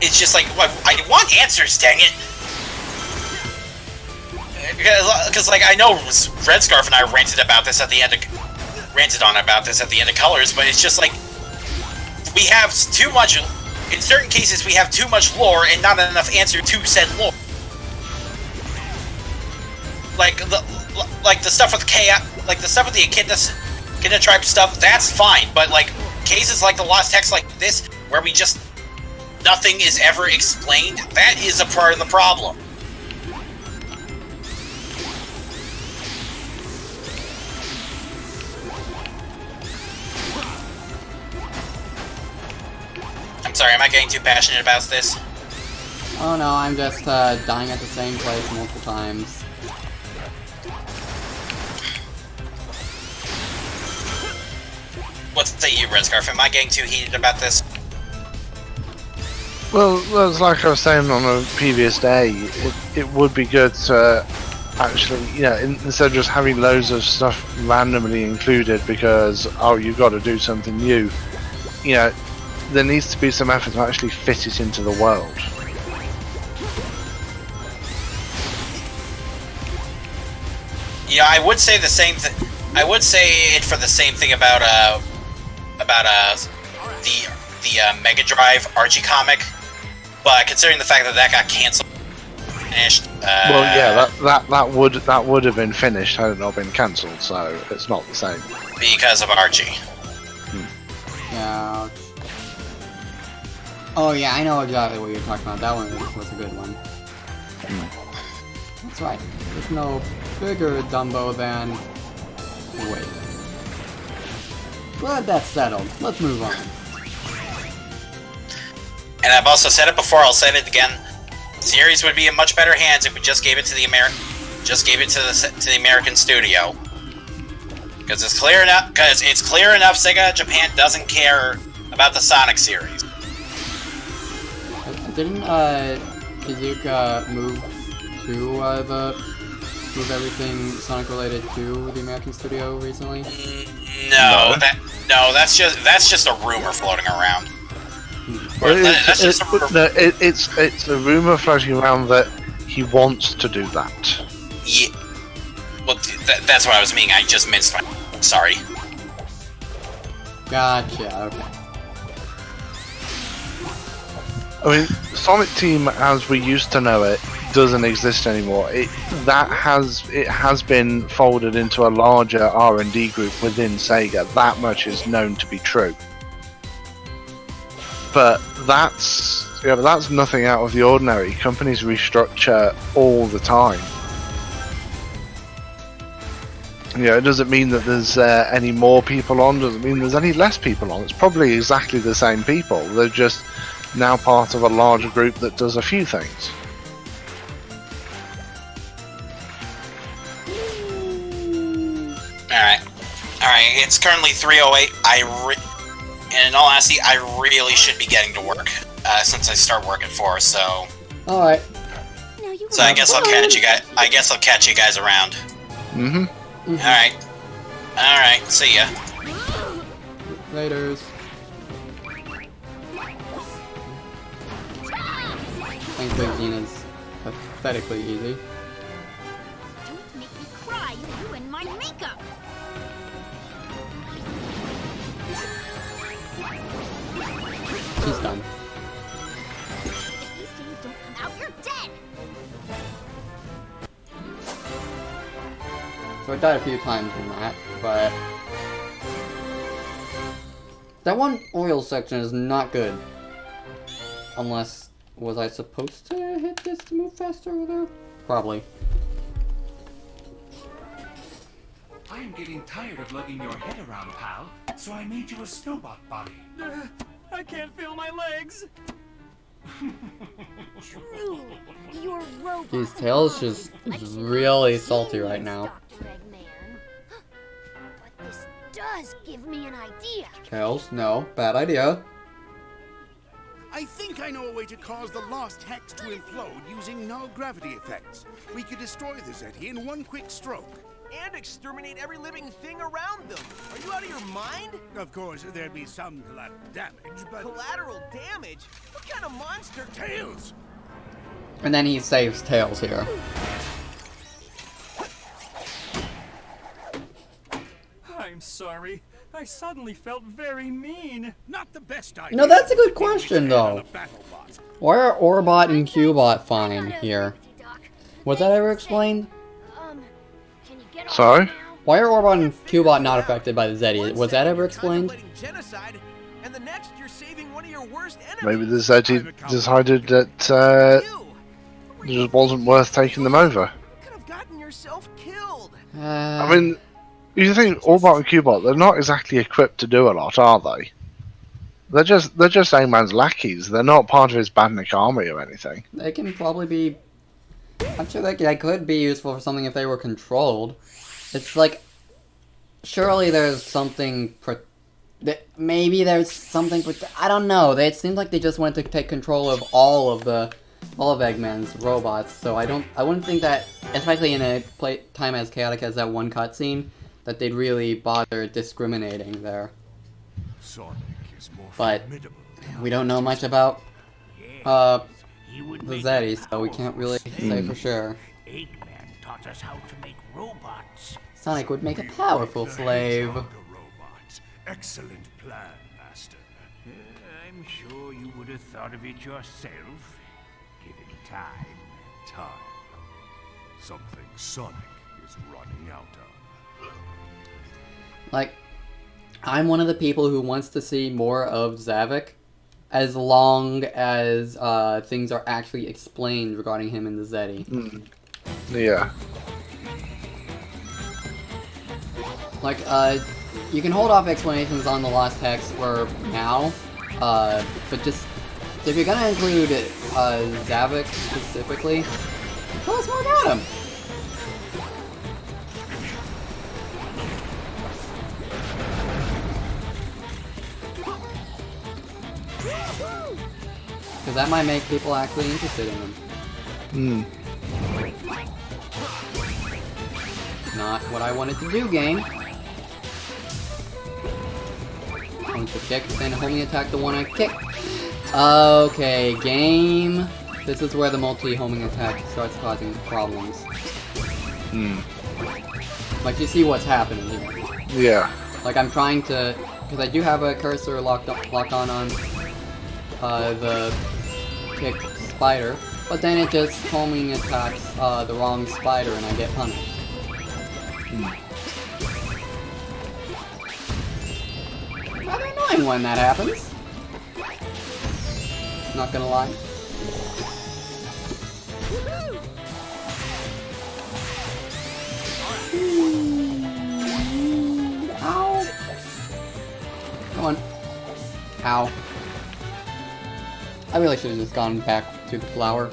Speaker 2: it's just like, I want answers, dang it. Because like, I know Red Scarf and I ranted on about this at the end of Colors, but it's just like, we have too much. In certain cases, we have too much lore and not enough answer to said lore. Like the stuff with like the stuff with the Echidna tribe stuff, that's fine. But like cases like the Lost Hex, like this, where we just nothing is ever explained, that is a part of the problem. I'm sorry, am I getting too passionate about this?
Speaker 4: Oh no, I'm just dying at the same place multiple times.
Speaker 2: What's the you, Red Scarf? Am I getting too heated about this?
Speaker 3: Well, it's like I was saying on a previous day, it would be good to actually, instead of just having loads of stuff randomly included because, oh, you've got to do something new, there needs to be some effort to actually fit it into the world.
Speaker 2: I would say the same thing. I would say it for the same thing about the Mega Drive Archie comic, but considering the fact that that got cancelled, finished.
Speaker 3: Well, yeah, that would have been finished had it not been cancelled, so it's not the same.
Speaker 2: Because of Archie.
Speaker 4: Yeah. Oh yeah, I know exactly what you're talking about. That one was a good one. That's right. There's no bigger Dumbo than... Wait. Glad that's settled. Let's move on.
Speaker 2: And I've also said it before, I'll say it again. The series would be in much better hands if we just gave it to the American studio. Because it's clear enough Sega Japan doesn't care about the Sonic series.
Speaker 4: Didn't Izuka move everything Sonic related to the American studio recently?
Speaker 2: No, that's just a rumor floating around.
Speaker 3: It's a rumor floating around that he wants to do that.
Speaker 2: Yeah. Well, that's what I was meaning. I just minced my. Sorry.
Speaker 4: Gotcha. Okay.
Speaker 3: I mean, Sonic Team as we used to know it doesn't exist anymore. It has been folded into a larger R&D group within Sega. That much is known to be true. But that's nothing out of the ordinary. Companies restructure all the time. It doesn't mean that there's any more people on. Doesn't mean there's any less people on. It's probably exactly the same people. They're just now part of a larger group that does a few things.
Speaker 2: Alright, it's currently 3:08. In all honesty, I really should be getting to work, since I start work at 4, so...
Speaker 4: Alright.
Speaker 2: So I guess I'll catch you guys around.
Speaker 3: Mm-hmm.
Speaker 2: Alright, see ya.
Speaker 4: Laters. Thankfully, Gina's pathetically easy.
Speaker 5: Don't make me cry, you ruined my makeup!
Speaker 4: She's done.
Speaker 5: If these things don't come out, you're dead!
Speaker 4: So I died a few times in that, but... That one oil section is not good. Unless... Was I supposed to hit this to move faster over there? Probably.
Speaker 7: I'm getting tired of lugging your head around, pal, so I made you a snowbot body.
Speaker 6: I can't feel my legs.
Speaker 5: True! Your robot.
Speaker 4: His Tails is really salty right now.
Speaker 5: Dr. Eggman. But this does give me an idea.
Speaker 4: Tails, no. Bad idea.
Speaker 9: I think I know a way to cause the lost hex to implode using null gravity effects. We could destroy the Zeti in one quick stroke.
Speaker 6: And exterminate every living thing around them. Are you out of your mind?
Speaker 9: Of course, there'd be some collateral damage, but...
Speaker 6: Collateral damage? What kind of monster?
Speaker 9: Tails!
Speaker 4: And then he saves Tails here.
Speaker 10: I'm sorry. I suddenly felt very mean.
Speaker 9: Not the best idea.
Speaker 4: No, that's a good question, though. Why are Orbot and Cubot fine here? Was that ever explained?
Speaker 3: Sorry?
Speaker 4: Why are Orbot and Cubot not affected by the Zeti? Was that ever explained?
Speaker 6: Genocide, and the next you're saving one of your worst enemies.
Speaker 3: Maybe the Zeti decided that it just wasn't worth taking them over.
Speaker 6: You could have gotten yourself killed.
Speaker 3: I mean, you think Orbot and Cubot, they're not exactly equipped to do a lot, are they? They're just Eggman's lackeys. They're not part of his Badnik army or anything.
Speaker 4: They can probably be... I'm sure they could be useful for something if they were controlled. It's like... Surely there's something... Maybe there's something... I don't know. It seems like they just wanted to take control of all of the all of Eggman's robots, so I wouldn't think that, especially in a time as chaotic as that one cutscene, that they'd really bother discriminating there.
Speaker 7: Sonic is more
Speaker 4: But
Speaker 7: formidable.
Speaker 4: we don't know much about the Zeddy, so we can't really say for sure.
Speaker 7: Eggman taught us how to make robots.
Speaker 4: Sonic would make a powerful slave.
Speaker 7: Robots. Excellent plan, Master. I'm sure you would have thought of it yourself. Given time. Something Sonic is running out of.
Speaker 4: Like, I'm one of the people who wants to see more of Zavik, as long as things are actually explained regarding him and the Zeddy.
Speaker 3: Yeah.
Speaker 4: Like, you can hold off explanations on the Lost Hex for now, but just, if you're gonna include Zavik specifically, tell us more about him! Because that might make people actually interested in him. Not what I wanted to do, game. Going to kick, then homing attack the one I kick. Okay, game. This is where the multi-homing attack starts causing problems. Like, you see what's happening here.
Speaker 3: Yeah.
Speaker 4: Like, I'm trying to... Because I do have a cursor locked on the kick spider, but then it just homing attacks the wrong spider and I get punished. Rather annoying when that happens. Not gonna lie. Ow! Come on. Ow. I really should have just gone back to the flower.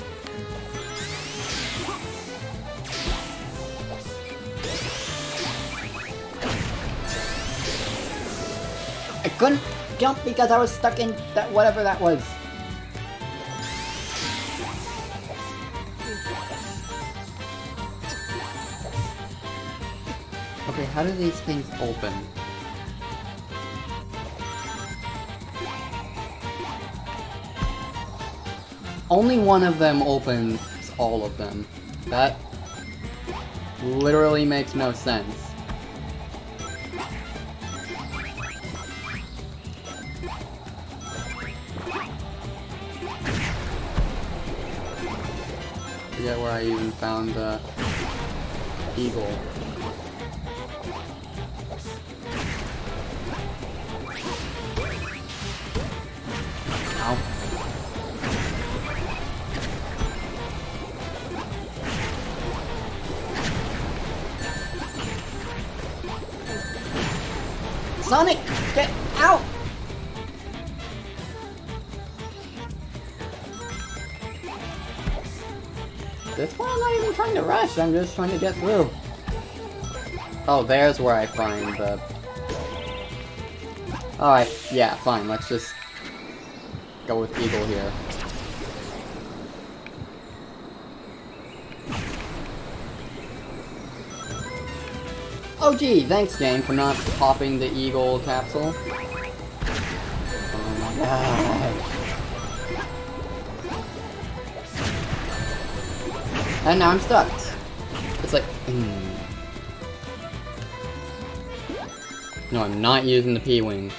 Speaker 4: I couldn't jump because I was stuck in that whatever that was. Okay, how do these things open? Only one of them opens all of them. That literally makes no sense. Forget where I even found the eagle. Ow. Sonic, get out! This one I'm not even trying to rush, I'm just trying to get through. Oh, there's where I find the... Alright, yeah, fine, let's just go with Eagle here. Oh gee, thanks game for not popping the Eagle capsule. Oh my god. And now I'm stuck. It's like, No, I'm not using the P-Wing.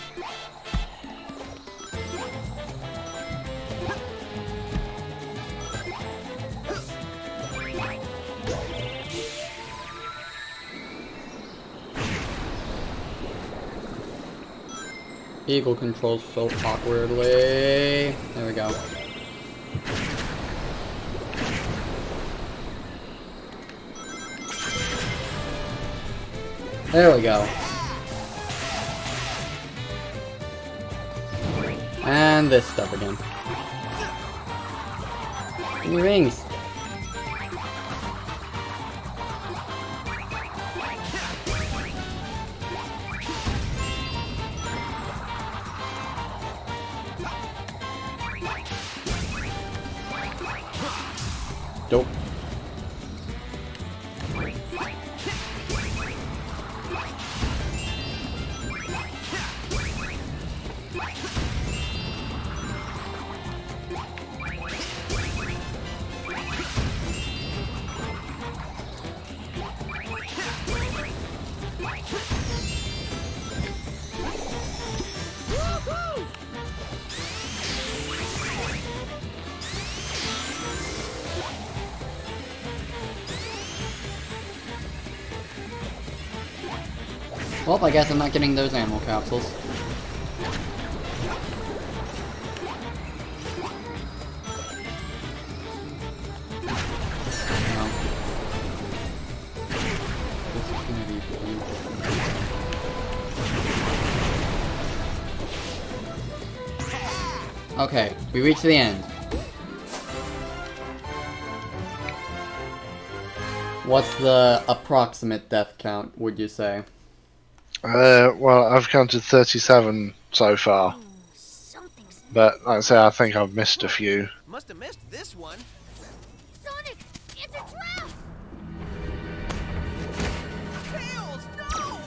Speaker 4: Eagle controls so awkwardly. There we go. There we go. And this stuff again. Give me rings. Dope. Well, I guess I'm not getting those ammo capsules. Okay, we reached the end. What's the approximate death count, would you say?
Speaker 3: Well, I've counted 37 so far. But, like I say, I think I've missed a few.
Speaker 6: Must have missed this one.
Speaker 5: Sonic, it's a trap!
Speaker 6: Tails, no!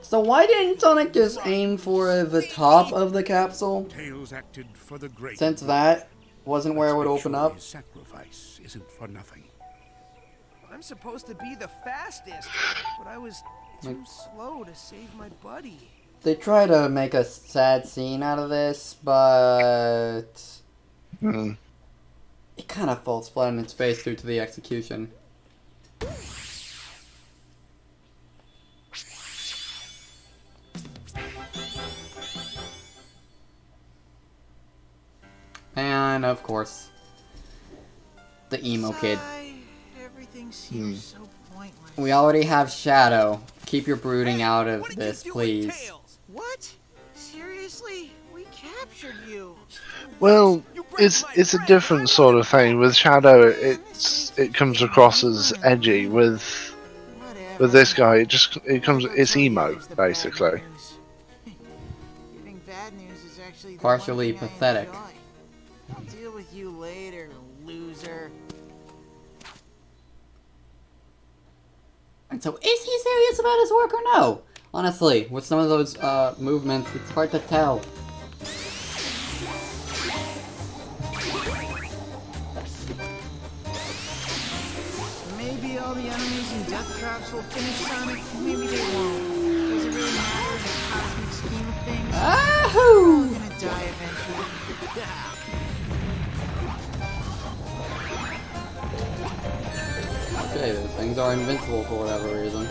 Speaker 4: So why didn't Sonic just aim for the top of the capsule?
Speaker 9: Tails acted for the great.
Speaker 4: Since that wasn't where it would open up?
Speaker 9: His sacrifice isn't for nothing.
Speaker 6: I'm supposed to be the fastest, but I was too slow to save my buddy.
Speaker 4: They try to make a sad scene out of this, but it kind of falls flat on its face due to the execution. And of course, the emo kid.
Speaker 6: Everything seems so pointless.
Speaker 4: We already have Shadow. Keep your brooding out of this, please.
Speaker 6: What? Seriously? We captured you.
Speaker 3: Well, it's a different sort of thing. With Shadow, it comes across as edgy. With this guy, it's emo basically.
Speaker 6: Giving bad news is actually the
Speaker 4: Partially
Speaker 6: one thing I
Speaker 4: pathetic.
Speaker 6: enjoy. I'll deal with you later, loser.
Speaker 4: And so, is he serious about his work or no? Honestly, with some of those movements, it's hard to tell.
Speaker 6: Maybe all the enemies and death traps will finish Sonic, maybe they won't. Does it really matter in the cosmic scheme of things?
Speaker 4: Ahoo!
Speaker 6: We're gonna die eventually.
Speaker 4: Okay, those things are invincible for whatever reason.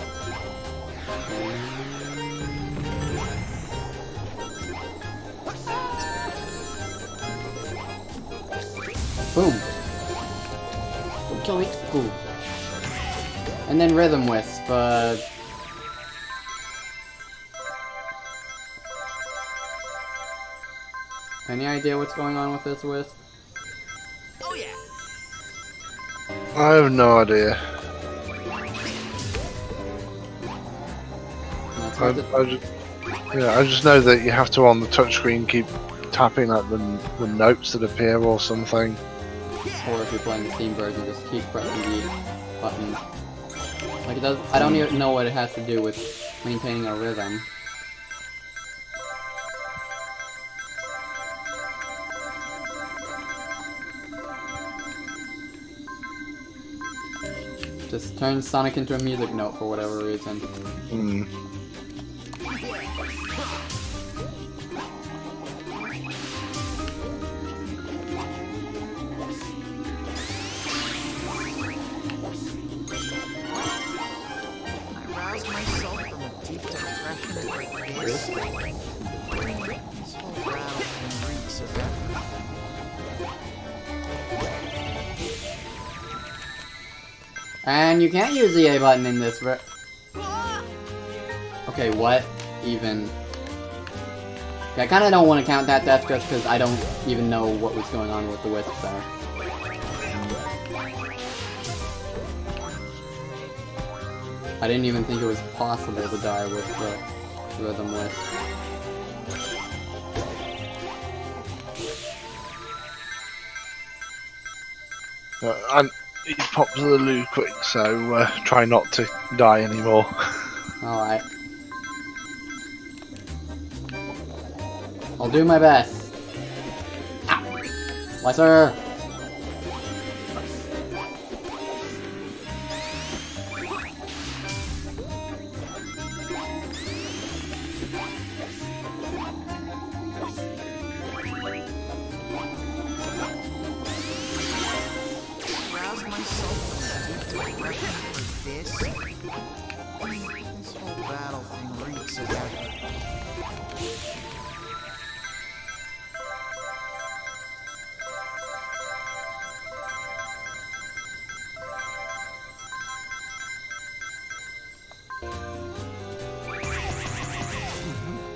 Speaker 4: Boom! Don't kill me. Cool. And then Rhythm Wisp, any idea what's going on with this Wisp?
Speaker 6: Oh yeah.
Speaker 3: I have no idea. I just know that you have to on the touchscreen keep tapping like the notes that appear or something.
Speaker 4: Or if you're playing the Steam version, just keep pressing the button. Like it does. I don't even know what it has to do with maintaining a rhythm. Just turns Sonic into a music note for whatever reason.
Speaker 6: I roused myself from a deep depression like this. This whole battle reeks of effort.
Speaker 4: And you can't use the A button in this Okay, what even? Okay, I kind of don't want to count that death just because I don't even know what was going on with the Wisp there. I didn't even think it was possible to die with the Rhythm Wisp.
Speaker 3: You pop to the loo quick, so try not to die anymore.
Speaker 4: Alright. I'll do my best. Ow! Lesser!
Speaker 6: Rouse myself to depression for this. This whole battle thing reeks of effort.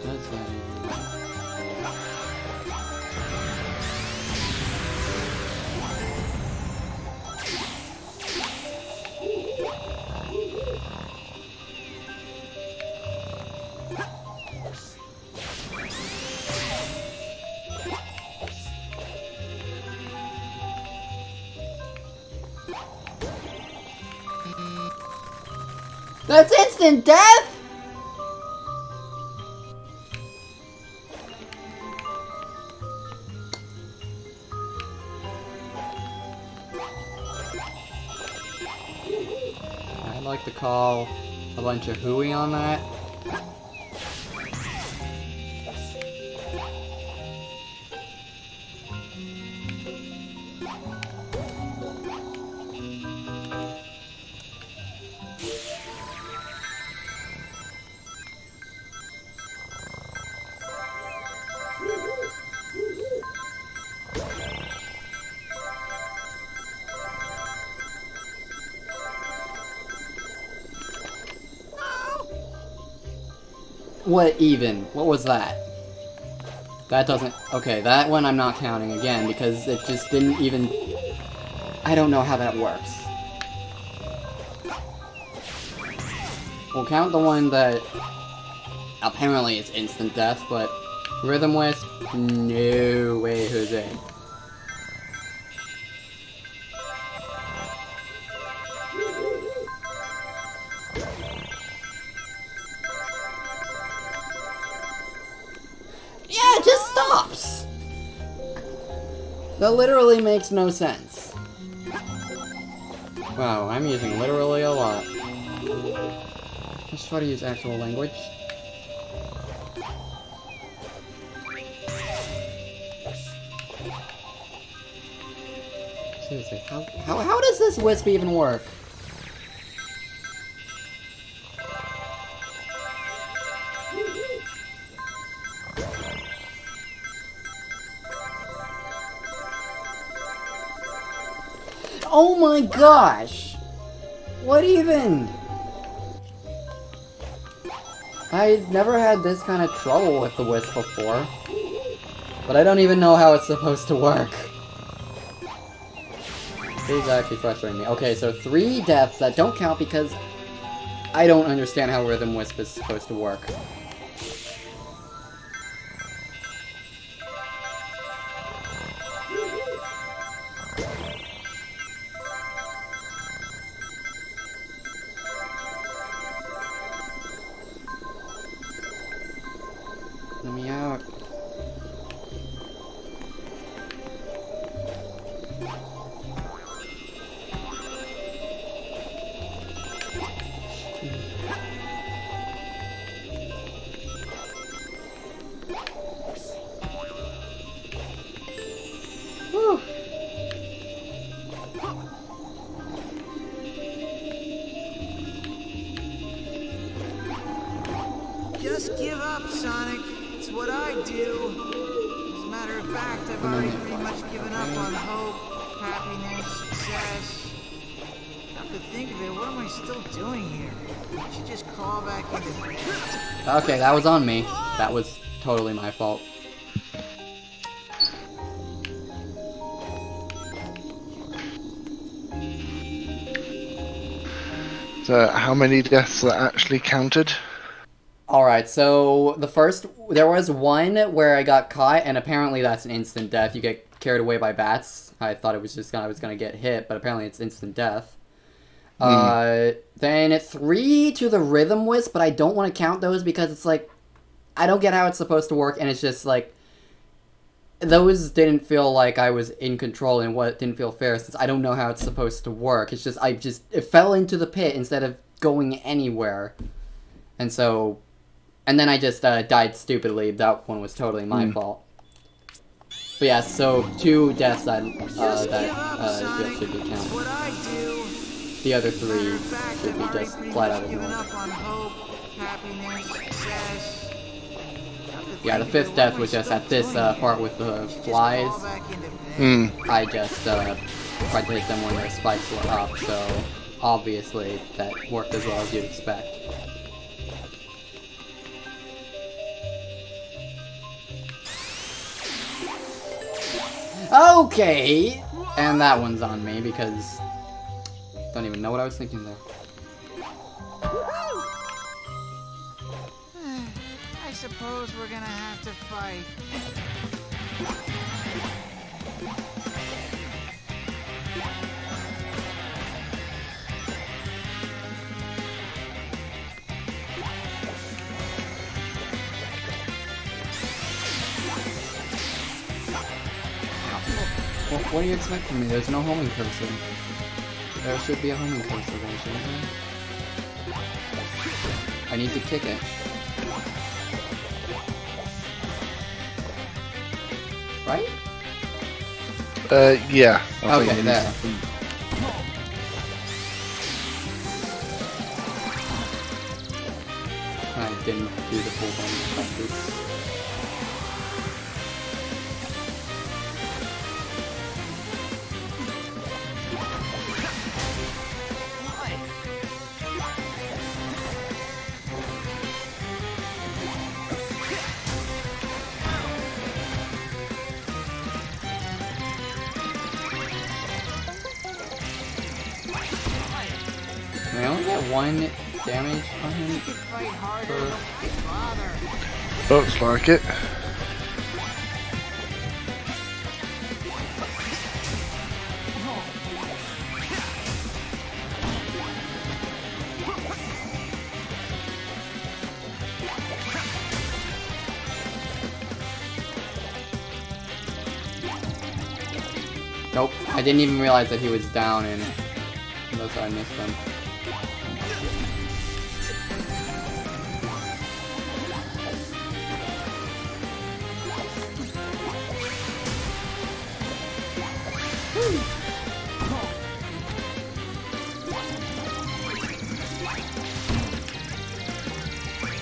Speaker 4: That's not even right. That's instant death! I'd like to call a bunch of hooey on that. What even? What was that? That doesn't... Okay, that one I'm not counting again because it just didn't even... I don't know how that works. We'll count the one that apparently it's instant death, but Rhythm Wisp? No way, Jose. Yeah, it just stops! That literally makes no sense. Wow, I'm using literally a lot. Let's try to use actual language. Seriously, how does this wisp even work? Oh my gosh! What even? I've never had this kind of trouble with the wisp before. But I don't even know how it's supposed to work. This is actually frustrating me. Okay, so 3 deaths that don't count because I don't understand how Rhythm Wisp is supposed to work. Let me out. Whew.
Speaker 6: Just give up, Sonic. It's what I do. As a matter of fact, I've already pretty much given up on hope, happiness, success. Come to think of it, what am I still doing here? I should just crawl back into the...
Speaker 4: Okay, that was on me. That was totally my fault.
Speaker 3: So, how many deaths that actually counted?
Speaker 4: Alright, so the first, there was one where I got caught, and apparently that's an instant death. You get carried away by bats. I thought it was just I was gonna get hit, but apparently it's instant death. Then 3 to the Rhythm Wisp, but I don't want to count those because it's like, I don't get how it's supposed to work, and it's just like, those didn't feel like I was in control, and what didn't feel fair since I don't know how it's supposed to work. It's just, it fell into the pit instead of going anywhere. And so, and then I just died stupidly. That one was totally my fault. But yeah, so 2 deaths that should be counted. The other 3 should be just flat out ignored. Yeah, the 5th death was just at this part with the flies. I just tried to hit them when their spikes were up, so obviously that worked as well as you'd expect. Okay! And that one's on me because don't even know what I was thinking there.
Speaker 6: I suppose we're gonna have to fight.
Speaker 4: What do you expect from me? There's no homing cursor. There should be a homing cursor there, shouldn't there? I need to kick it. Right?
Speaker 3: Yeah.
Speaker 4: Okay, there. I didn't do the full homing practice. I only get 1 damage on him per...
Speaker 3: Looks like it.
Speaker 4: Nope, I didn't even realize that he was down and unless I missed him.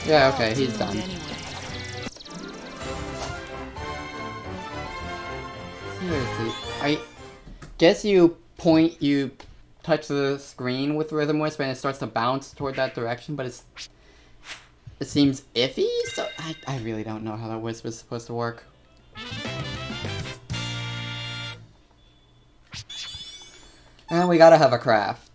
Speaker 4: Yeah, okay, he's done. Seriously, I guess you touch the screen with Rhythm Wisp and it starts to bounce toward that direction, but it seems iffy, so I really don't know how that Wisp is supposed to work. And we gotta have a craft.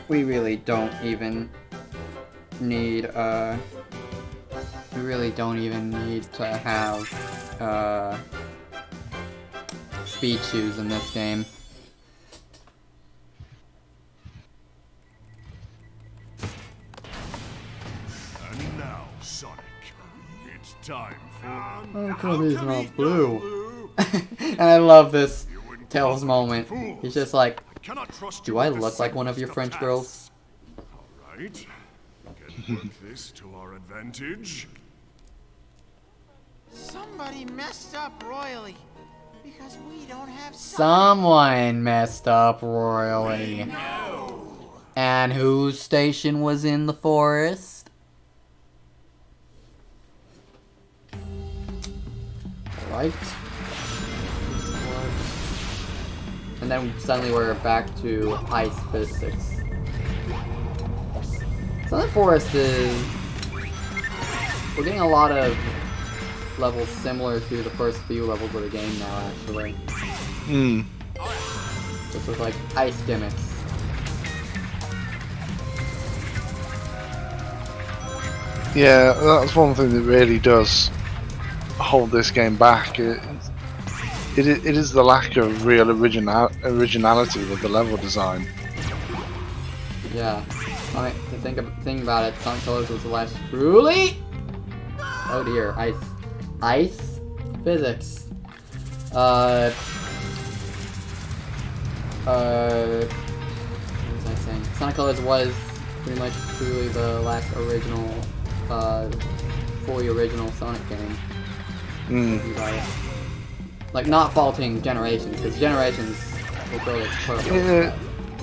Speaker 4: We really don't even need to have speed shoes in this game.
Speaker 7: And now, Sonic, it's time for...
Speaker 4: How come he's not blue? And I love this Tails moment. He's just like, do I look like one of your French girls?
Speaker 7: Alright. Can work this to our advantage.
Speaker 6: Somebody messed up royally. Because we don't have
Speaker 4: Someone messed up royally. And whose station was in the forest? Right. And then suddenly we're back to ice physics. So the forest is... We're getting a lot of levels similar to the first few levels of the game now, actually. Just with, like, ice gimmicks.
Speaker 3: Yeah, that's one thing that really does hold this game back. It is the lack of real originality with the level design.
Speaker 4: Yeah. Sonic, to think about it, Sonic Colors was the last truly. Oh dear, ice physics. What was I saying? Sonic Colors was pretty much truly the last original, fully original Sonic game. Like, not faulting Generations, because Generations fulfilled its purpose.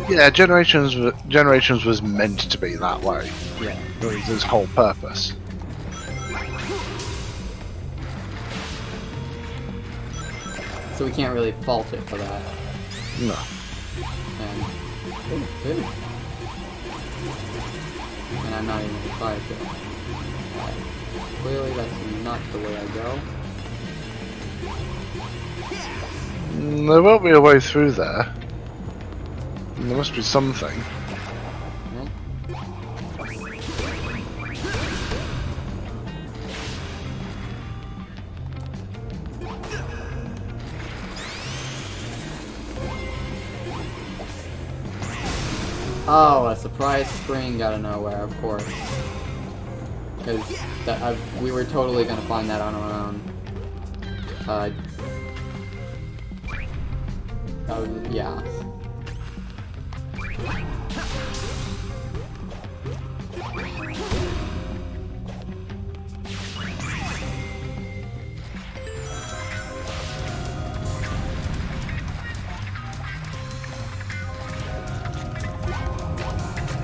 Speaker 3: Yeah, Generations was meant to be that way.
Speaker 4: Yeah.
Speaker 3: It was its whole purpose.
Speaker 4: So we can't really fault it for that.
Speaker 3: No.
Speaker 4: And I'm not even surprised at it. Clearly that's not the way I go.
Speaker 3: There won't be a way through there. There must be something.
Speaker 4: Oh, a surprise spring out of nowhere, of course. Because we were totally gonna find that on our own. Yeah.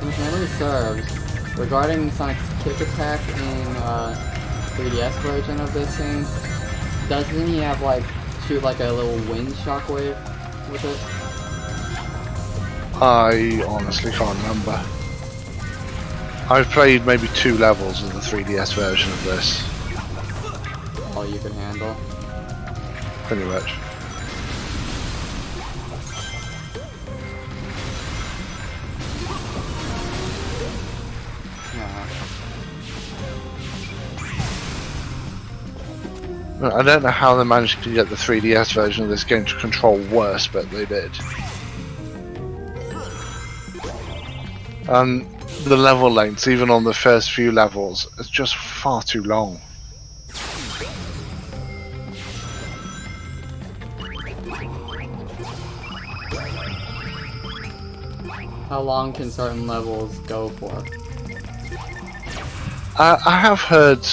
Speaker 4: If memory serves, regarding Sonic's kick attack in 3DS version of this thing, doesn't he have like shoot like a little wind shockwave with it?
Speaker 3: I honestly can't remember. I've played maybe 2 levels of the 3DS version of this.
Speaker 4: All you can handle?
Speaker 3: Pretty much. I don't know how they managed to get the 3DS version of this game to control worse, but they did. And the level lengths, even on the first few levels, it's just far too long.
Speaker 4: How long can certain levels go for?
Speaker 3: I have heard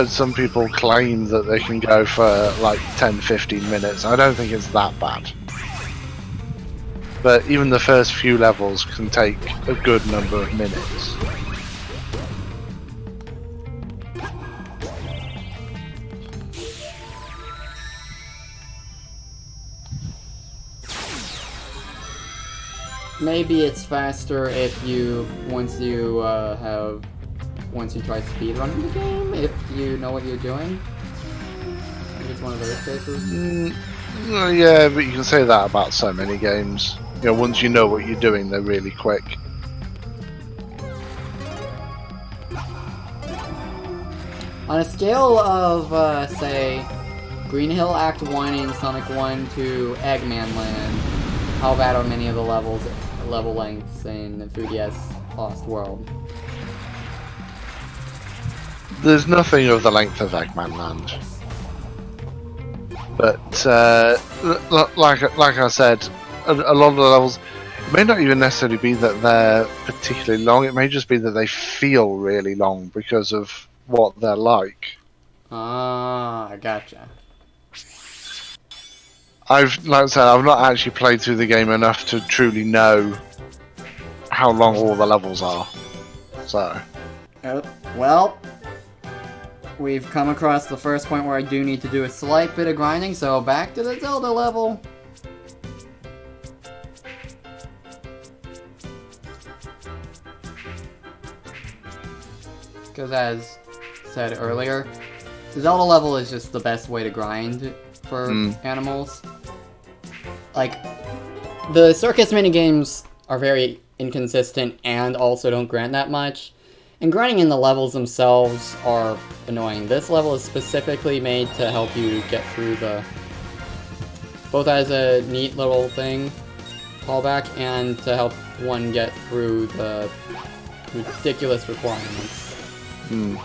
Speaker 3: some people claim that they can go for like 10-15 minutes. I don't think it's that bad. But even the first few levels can take a good number of minutes.
Speaker 4: Maybe it's faster if once you try speedrunning the game, if you know what you're doing. Maybe it's one of those cases.
Speaker 3: Yeah, but you can say that about so many games. You know, once you know what you're doing, they're really quick.
Speaker 4: On a scale of, say, Green Hill Act 1 in Sonic 1 to Eggman Land, how bad are many of the level lengths in the 3DS Lost World?
Speaker 3: There's nothing of the length of Eggman Land. But, like I said, a lot of the levels, it may not even necessarily be that they're particularly long, it may just be that they feel really long because of what they're like.
Speaker 4: Ah, I gotcha.
Speaker 3: Like I said, I've not actually played through the game enough to truly know how long all the levels are. So.
Speaker 4: Well, we've come across the first point where I do need to do a slight bit of grinding, so back to the Zelda level. Because as said earlier, the Zelda level is just the best way to grind for animals. Like, the circus minigames are very inconsistent and also don't grant that much. And grinding in the levels themselves are annoying. This level is specifically made to help you get through the... both as a neat little thing, callback, and to help one get through the ridiculous requirements.
Speaker 3: Hmm.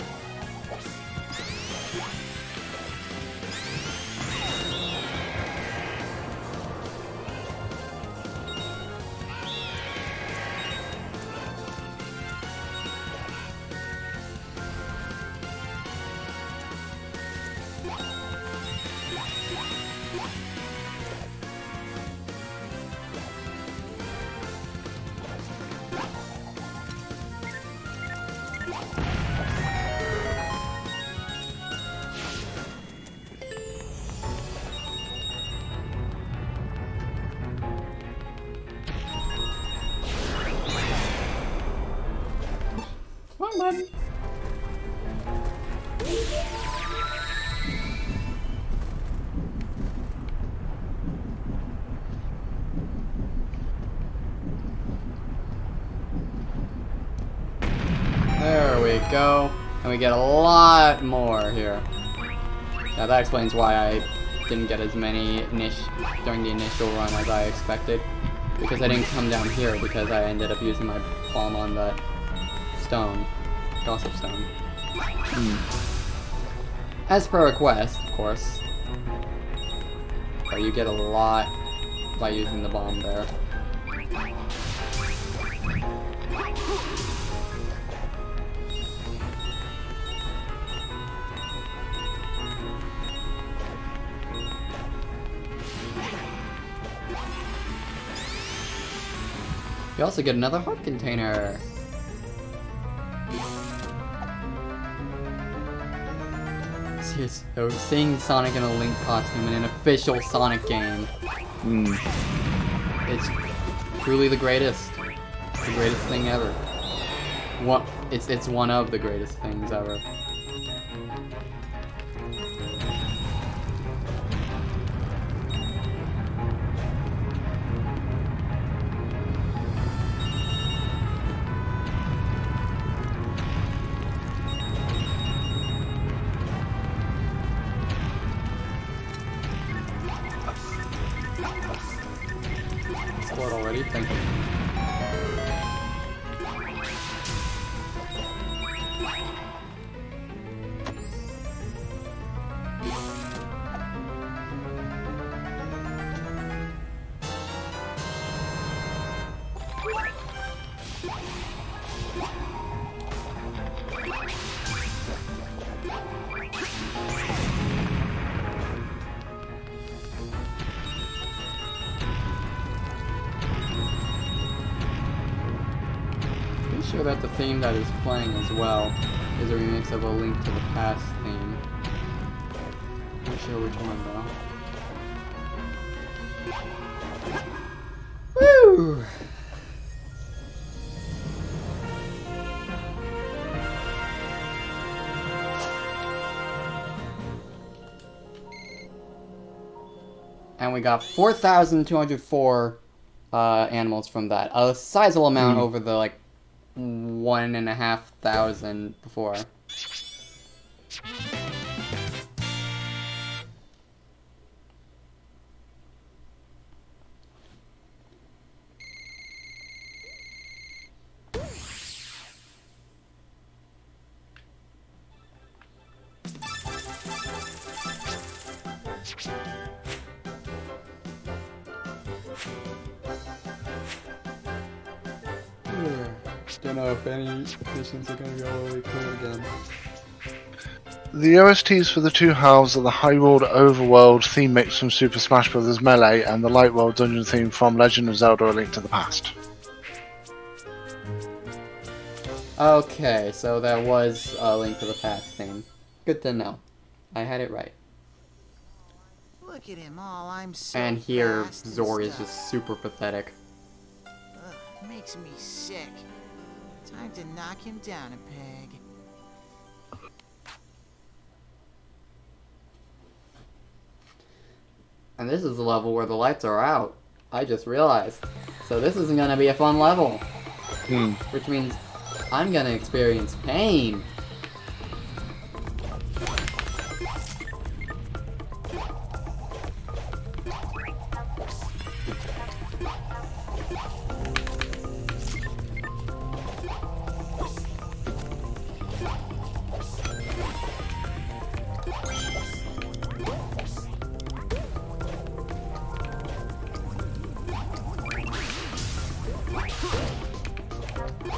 Speaker 4: Come on, bud. There we go. And we get a lot more here. Now that explains why I didn't get as many during the initial run as I expected. Because I didn't come down here because I ended up using my bomb on that stone. Gossip stone. As per request, of course. But you get a lot by using the bomb there. You also get another heart container. So seeing Sonic in a Link costume in an official Sonic game, it's truly the greatest thing ever. It's one of the greatest things ever. Already, thank you. Sure that the theme that is playing as well is a remix of a Link to the Past theme. Not sure which one though. Woo! And we got 4,204 animals from that. A sizable amount over the like 1,500 before. Don't know if any missions are going to be all the way clear again.
Speaker 3: The OSTs for the two halves of the High World Overworld theme mix from Super Smash Bros. Melee and the Light World dungeon theme from Legend of Zelda: A Link to the Past.
Speaker 4: Okay, so that was a Link to the Past theme. Good to know. I had it right.
Speaker 6: Look at him all, I'm so
Speaker 4: and here,
Speaker 6: fast and
Speaker 4: Zor is
Speaker 6: stuff.
Speaker 4: just super pathetic.
Speaker 6: Ugh, makes me sick. Time to knock him down a peg.
Speaker 4: And this is the level where the lights are out. I just realized. So this isn't gonna be a fun level. Which means I'm gonna experience pain.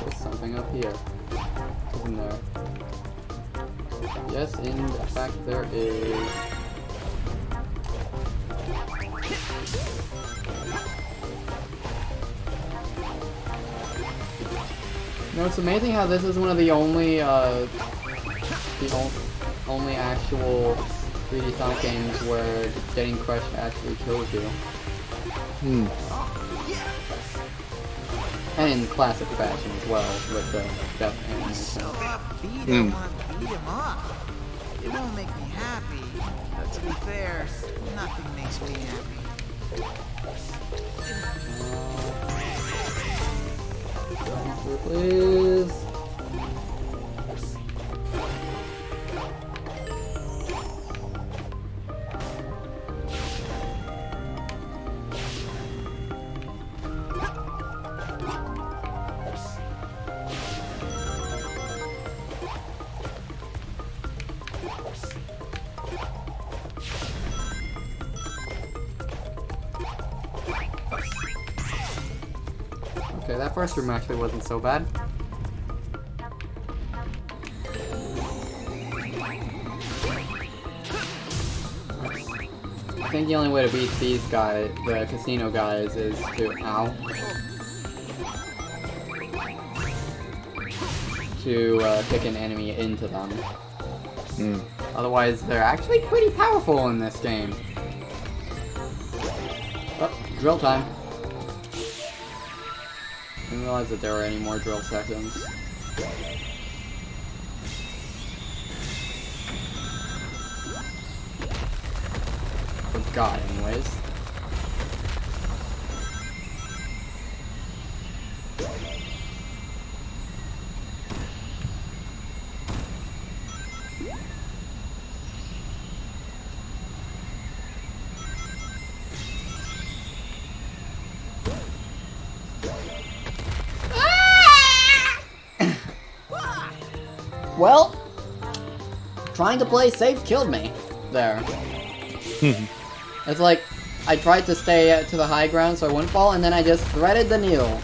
Speaker 4: There's something up here. Isn't there? Yes, in fact there is. No, it's amazing how this is one of the only only actual 3D Sonic games where getting crushed actually kills you. And in classic fashion as well, with the death animation.
Speaker 6: So upbeat, I want to beat him up. It won't make me happy, but to be fair, nothing makes me happy.
Speaker 4: Please. Okay, that first room actually wasn't so bad. I think the only way to beat these guys, the casino guys, is to kick an enemy into them. Otherwise, they're actually pretty powerful in this game. Oh, drill time. I didn't realize that there were any more drill seconds. Forgot, anyways. Well, trying to play safe killed me there. It's like, I tried to stay to the high ground so I wouldn't fall, and then I just threaded the needle.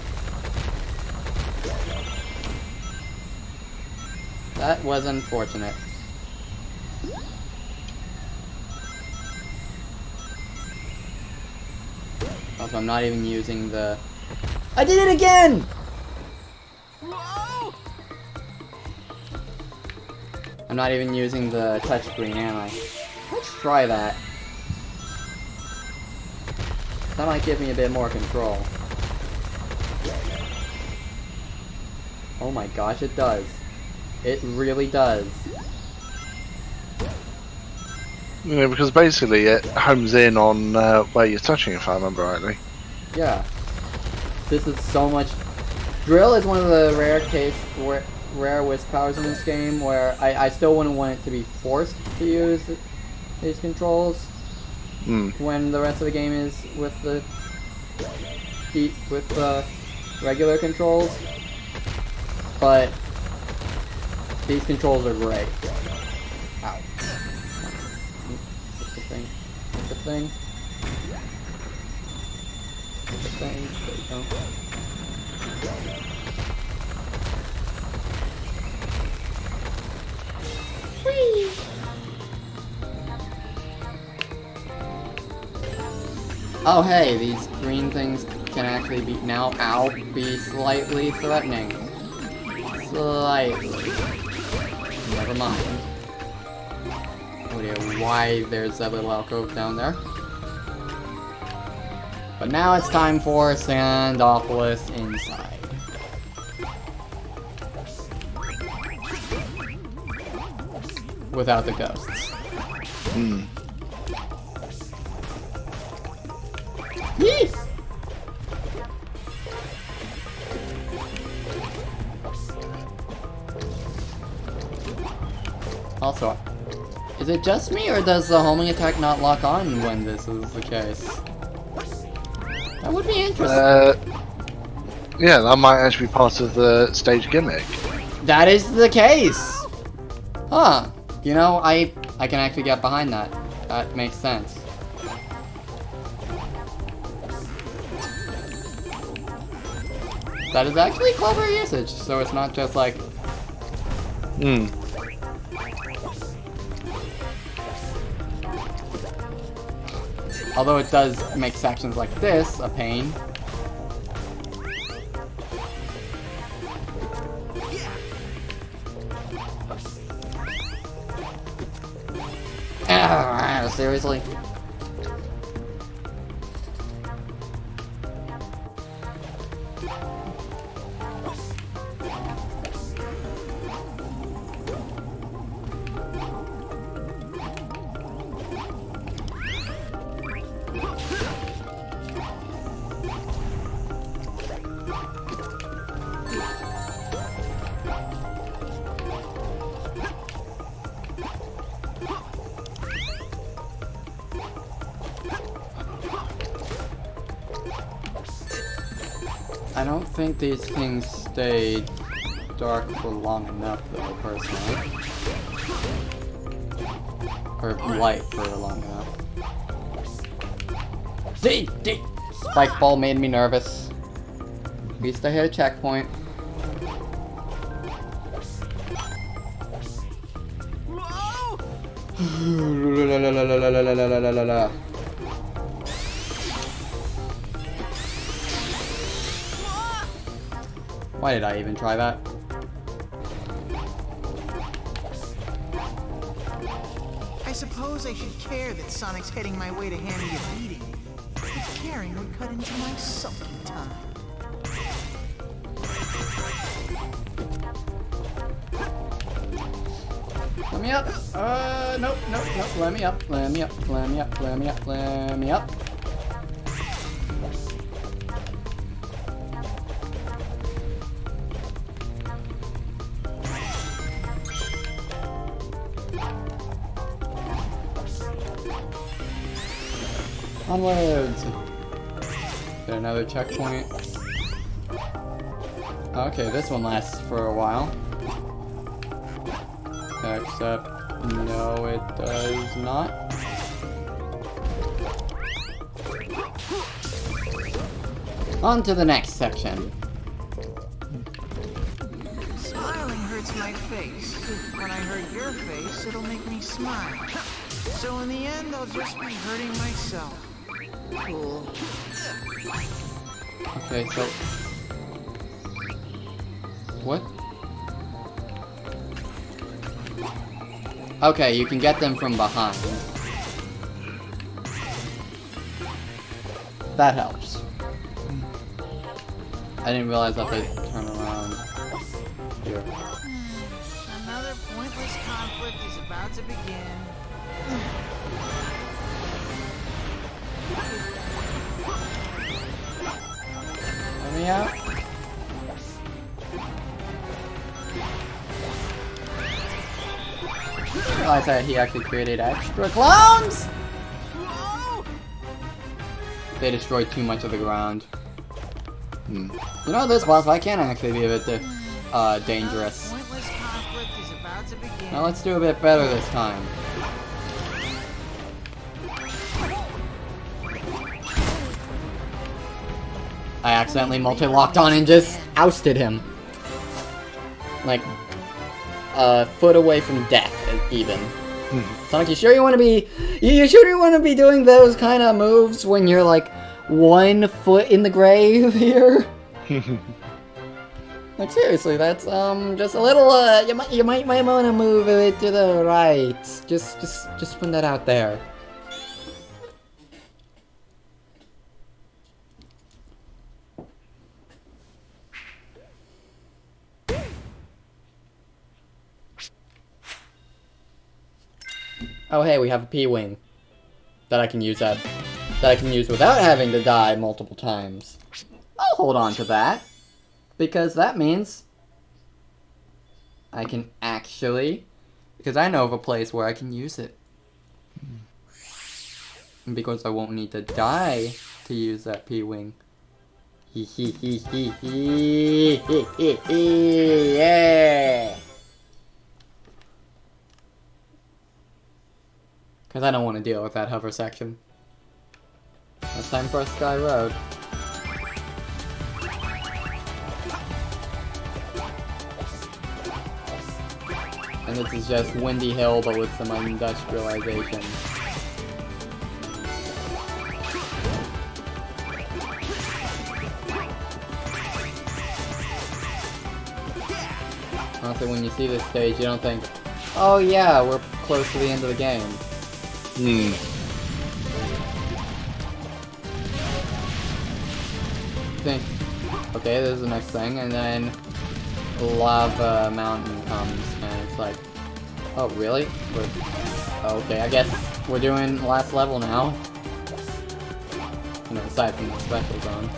Speaker 4: That was unfortunate. Also, I'm not even using the... I did it again! I'm not even using the touchscreen, am I? Let's try that. That might give me a bit more control. Oh my gosh, it does. It really does.
Speaker 3: Yeah, because basically it homes in on where you're touching, if I remember rightly.
Speaker 4: Yeah. This is so much... Drill is one of the rarest powers in this game where I still wouldn't want it to be forced to use these controls when the rest of the game is with the regular controls, but these controls are great. Ow. Hit the thing. Hit the thing. Hit the thing. There you go. Whee! Oh hey, these green things can actually be be slightly threatening. Slightly. Never mind. Oh dear, why there's that little alcove down there. But now it's time for Sandopolis inside. Without the ghosts. Yee! Also, is it just me, or does the homing attack not lock on when this is the case? That would be interesting.
Speaker 3: Yeah, that might actually be part of the stage gimmick.
Speaker 4: That is the case! Huh. You know, I can actually get behind that. That makes sense. That is actually clever usage, so it's not just like... Although it does make sections like this a pain. Seriously? I don't think these things stay dark for long enough, though, personally. Or light for long enough. Spike ball made me nervous. At least I hit a checkpoint. Why did I even try that?
Speaker 6: I suppose I should care that Sonic's heading my way to hand me a beating. But caring would cut into my sulking time.
Speaker 4: Let me up. Nope. Let me up. Let me up. Let me up. Let me up. Let me up. Onwards! Get another checkpoint. Okay, this one lasts for a while. Except, no, it does not. On to the next section.
Speaker 6: Smiling hurts my face. When I hurt your face, it'll make me smile. So in the end, I'll just be hurting myself. Cool.
Speaker 4: Okay, so... What? Okay, you can get them from behind. That helps. I didn't realize that they turn around here.
Speaker 6: Another pointless conflict is about to begin.
Speaker 4: Let me out. I realized that he actually created extra clones! They destroyed too much of the ground. You know, this boss fight can actually be a bit dangerous. Now let's do a bit better this time. I accidentally multi-locked on and just ousted him. Like, a foot away from death, even. Sonic, you sure you want to be... You sure you want to be doing those kind of moves when you're, like, 1 foot in the grave here? Like, seriously, that's, just a little, you might want to move it to the right. Just put that out there. Oh hey, we have a P-Wing that I can use without having to die multiple times. I'll hold on to that, because that means I can actually Because I know of a place where I can use it. And because I won't need to die to use that P-Wing. Yeah! Because I don't want to deal with that hover section. It's time for a Sky Road. And this is just Windy Hill, but with some industrialization. Honestly, when you see this stage, you don't think, oh yeah, we're close to the end of the game. Think, okay, this is the next thing, and then Lava Mountain comes, and it's like, oh really? Okay, I guess we're doing last level now. You know, aside from the special zone.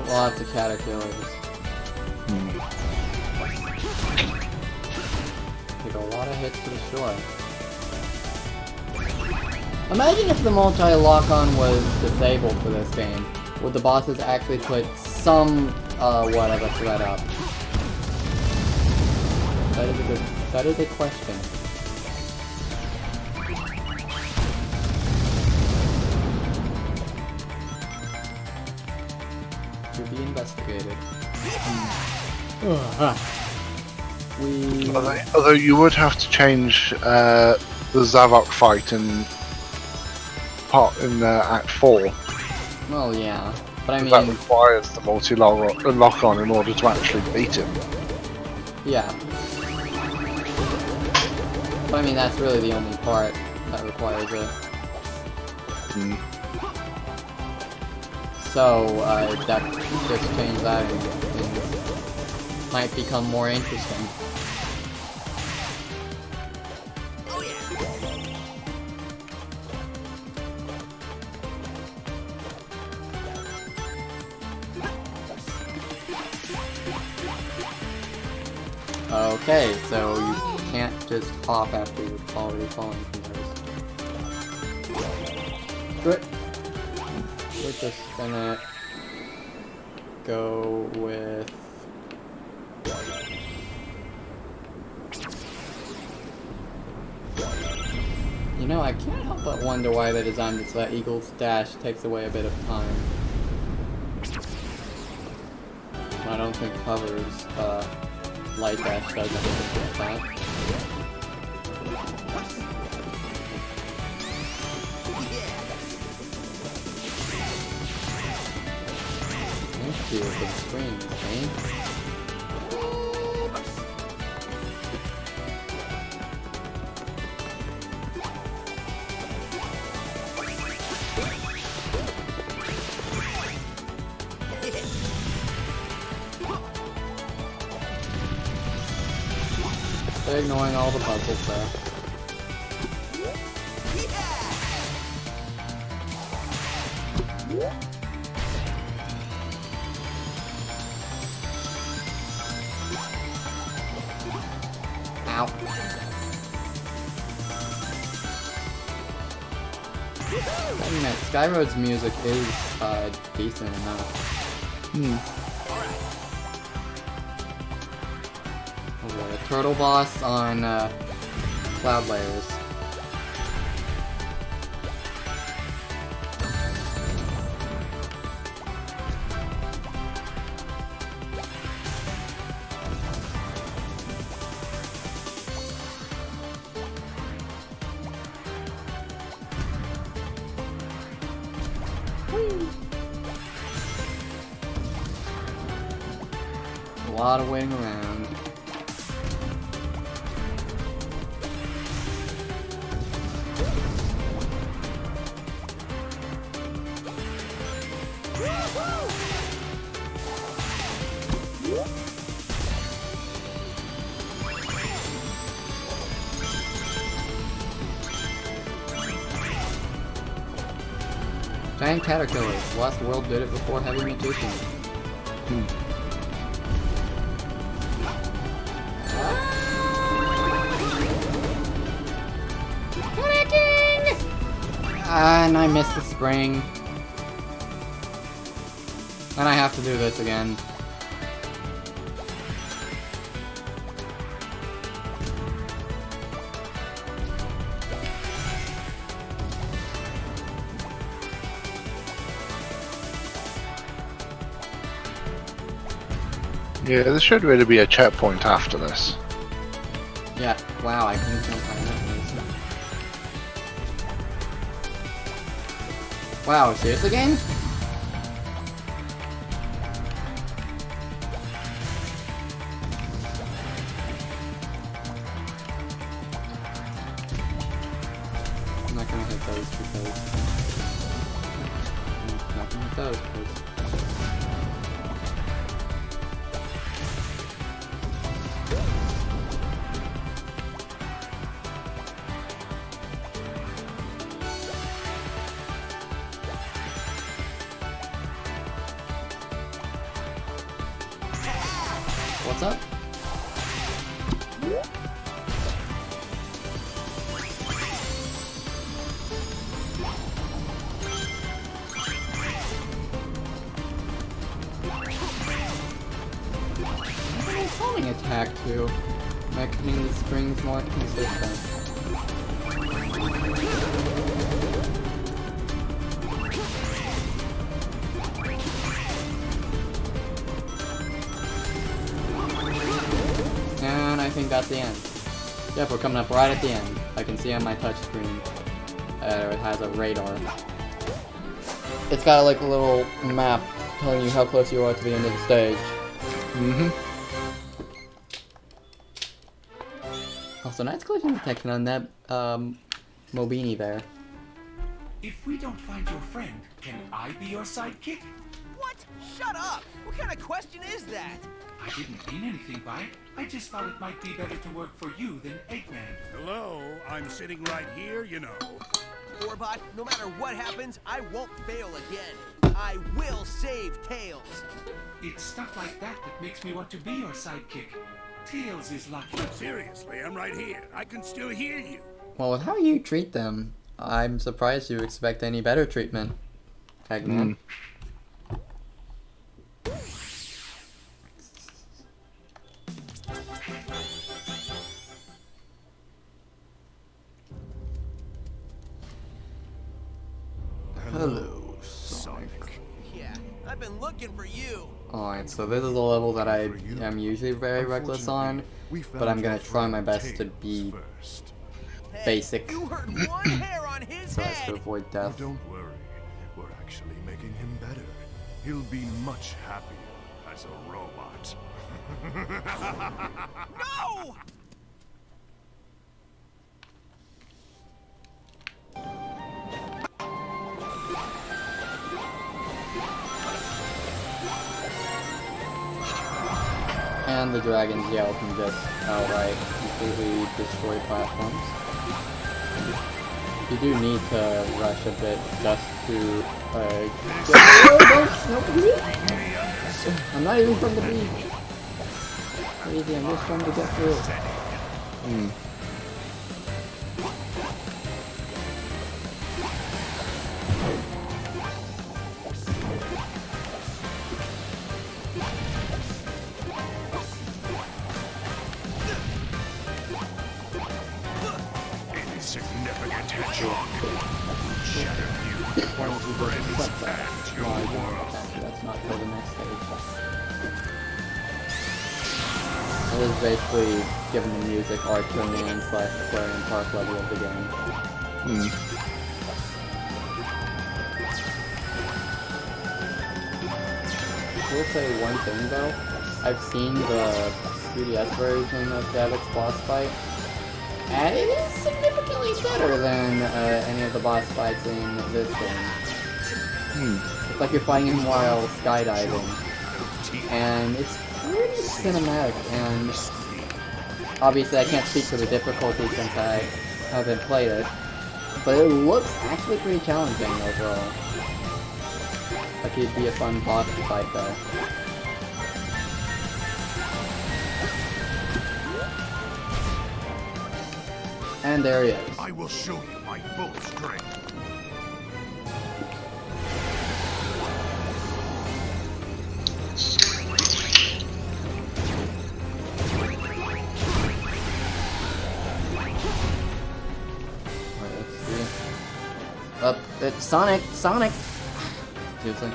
Speaker 4: Lots of caterpillars. Take a lot of hits to destroy. Imagine if the multi-lock-on was disabled for this game. Would the bosses actually put some, whatever threat up? That is a question. To be investigated.
Speaker 3: Although you would have to change the Zavok fight in Act 4.
Speaker 4: Well, yeah, but I mean
Speaker 3: that requires the multi-lock-on in order to actually beat him.
Speaker 4: Yeah, but I mean that's really the only part that requires it. So, that just change that and things might become more interesting. Okay, so you can't just hop after you've already fallen from those. Good. We're just gonna go with... You know, I can't help but wonder why they designed it so that Eagle's Dash takes away a bit of time. I don't think Hover's Light Dash does anything like that. Thank you for the screens, eh? They're ignoring all the puzzles there. Ow. I mean, Skyroad's music is decent enough. Oh boy, a turtle boss on Cloud Layers. A lot of waiting around. Giant caterpillars. Lost World did it before Heavy Magician. And I missed the spring. And I have to do this again.
Speaker 3: Yeah, there should really be a checkpoint after this.
Speaker 4: Yeah, wow, I couldn't jump on that. Wow, seriously game? I'm not gonna hit those because... I'm not gonna hit those because... What's up? Falling attack too, making the springs more consistent. And I think that's the end. Yep, we're coming up right at the end. I can see on my touch screen. It has a radar. It's got like a little map telling you how close you are to the end of the stage. Also, nice collision detection on that Mobini there.
Speaker 11: If we don't find your friend, can I be your sidekick?
Speaker 6: What? Shut up! What kind of question is that?
Speaker 11: I didn't mean anything by it. I just thought it might be better to work for you than Eggman.
Speaker 9: Hello, I'm sitting right here, you know.
Speaker 6: Warbot, no matter what happens, I won't fail again. I will save Tails.
Speaker 11: It's stuff like that that makes me want to be your sidekick. Tails is lucky.
Speaker 9: Seriously, I'm right here. I can still hear you.
Speaker 4: Well, with how you treat them, I'm surprised you expect any better treatment, Eggman. Hello, Sonic.
Speaker 6: Yeah, I've been looking for you.
Speaker 4: Alright, so this is a level that I am usually very reckless on, but I'm gonna try my best to be basic.
Speaker 6: You heard one hair on his
Speaker 4: so as
Speaker 6: head.
Speaker 4: to avoid death.
Speaker 7: Don't worry, we're actually making him better. He'll be much happier as a robot.
Speaker 6: No!
Speaker 4: And the dragon's yell can just outright completely destroy platforms. You do need to rush a bit just to I'm not even from the beach. Crazy, I'm just trying to get through.
Speaker 7: Insignificant hedgehog. Shatter you, your friends, and your world.
Speaker 4: That's not for the next stage. It is basically giving the music Archer Man / Aquarium Park level of the game. will say one thing though. I've seen the 3DS version of Davic's boss fight, and it is significantly better than any of the boss fights in this game. It's like you're fighting him while skydiving, and it's pretty cinematic, and obviously I can't speak to the difficulty since I haven't played it, but it looks actually pretty challenging overall. Like it'd be a fun boss to fight there. And there he is.
Speaker 9: I will show you my full strength.
Speaker 4: It's Sonic! Sonic! Seriously?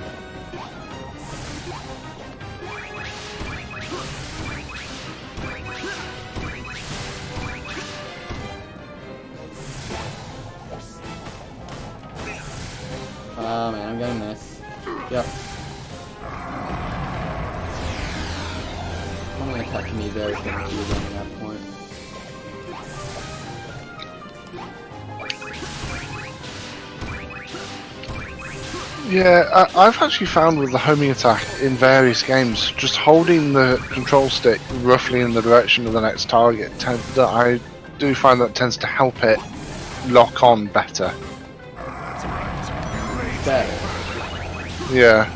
Speaker 4: Oh man, I'm gonna miss. Yep. I'm gonna catch me very confused at that point.
Speaker 3: Yeah, I've actually found with the homing attack in various games, just holding the control stick roughly in the direction of the next target, I do find that tends to help it lock on better.
Speaker 4: Better.
Speaker 3: Yeah.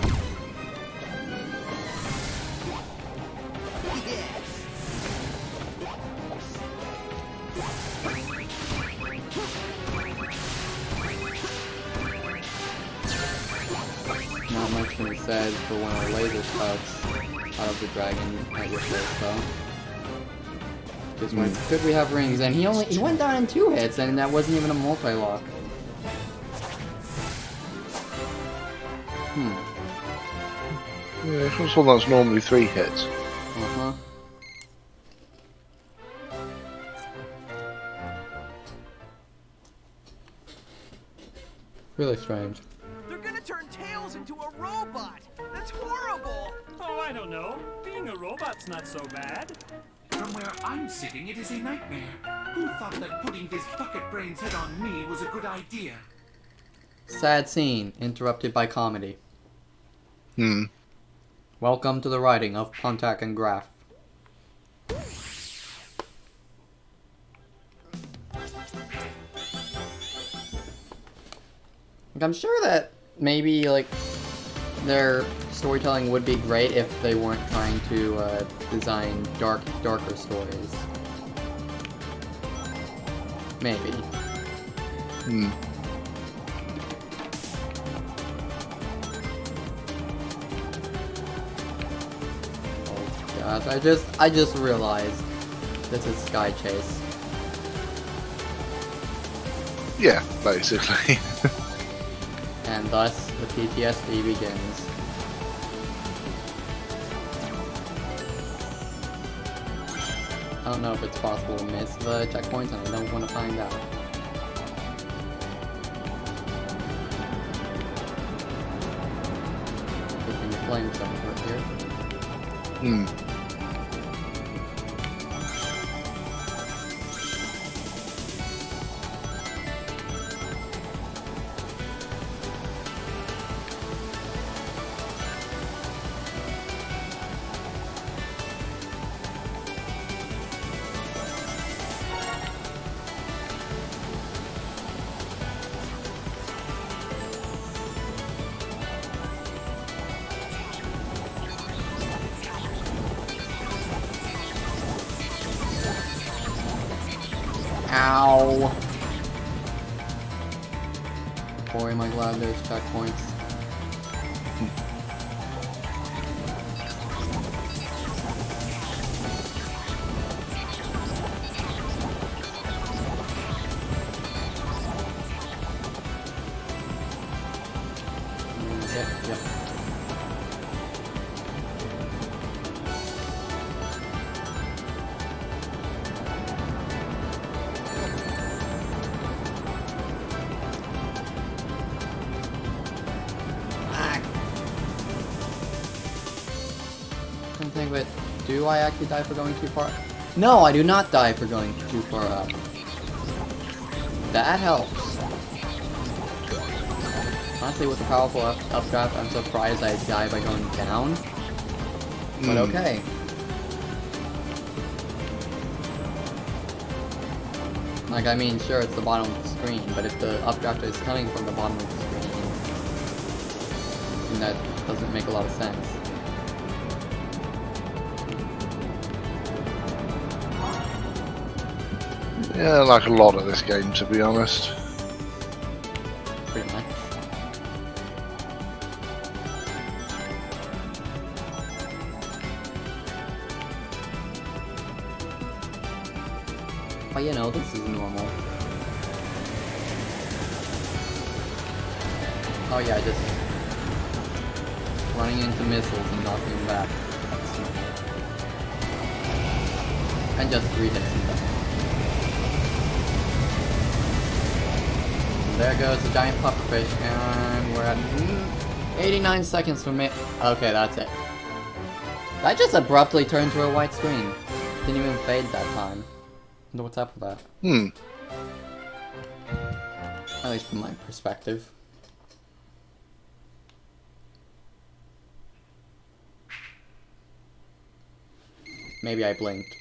Speaker 4: Not much can be said for one of the laser cuts out of the dragon at your first though. Just went, could we have rings? And he went down in 2 hits, and that wasn't even a multi-lock.
Speaker 3: Yeah, this was one that's normally 3 hits.
Speaker 4: Really strange.
Speaker 6: They're gonna turn Tails into a robot! That's horrible!
Speaker 10: Oh, I don't know. Being a robot's not so bad.
Speaker 11: From where I'm sitting, it is a nightmare. Who thought that putting this bucket brain's head on me was a good idea?
Speaker 4: Sad scene, interrupted by comedy. Welcome to the writing of Pontac and Graff. I'm sure that maybe, like, their storytelling would be great if they weren't trying to design darker stories. Maybe. Oh gosh, I just realized this is Sky Chase.
Speaker 3: Yeah, basically.
Speaker 4: And thus, the PTSD begins. I don't know if it's possible to miss the checkpoints, and I don't want to find out. Taking the flame right here. Ow! Boy, am I glad there's checkpoints. Yep. of it, do I actually die for going too far? No, I do not die for going too far up. That helps. Honestly, with the powerful updraft, I'm surprised I die by going down. But okay. Like, I mean, sure, it's the bottom of the screen, but if the updraft is coming from the bottom of the screen, then that doesn't make a lot of sense.
Speaker 3: Yeah, like a lot of this game, to be honest.
Speaker 4: Pretty much. But you know, this is normal. Oh yeah, just running into missiles and knocking them back. That's normal. And just 3 hits and done. And there goes the giant pufferfish, and we're at 89 seconds from it. Okay, that's it. That just abruptly turned to a white screen. Didn't even fade that time. I wonder what's up with that. At least from my perspective. Maybe I blinked.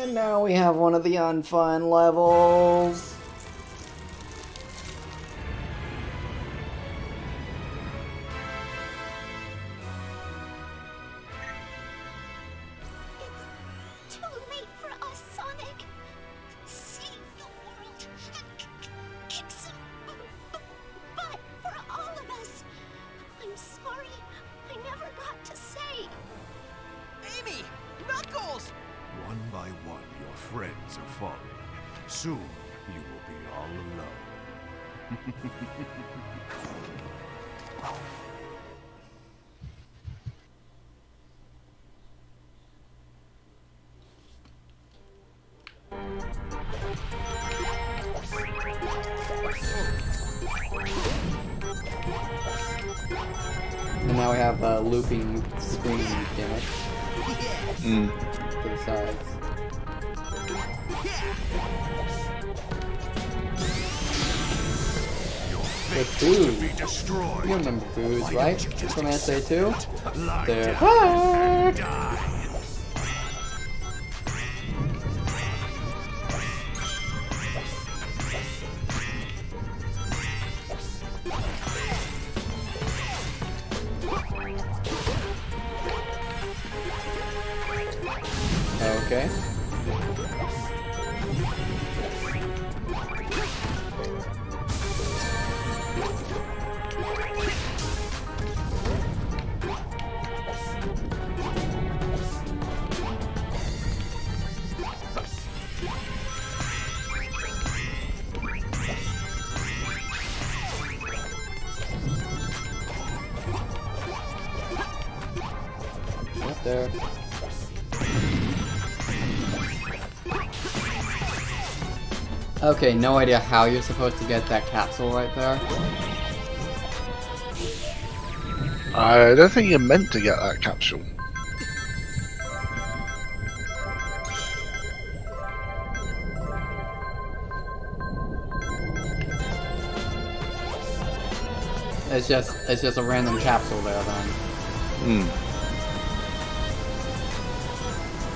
Speaker 4: And now we have one of the unfun levels.
Speaker 7: Soon, you will be all alone.
Speaker 4: And now we have a looping screen gimmick. To the sides. With Booze. You remember Booze, right? From SA2? They're back! Okay. Up there. Okay, no idea how you're supposed to get that capsule right there.
Speaker 3: I don't think you're meant to get that capsule.
Speaker 4: It's just a random capsule there then.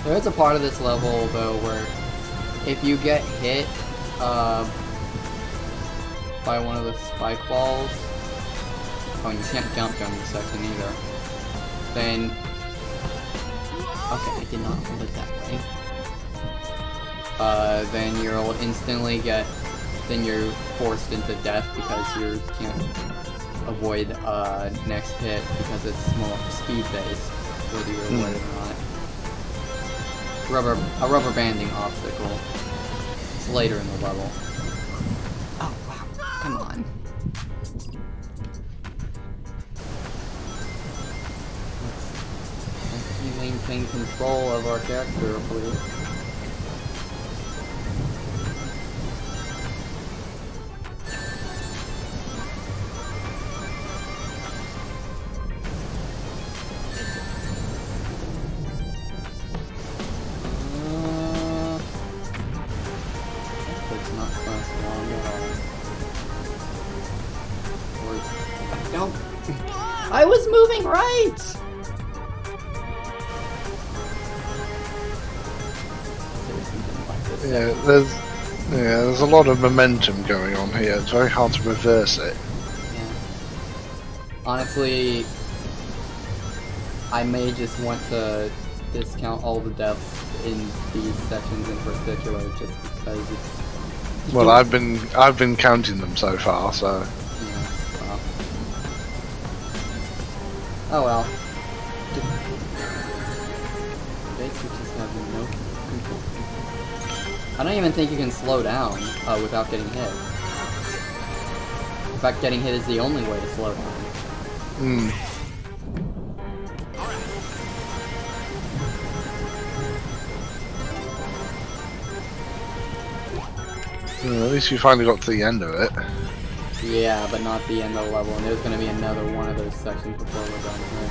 Speaker 4: There is a part of this level though where if you get hit by one of the spike balls, oh, and you can't jump during this section either, then okay, I did not hold it that way. Then you'll instantly then you're forced into death because you can't avoid next hit because it's more speed based, whether you're aware or not. A rubber banding obstacle. It's later in the level. Oh wow! Come on. Let's maintain control of our character, please. was moving right!
Speaker 3: Yeah, there's a lot of momentum going on here. It's very hard to reverse it.
Speaker 4: Yeah. Honestly, I may just want to discount all the deaths in these sections in particular, just because it's...
Speaker 3: Well, I've been counting them so far, so...
Speaker 4: Yeah, well. Oh well. Basically just have no control. I don't even think you can slow down without getting hit. In fact, getting hit is the only way to slow down.
Speaker 3: Hmm. At least you finally got to the end of it.
Speaker 4: Yeah, but not the end of the level, and there's gonna be another one of those sections before we're done here.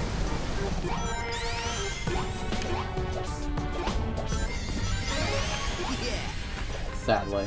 Speaker 4: Sadly.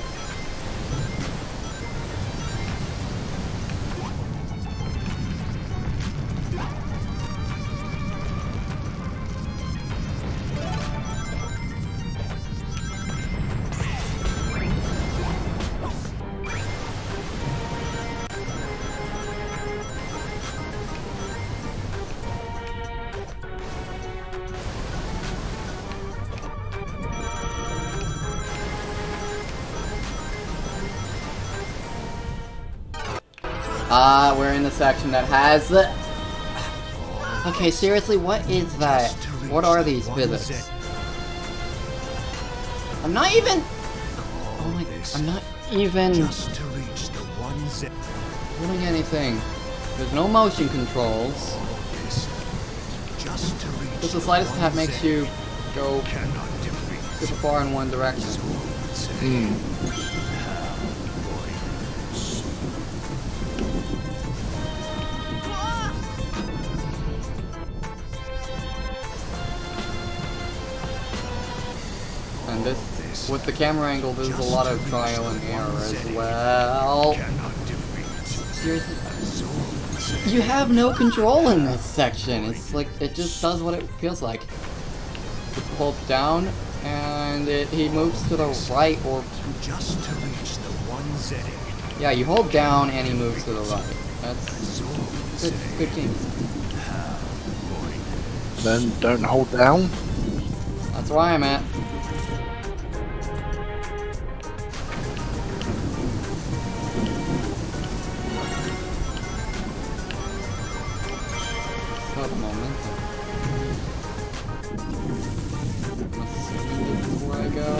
Speaker 4: We're in the section that has the... Okay, seriously, what is that? What are these physics? I'm not even... Oh my... I'm not even... doing anything. There's no motion controls. Just the slightest tap makes you go super far in one direction. And this, with the camera angle, there's a lot of trial and error as well. Seriously, you have no control in this section. It's like, it just does what it feels like. You hold down, and he moves to the right, or... Yeah, you hold down, and he moves to the right. That's good games.
Speaker 3: Then don't hold down.
Speaker 4: That's where I'm at. Momentum. Before I go.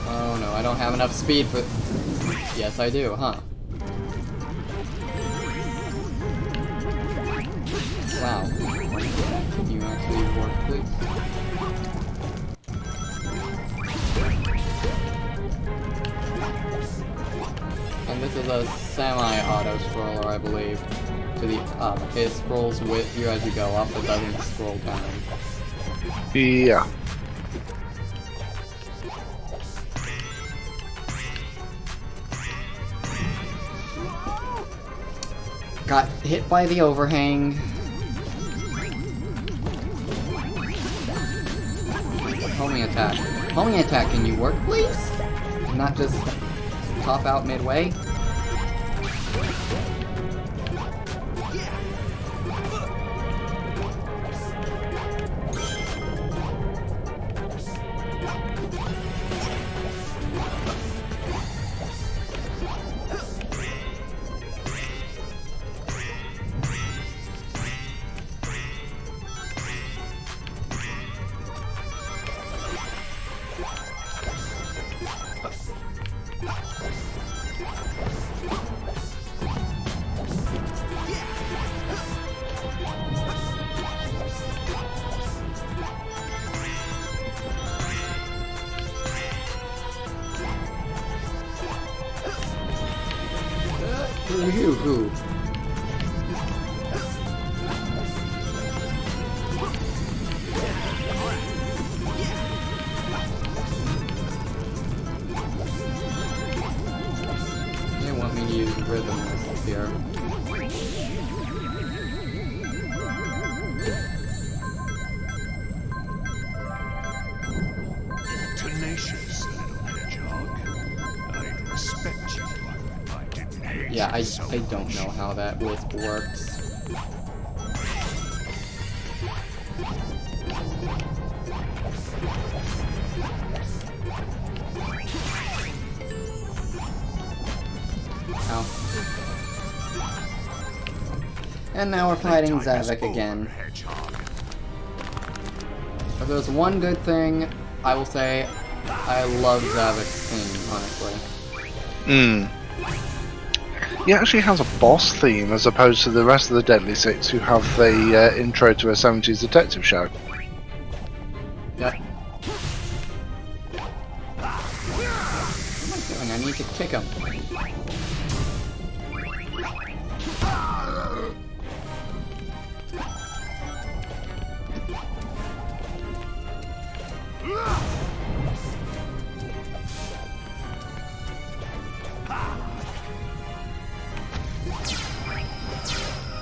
Speaker 4: Oh no, I don't have enough speed for... Yes, I do, huh? Wow. Can you actually work, please? And this is a semi-auto scroller, I believe. To the up. It scrolls with you as you go up, it doesn't scroll down.
Speaker 3: Yeah.
Speaker 4: Got hit by the overhang. Homing attack. Homing attack, can you work, please? Not just top out midway. Who? rhythms here.
Speaker 7: Tenacious little hedgehog. I'd respect you if I didn't hate
Speaker 4: Yeah,
Speaker 7: you so
Speaker 4: I don't know how that wisp works. Ow. And now we're fighting Zavik again. If there's one good thing, I will say I love Zavik's theme, honestly.
Speaker 3: He actually has a boss theme as opposed to the rest of the Deadly Six who have the intro to a 70s detective show.
Speaker 4: Yep. What am I doing? I need to kick him.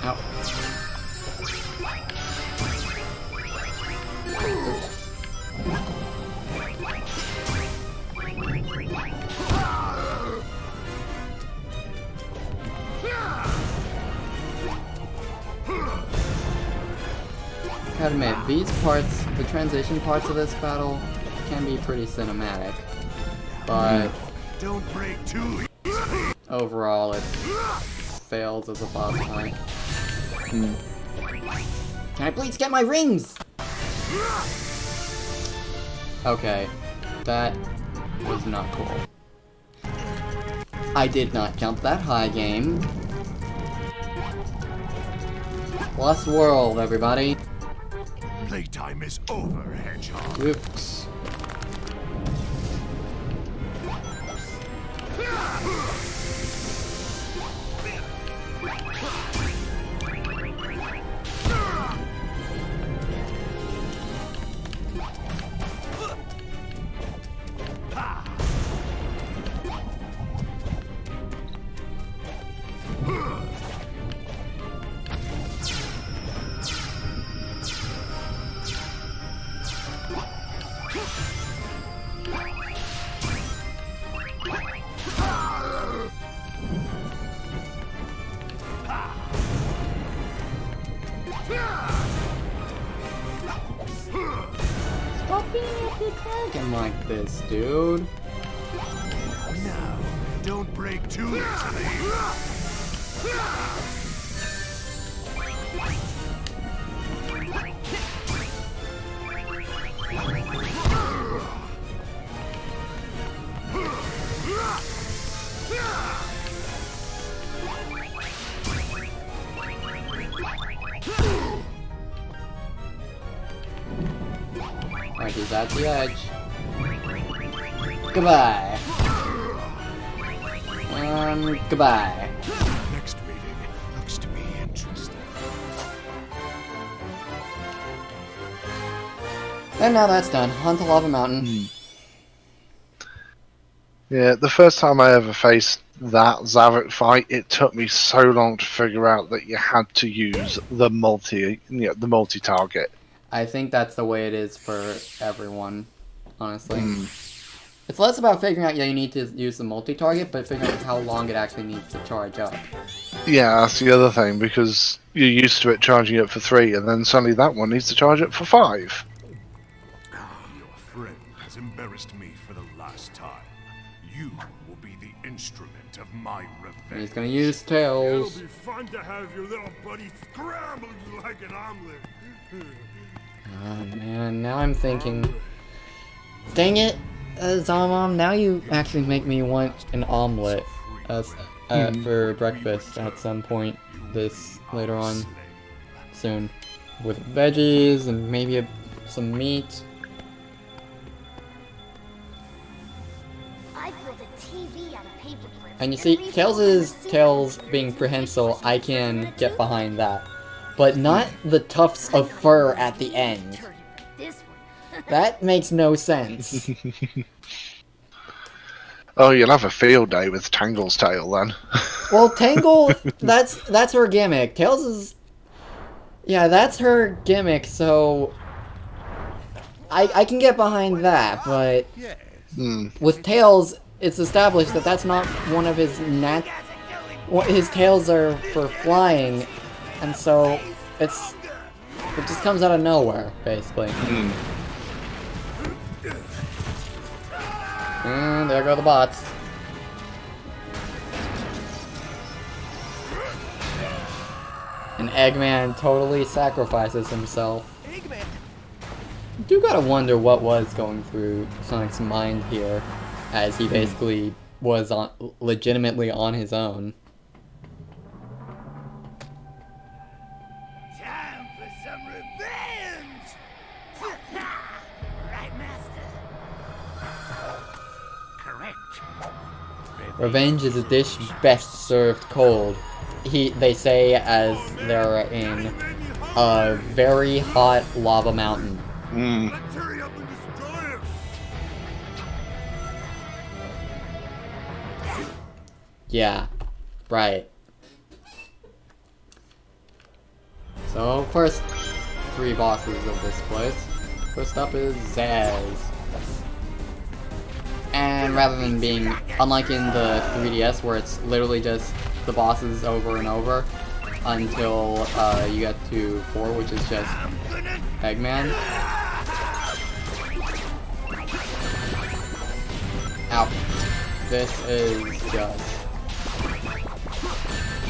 Speaker 4: Ow. Gotta admit, these parts, the transition parts of this battle, can be pretty cinematic, but
Speaker 7: don't break too easily.
Speaker 4: Overall it fails as a boss fight. Can I please get my rings? Okay, that was not cool. I did not jump that high, game. Lost world, everybody.
Speaker 7: Playtime is over, hedgehog.
Speaker 4: Oops. Stop being anti-dragon like this, dude.
Speaker 7: Now, don't break too easily.
Speaker 4: Alright, he's at the edge. Goodbye. Goodbye.
Speaker 7: Next meeting looks to be interesting.
Speaker 4: And now that's done. On to Lava Mountain.
Speaker 3: Yeah, the first time I ever faced that Zavik fight, it took me so long to figure out that you had to use the multi-target.
Speaker 4: I think that's the way it is for everyone, honestly. It's less about figuring out, yeah, you need to use the multi-target, but figuring out how long it actually needs to charge up.
Speaker 3: Yeah, that's the other thing, because you're used to it charging up for 3, and then suddenly that one needs to charge up for 5.
Speaker 7: Your friend has embarrassed me for the last time. You will be the instrument of my revenge.
Speaker 4: He's gonna use Tails.
Speaker 12: It'll be fun to have your little buddy scramble you like an omelet.
Speaker 4: Oh man, now I'm thinking... Dang it! Zalmom, now you actually make me want an omelet for breakfast at some point later on soon. With veggies and maybe some meat.
Speaker 5: I built a TV out of paper clips.
Speaker 4: And you see, Tails being prehensile, I can get behind that. But not the tufts of fur at the end. That makes no sense.
Speaker 3: Oh, you'll have a field day with Tangle's tail then.
Speaker 4: Well, Tangle, that's her gimmick. Tails is... Yeah, that's her gimmick, so... I can get behind that, but... With Tails, it's established that that's not one of his his tails are for flying, and so it just comes out of nowhere, basically. And there go the bots. And Eggman totally sacrifices himself. Do gotta wonder what was going through Sonic's mind here, as he basically was legitimately on his own.
Speaker 8: Time for some revenge! Right, Master? Correct.
Speaker 4: Revenge is a dish best served cold. They say as they're in a very hot lava mountain.
Speaker 12: Let's hurry up and destroy him.
Speaker 4: Yeah, right. So, first 3 bosses of this place. First up is Zaz. And rather than being, unlike in the 3DS where it's literally just the bosses over and over until you get to 4, which is just Eggman. Ow. This is just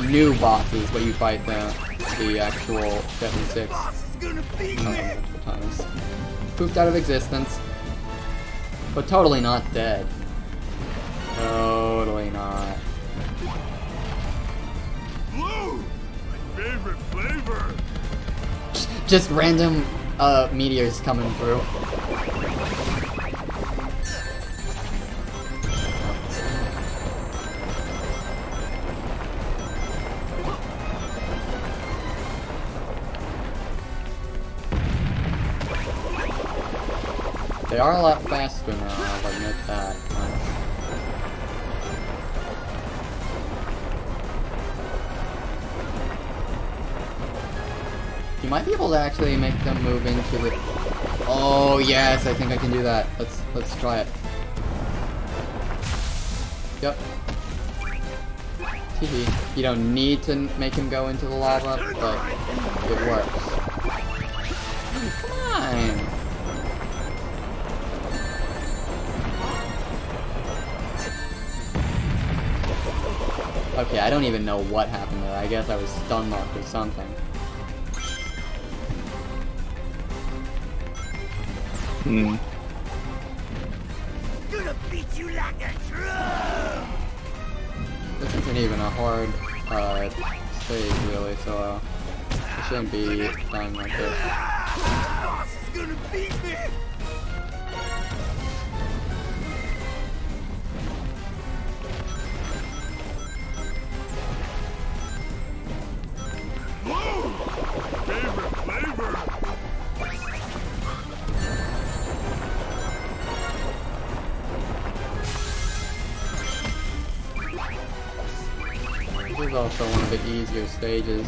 Speaker 4: new bosses, but you fight the actual 76 multiple times. Poofed out of existence, but totally not dead. Totally not.
Speaker 12: Blue! My favorite flavor!
Speaker 4: Just random meteors coming through. They are a lot faster now, I'll admit that. You might be able to actually make them move into the... Oh yes, I think I can do that. Let's try it. Yep. You don't need to make him go into the lava, but it works. Come on! Okay, I don't even know what happened there. I guess I was stun locked or something.
Speaker 8: Gonna beat you like a drum!
Speaker 4: This isn't even a hard stage really, so it shouldn't be dying like this.
Speaker 8: Boss is gonna beat me!
Speaker 12: Blue! Favorite flavor!
Speaker 4: This is also one of the easier stages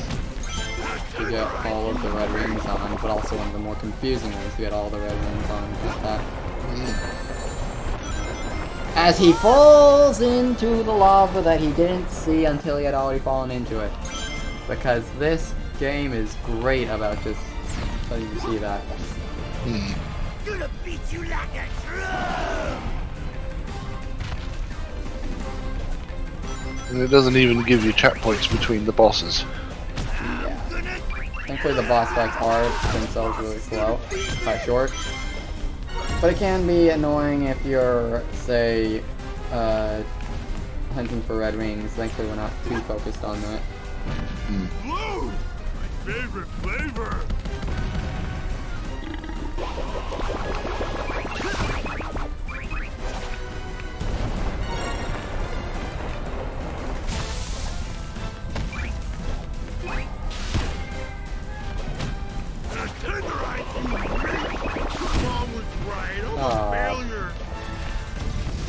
Speaker 4: to get all of the red rings on, but also one of the more confusing ones to get all the red rings on like that. As he falls into the lava that he didn't see until he had already fallen into it. Because this game is great about just letting you see that.
Speaker 8: Gonna beat you like a drum!
Speaker 3: And it doesn't even give you checkpoints between the bosses.
Speaker 4: Yeah. Thankfully the boss fights are themselves really short. But it can be annoying if you're, say, hunting for red rings. Thankfully we're not too focused on that.
Speaker 12: Blue! My favorite flavor!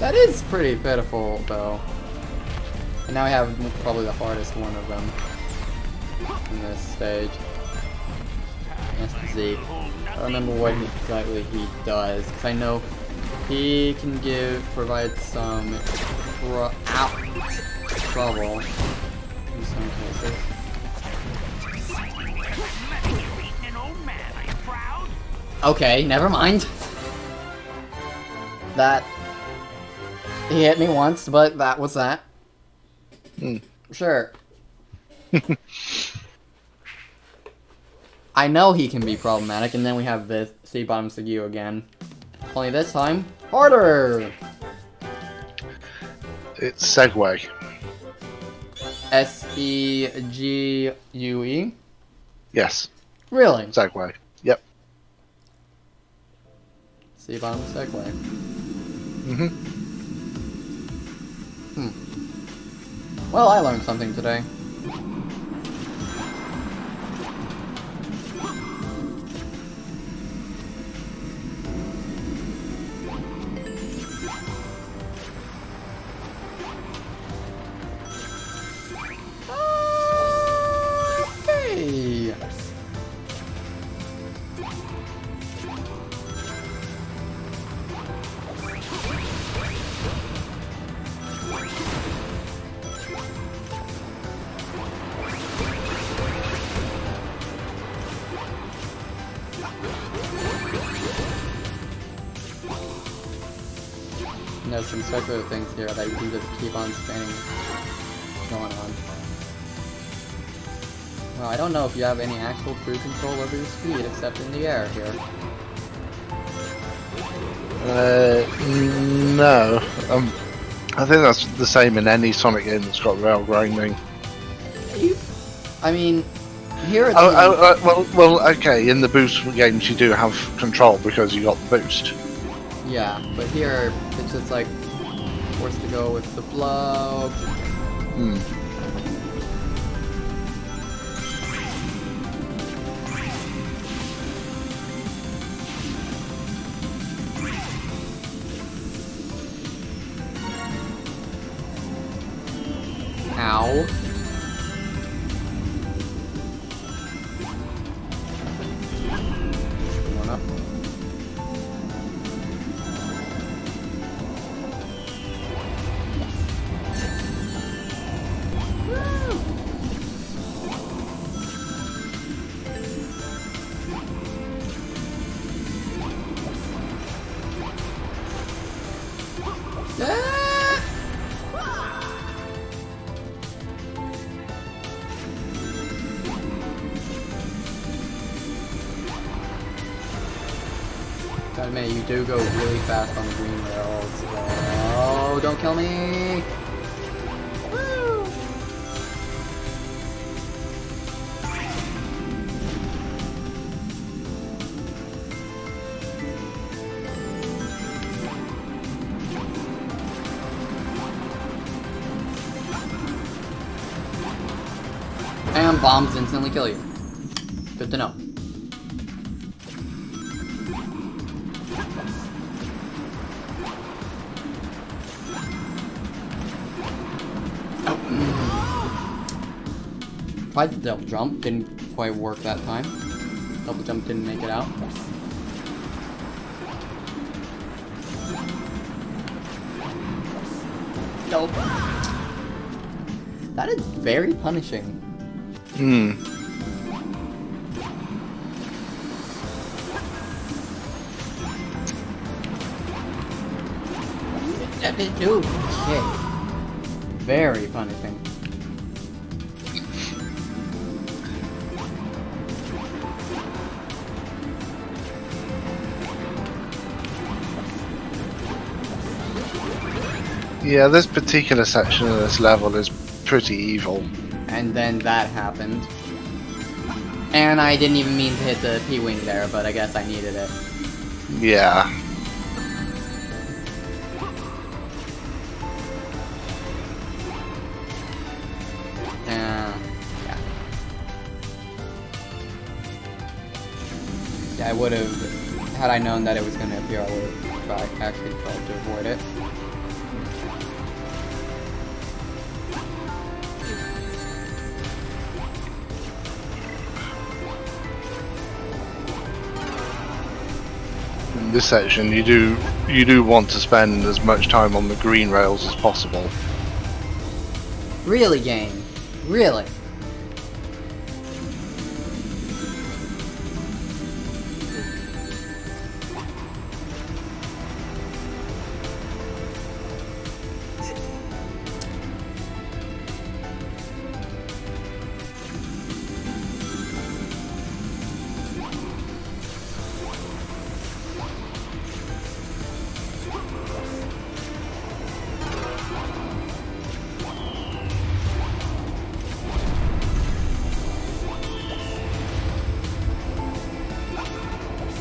Speaker 4: That is pretty pitiful, though. And now we have probably the hardest one of them in this stage. That's Zeke. I don't remember what exactly he does, because I know he can provide some trouble in some cases. Okay, never mind. That he hit me once, but that was that. Sure. I know he can be problematic, and then we have this C-Bottom Sugiu again. Only this time, harder!
Speaker 3: It's Segway.
Speaker 4: S-E-G-U-E?
Speaker 3: Yes.
Speaker 4: Really?
Speaker 3: Segway. Yep.
Speaker 4: C-Bottom Segway. Well, I learned something today. Okay. And there's some circular things here that you can just keep on spinning going on. Well, I don't know if you have any actual true control over your speed except in the air here.
Speaker 3: No. I think that's the same in any Sonic game that's got rail grinding.
Speaker 4: I mean, here it's...
Speaker 3: well, okay, in the boost games you do have control because you got the boost.
Speaker 4: Yeah, but here it's just like forced to go with the flow. Ow. One up. Gotta admit, you do go really fast on the green rails. Oh, don't kill me! Woo! And bombs instantly kill you. Good to know. Tried the double jump, didn't quite work that time. Double jump didn't make it out. Nope. That is very punishing. Okay. Very punishing.
Speaker 3: Yeah, this particular section of this level is pretty evil.
Speaker 4: And then that happened. And I didn't even mean to hit the P-Wing there, but I guess I needed it.
Speaker 3: Yeah.
Speaker 4: Yeah. Yeah, I would have, had I known that it was going to appear, I would have actually tried to avoid it.
Speaker 3: this section, you do want to spend as much time on the green rails as possible.
Speaker 4: Really, game? Really?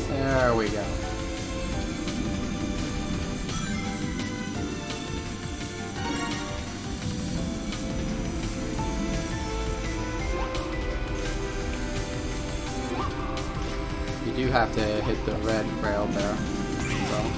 Speaker 4: There we go. You do have to hit the red rail there. So.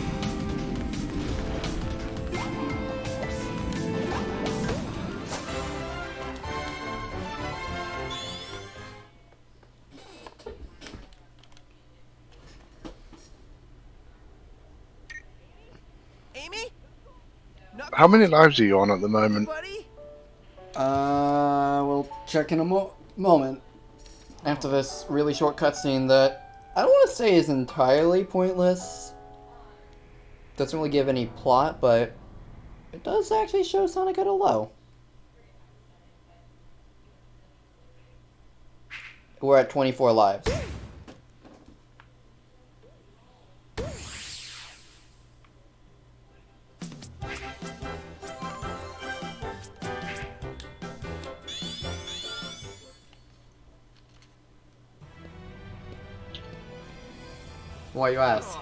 Speaker 3: How many lives are you on at the moment?
Speaker 4: We'll check in a moment. After this really short cutscene that I don't want to say is entirely pointless. Doesn't really give any plot, but it does actually show Sonic at a low. We're at 24 lives. Why you ask?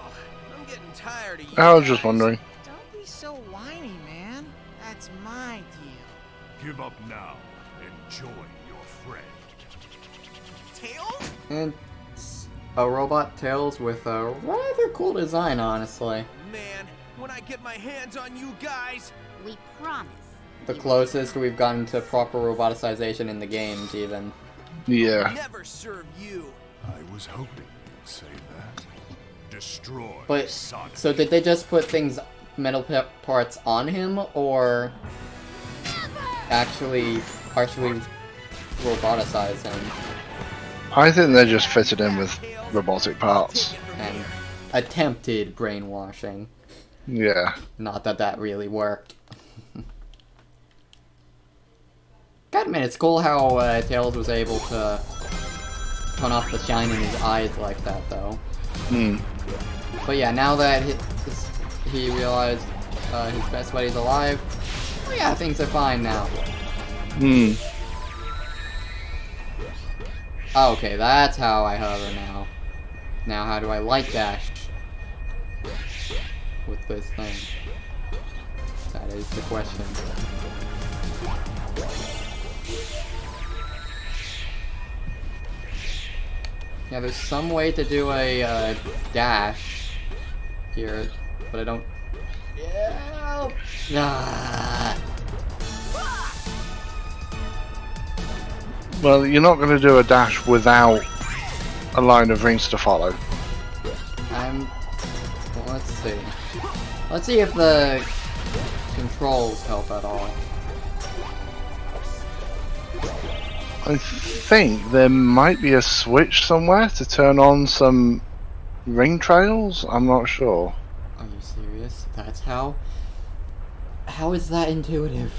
Speaker 6: I'm getting tired of you.
Speaker 3: I was just wondering.
Speaker 6: Don't be so whiny, man. That's my deal.
Speaker 12: Give up now and join your friend.
Speaker 6: Tails?
Speaker 4: And a robot Tails with a rather cool design, honestly.
Speaker 6: Man, when I get my hands on you guys,
Speaker 5: we promise.
Speaker 4: The closest we've gotten to proper roboticization in the games, even.
Speaker 3: Yeah.
Speaker 6: Never serve you.
Speaker 12: I was hoping you'd say that. Destroy
Speaker 4: But,
Speaker 12: Sonic.
Speaker 4: so did they just put things, metal parts on him, or actually partially roboticize him?
Speaker 3: I think they just fitted in with robotic parts.
Speaker 4: And attempted brainwashing.
Speaker 3: Yeah.
Speaker 4: Not that that really worked. God, man, it's cool how Tails was able to turn off the shine in his eyes like that, though.
Speaker 3: Hmm.
Speaker 4: But yeah, now that he realized his best buddy's alive, well, yeah, things are fine now.
Speaker 3: Hmm.
Speaker 4: Okay, that's how I hover now. Now, how do I light dash with this thing? That is the question. Yeah, there's some way to do a dash here, but I don't. Yeah. Ah.
Speaker 3: Well, you're not going to do a dash without a line of rings to follow.
Speaker 4: Well, let's see. Let's see if the controls help at all.
Speaker 3: I think there might be a switch somewhere to turn on some ring trails. I'm not sure.
Speaker 4: Are you serious? That's how? How is that intuitive?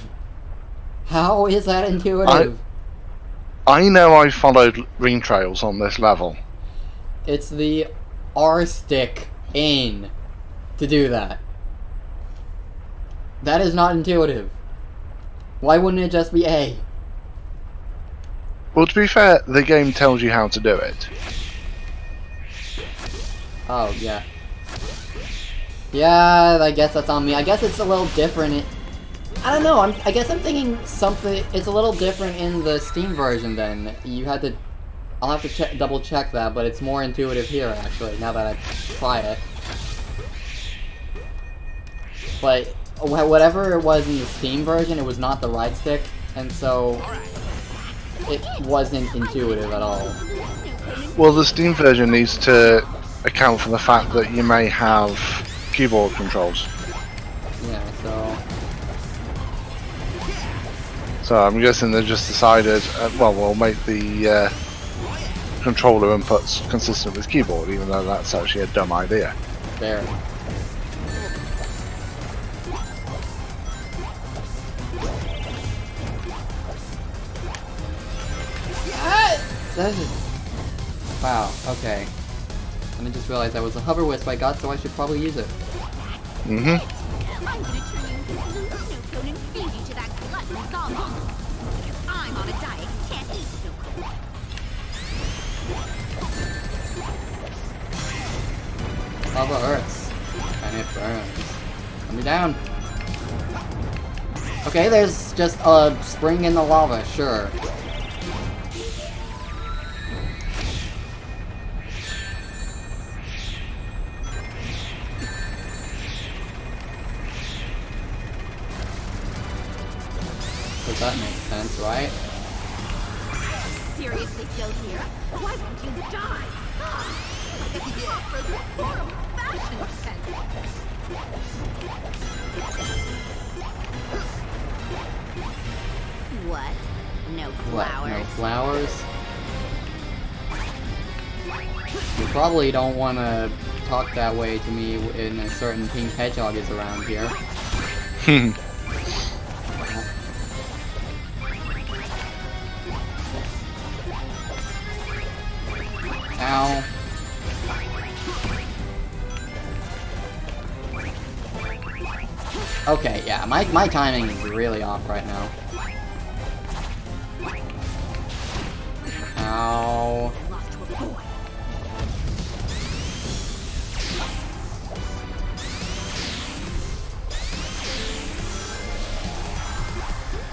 Speaker 4: How is that intuitive?
Speaker 3: I know I followed ring trails on this level.
Speaker 4: It's the R stick in to do that. That is not intuitive. Why wouldn't it just be A?
Speaker 3: Well, to be fair, the game tells you how to do it.
Speaker 4: Oh, yeah. Yeah, I guess that's on me. I guess it's a little different. I don't know, I guess I'm thinking something, it's a little different in the Steam version then. You had to, I'll have to double check that, but it's more intuitive here actually, now that I try it. But whatever it was in the Steam version, it was not the right stick, and so it wasn't intuitive at all.
Speaker 3: Well, the Steam version needs to account for the fact that you may have keyboard controls.
Speaker 4: Yeah,
Speaker 3: so I'm guessing they just decided, well, we'll make the controller inputs consistent with keyboard, even though that's actually a dumb idea.
Speaker 4: There. Wow, okay. And I just realized that was a hover wisp I got, so I should probably use it.
Speaker 5: I'm gonna turn you into a blue snow cone and feed you to that glutton goblin. I'm on a diet and can't eat snow cone.
Speaker 4: Lava hurts. And it burns. Let me down. Okay, there's just a spring in the lava, sure. Does that make sense, right?
Speaker 5: Seriously, still here? Why won't you die? Like a for this horrible fashion sense. What? No flowers?
Speaker 4: What, no flowers? You probably don't want to talk that way to me when a certain pink hedgehog is around here. Ow. Okay, yeah, my timing is really off right now. Ow.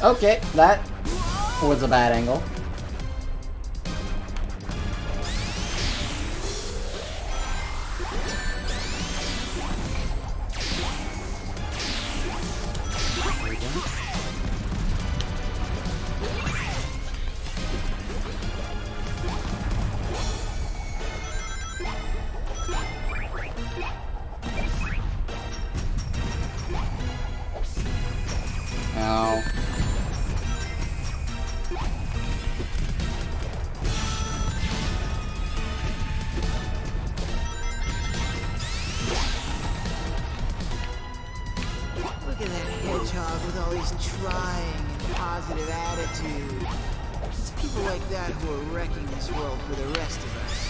Speaker 4: Okay, that was a bad angle. Ow.
Speaker 6: Look at that hedgehog with all his trying and positive attitude. It's people like that who are wrecking this world for the rest of us.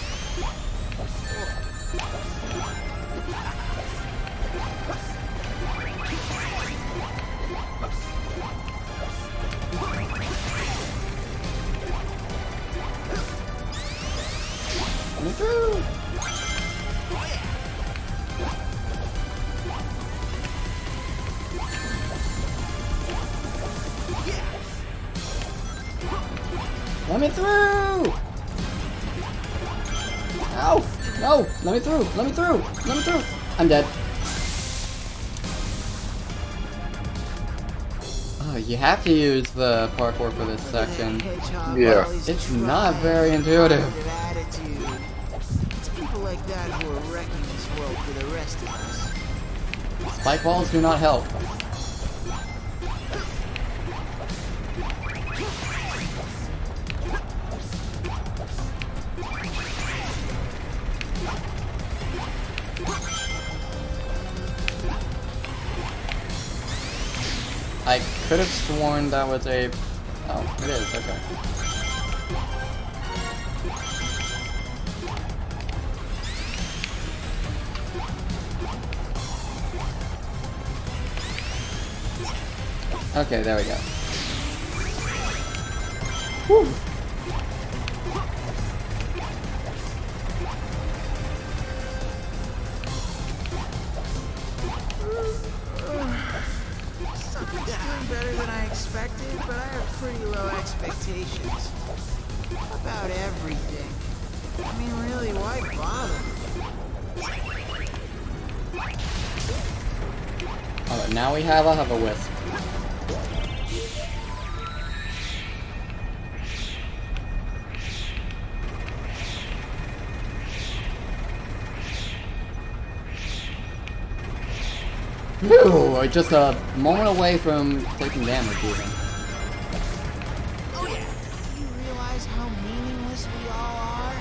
Speaker 4: Coming through! Let me through! Ow! No! Let me through! Let me through! Let me through! I'm dead. Oh, you have to use the parkour for this section.
Speaker 3: Yeah.
Speaker 4: It's not very intuitive.
Speaker 6: It's people like that who are wrecking this world for the rest of us.
Speaker 4: Spike walls do not help. I could have sworn that was a... Oh, it is, okay. Okay, there we go. Whew.
Speaker 6: Better than I expected, but I have pretty low expectations. About everything. I mean, really, why bother?
Speaker 4: Alright, now we have a hover wisp. Ooh, just a moment away from taking damage even.
Speaker 6: Oh yeah. You realize how meaningless we all are?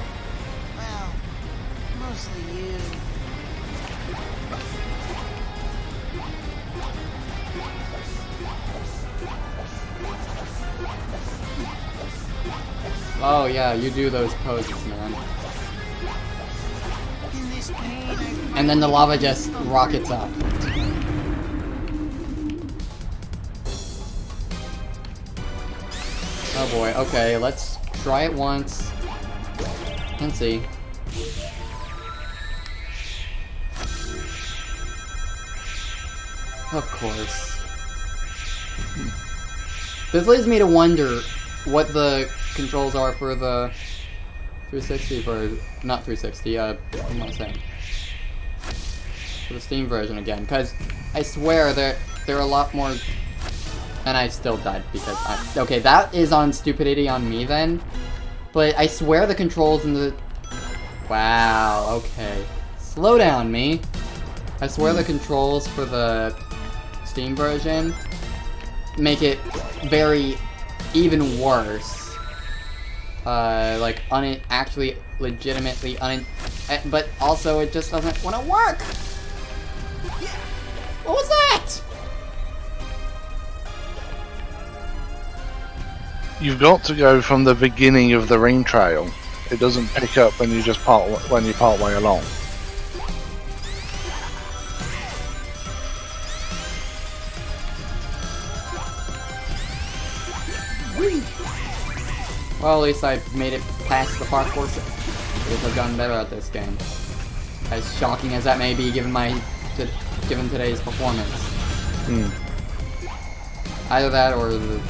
Speaker 6: Well, mostly you.
Speaker 4: Oh yeah, you do those poses, man.
Speaker 6: In this pain,
Speaker 4: And then the lava just rockets up. Oh boy, okay, let's try it once. And see. Of course. This leads me to wonder what the controls are for the 360 version. Not 360, what am I saying? For the Steam version again, because I swear they're a lot more. And I still died because okay, that is on stupidity on me then. But I swear the controls in the... Wow, okay. Slow down, me. I swear the controls for the Steam version make it very even worse. Like actually legitimately but also it just doesn't want to work. What was that?
Speaker 3: You've got to go from the beginning of the ring trail. It doesn't pick up when you just part way along.
Speaker 4: Well, at least I made it past the parkour. At least I've gotten better at this game. As shocking as that may be, given today's performance. Either that or the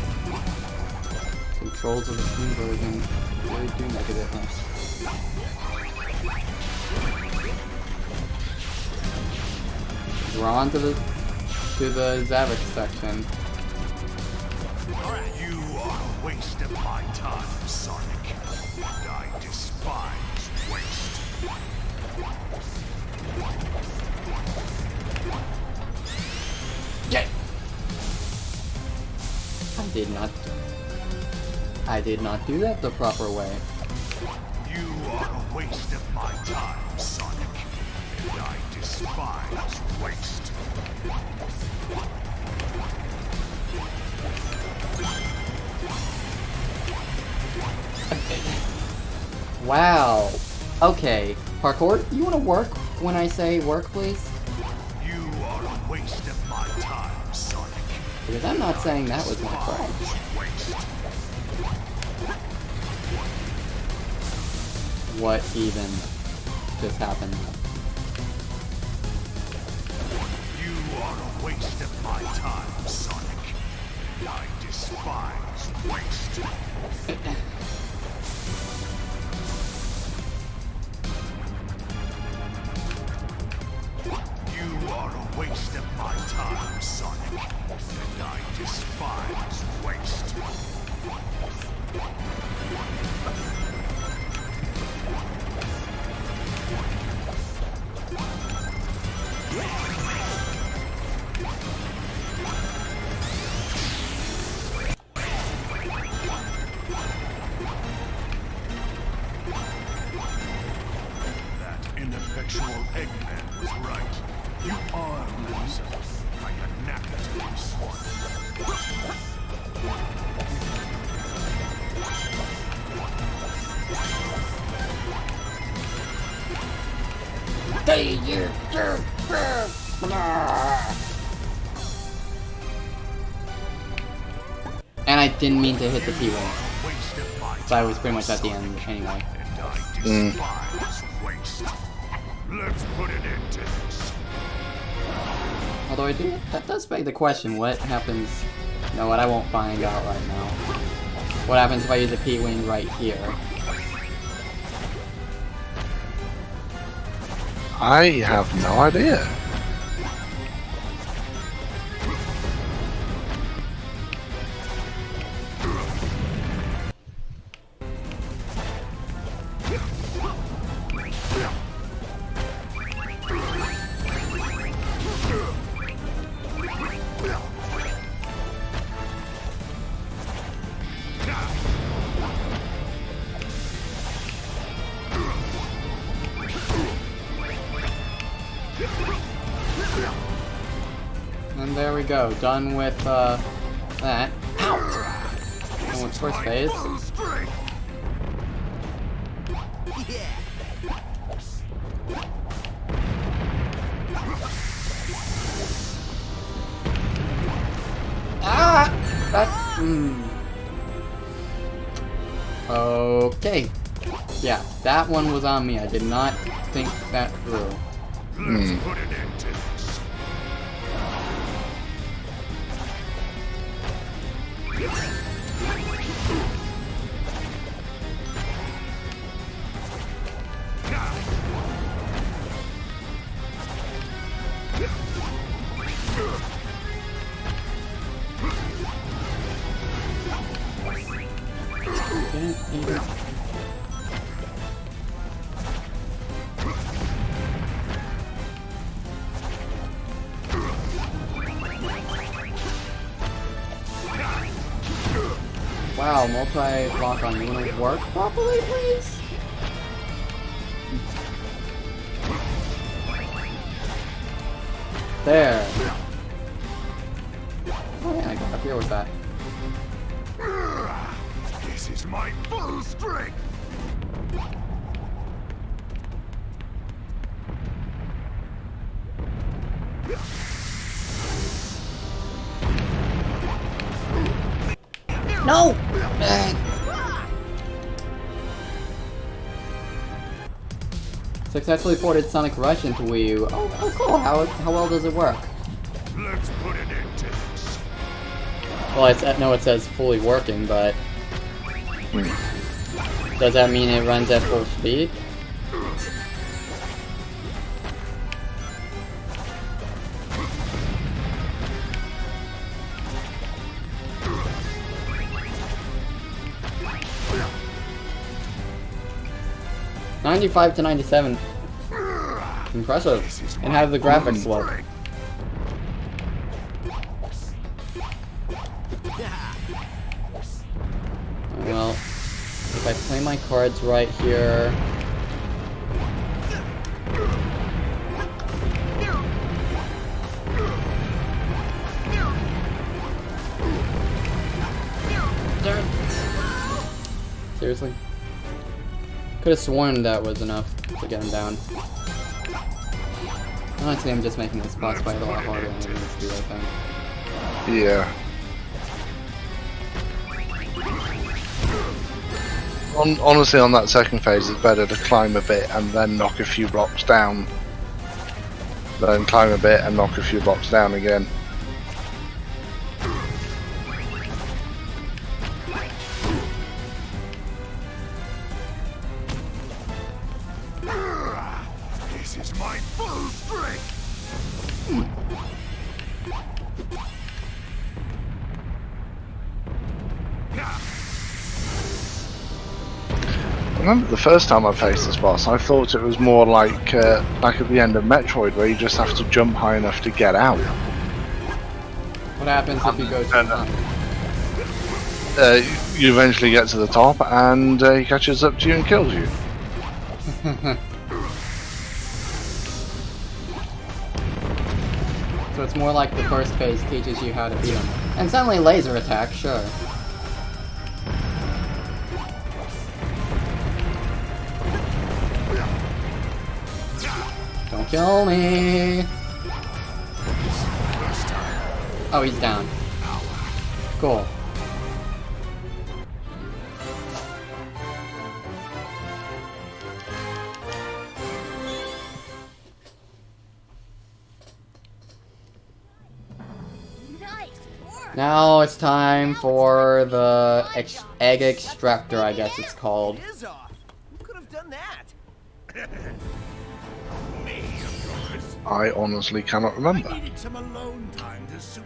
Speaker 4: controls of the Steam version really do make a difference. We're on to the Zavik section.
Speaker 7: You are a waste of my time, Sonic. And I despise waste.
Speaker 4: Yeah. I did not do that the proper way.
Speaker 7: You are a waste of my time, Sonic. And I despise waste.
Speaker 4: Wow. Okay. Parkour, you want to work when I say work, please?
Speaker 7: You are a waste of my time, Sonic.
Speaker 4: Because I'm not saying that was my fault. What even just happened?
Speaker 7: You are a waste of my time, Sonic. And I despise waste. You are a waste of my time, Sonic. And I despise waste. That ineffectual Eggman was right. You are losers. I am knackered to this one.
Speaker 4: And I didn't mean to hit the T-Wing. So I was pretty much at the end anyway.
Speaker 7: Let's put an end to this.
Speaker 4: Although that does beg the question, what happens... You know what, I won't find out right now. What happens if I use a P-Wing right here?
Speaker 3: I have no idea.
Speaker 4: go. Done with that. Ow! Done with first phase. Ah! Okay. Yeah, that one was on me. I did not think that through.
Speaker 12: Let's put an end to this.
Speaker 4: Wow, multi-block on Luna work properly, please? There. Oh yeah, I got up here with that.
Speaker 12: This is my full strength.
Speaker 4: No! Successfully ported Sonic Rush into Wii U. Oh cool. How well does it work?
Speaker 12: Let's put an end to this.
Speaker 4: Well, I know it says fully working, but does that mean it runs at full speed? $95 to $97. Impressive. And how do the graphics look? Well, if I play my cards right here... Seriously? Could have sworn that was enough to get him down. Honestly, I'm just making this boss fight a lot harder than it needs to be, I think.
Speaker 3: Yeah. Honestly, on that second phase, it's better to climb a bit and then knock a few blocks down. Then climb a bit and knock a few blocks down again.
Speaker 12: This is my full strength.
Speaker 3: I remember the first time I faced this boss, I thought it was more like at the end of Metroid, where you just have to jump high enough to get out.
Speaker 4: What happens if you go too high?
Speaker 3: You eventually get to the top, and he catches up to you and kills you.
Speaker 4: So it's more like the first phase teaches you how to beat him. And suddenly laser attack, sure. Don't kill me! Oh, he's down. Cool. Now it's time for the egg extractor, I guess it's called.
Speaker 6: Who could have done that?
Speaker 3: I honestly cannot remember.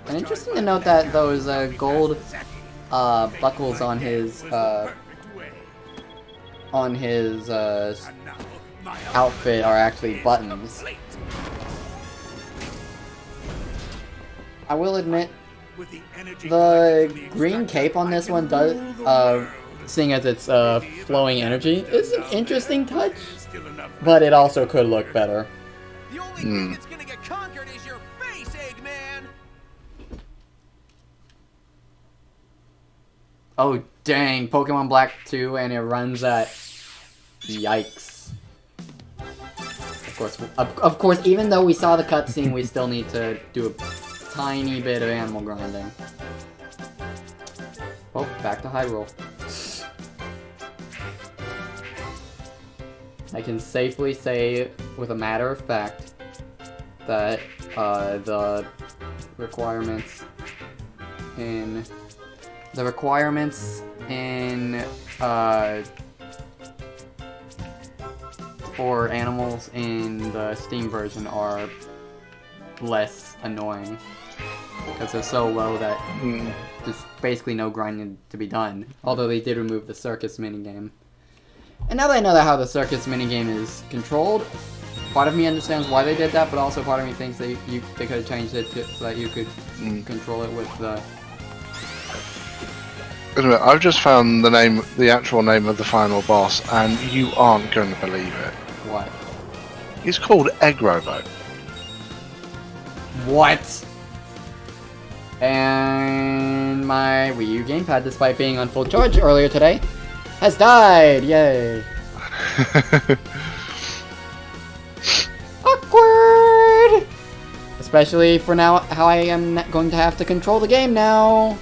Speaker 4: And interesting to note that those gold buckles on his outfit are actually buttons. I will admit, the green cape on this one does, seeing as it's flowing energy, is an interesting touch, but it also could look better.
Speaker 6: The only thing that's gonna get conquered is your face, Eggman!
Speaker 4: Oh, dang. Pokemon Black 2, and it runs at... Yikes. Of course, even though we saw the cutscene, we still need to do a tiny bit of animal grinding. Oh, back to Hyrule. I can safely say, with a matter of fact, that the requirements in for animals in the Steam version are less annoying because they're so low that there's basically no grinding to be done. Although they did remove the circus minigame. And now that I know how the circus minigame is controlled, part of me understands why they did that, but also part of me thinks they could have changed it so that you could control it with the...
Speaker 3: Wait a minute, I've just found the actual name of the final boss, and you aren't going to believe it.
Speaker 4: What?
Speaker 3: He's called Egg Robot.
Speaker 4: What? And my Wii U gamepad, despite being on full charge earlier today, has died! Yay! Awkward! Especially for now, how I am going to have to control the game now.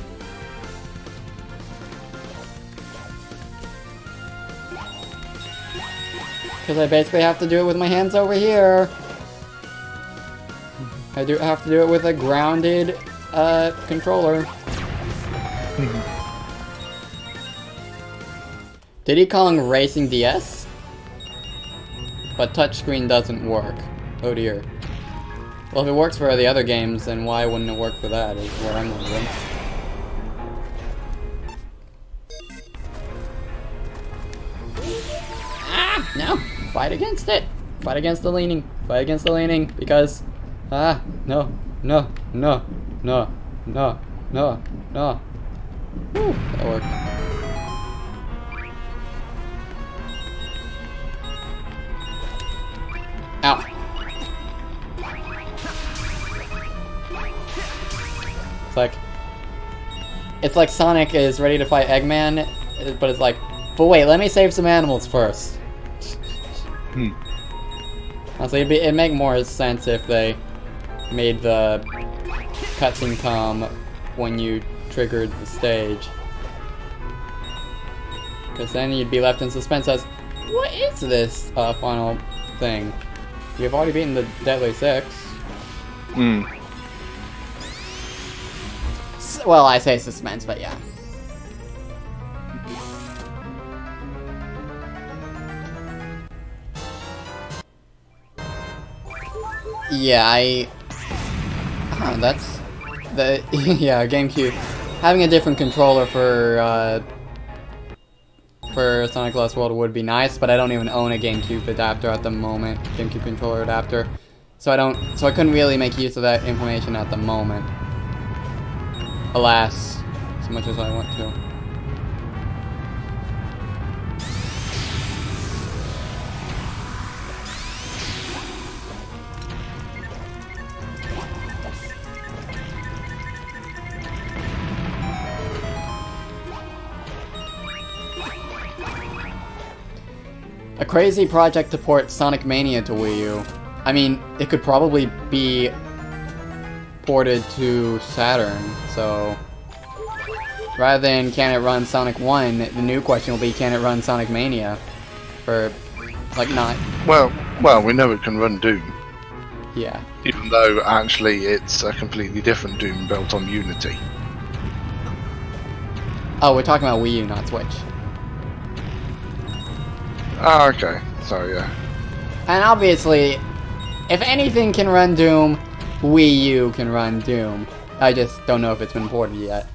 Speaker 4: Because I basically have to do it with my hands over here. I do have to do it with a grounded controller. Diddy Kong Racing DS? But touchscreen doesn't work. Oh dear. Well, if it works for the other games, then why wouldn't it work for that, is what I'm wondering. Ah! No! Fight against it! Fight against the leaning. Fight against the leaning, because... Ah! No! No! No! No! No! No! No! Whew, that worked. Ow. It's like Sonic is ready to fight Eggman, but it's like, but wait, let me save some animals first. Honestly, it'd make more sense if they made the cutscene come when you triggered the stage. Because then you'd be left in suspense as, what is this final thing? You've already beaten the Deadly Six. Well, I say suspense, but yeah. Yeah, that's the yeah, GameCube. Having a different controller for Sonic Lost World would be nice, but I don't even own a GameCube adapter at the moment, GameCube controller adapter. So I couldn't really make use of that information at the moment. Alas, as much as I want to. A crazy project to port Sonic Mania to Wii U. I mean, it could probably be ported to Saturn, so rather than can it run Sonic 1, the new question will be, can it run Sonic Mania? For, like, not...
Speaker 3: Well, we know it can run Doom.
Speaker 4: Yeah.
Speaker 3: Even though, actually, it's a completely different Doom built on Unity.
Speaker 4: Oh, we're talking about Wii U, not Switch.
Speaker 3: Ah, okay. So, yeah.
Speaker 4: And obviously, if anything can run Doom, Wii U can run Doom. I just don't know if it's been ported yet.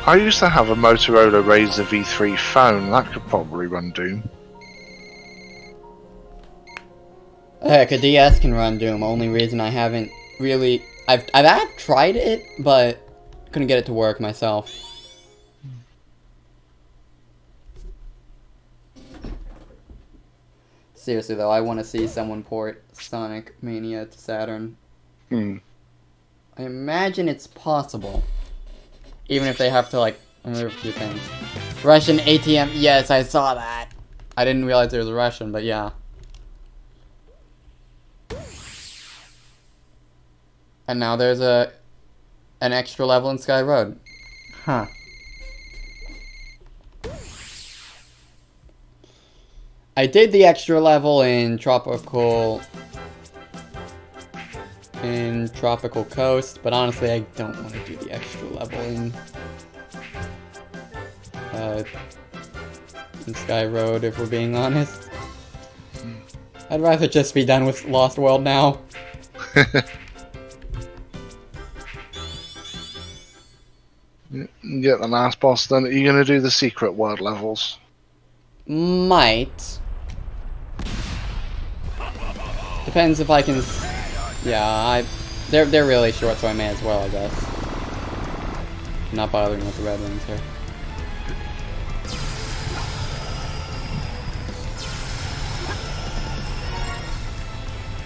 Speaker 3: I used to have a Motorola Razr V3 phone. That could probably run Doom.
Speaker 4: Heck, a DS can run Doom. Only reason I haven't really... I've tried it, but couldn't get it to work myself. Seriously though, I want to see someone port Sonic Mania to Saturn. I imagine it's possible. Even if they have to, like, remove a few things. Russian ATM. Yes, I saw that. I didn't realize there was a Russian, but yeah. And now there's an extra level in Sky Road. Huh. I did the extra level in Tropical Coast, but honestly I don't want to do the extra level in Sky Road, if we're being honest. I'd rather just be done with Lost World now.
Speaker 3: Get the last boss, then are you going to do the secret world levels?
Speaker 4: Might. Depends if I can... Yeah, they're really short, so I may as well, I guess. Not bothering with the red ones here.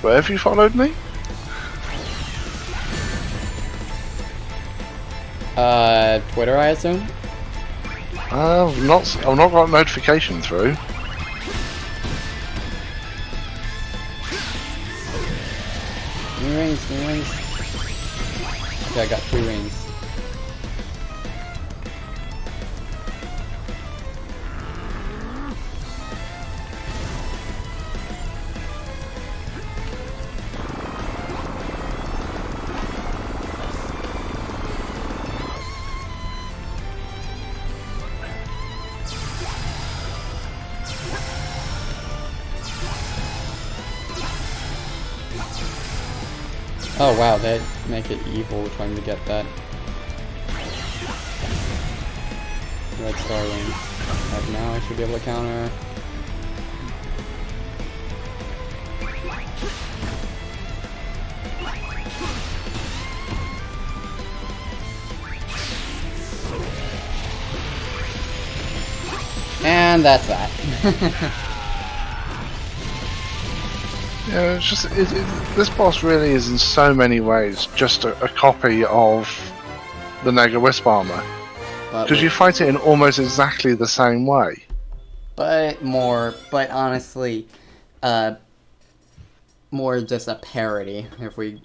Speaker 3: Where have you followed me?
Speaker 4: Twitter, I assume?
Speaker 3: I've not got a notification through.
Speaker 4: New rings, new rings. Okay, I got 2 rings. Oh wow, they make it evil trying to get that red star ring. Like now I should be able to counter. And that's that.
Speaker 3: Yeah, it's just this boss really is in so many ways just a copy of the Nega Wisp armor, because you fight it in almost exactly the same way.
Speaker 4: But honestly, more just a parody. If we,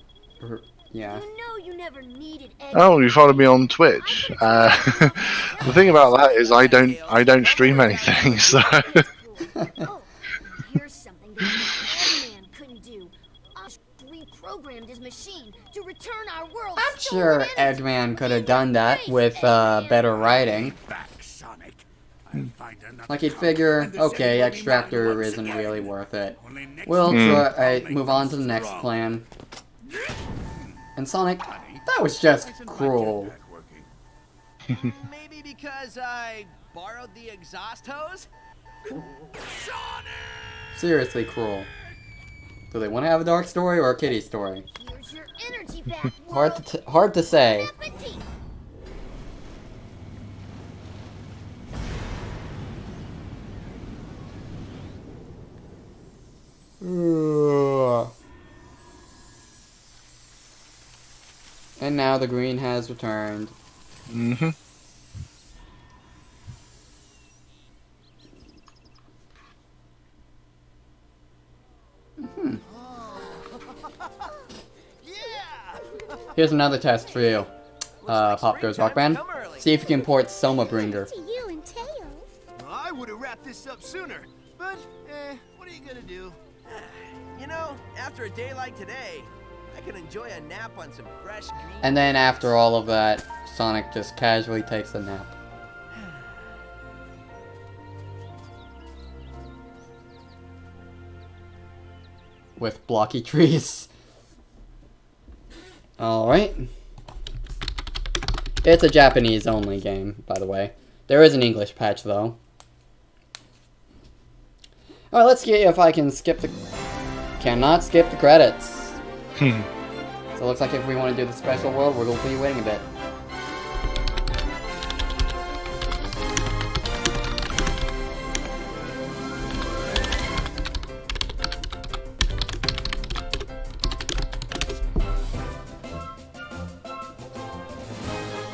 Speaker 4: yeah.
Speaker 5: You know you never needed
Speaker 3: Oh, you follow me on Twitch. The thing about that is I don't stream anything, so.
Speaker 5: Oh, here's something that Eggman couldn't do. Reprogrammed his machine to return our world.
Speaker 4: I'm sure Eggman could have done that with better writing. Like he'd figure, okay, Extractor isn't really worth it. We'll move on to the next plan. And Sonic, that was just cruel.
Speaker 13: Maybe because I borrowed the exhaust hose?
Speaker 4: Seriously cruel. Do they want to have a dark story or a kitty story?
Speaker 5: Here's your energy back,
Speaker 4: Hard to say. And now the green has returned.
Speaker 3: Mm-hmm.
Speaker 4: Here's another test for you, Pop Goes Rock Band. See if you can port Somabringer.
Speaker 13: I would have wrapped this up sooner, but what are you gonna do? You know, after a day like today, I can enjoy a nap on some fresh green.
Speaker 4: And then after all of that, Sonic just casually takes a nap. With blocky trees. Alright. It's a Japanese only game, by the way. There is an English patch though. Alright, let's see if I can skip the... Cannot skip the credits. So it looks like if we want to do the special world, we're going to be waiting a bit.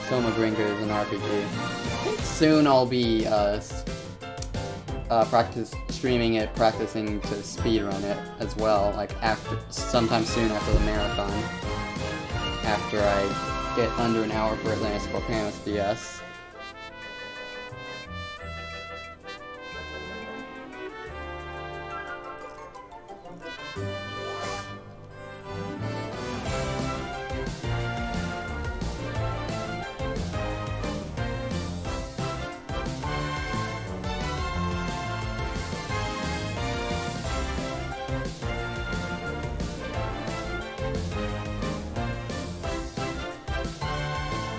Speaker 4: Soma Grinker is an RPG. Soon I'll be streaming it, practicing to speedrun it as well, like sometime soon after the marathon. After I get under an hour for Atlantis Volcano's DS.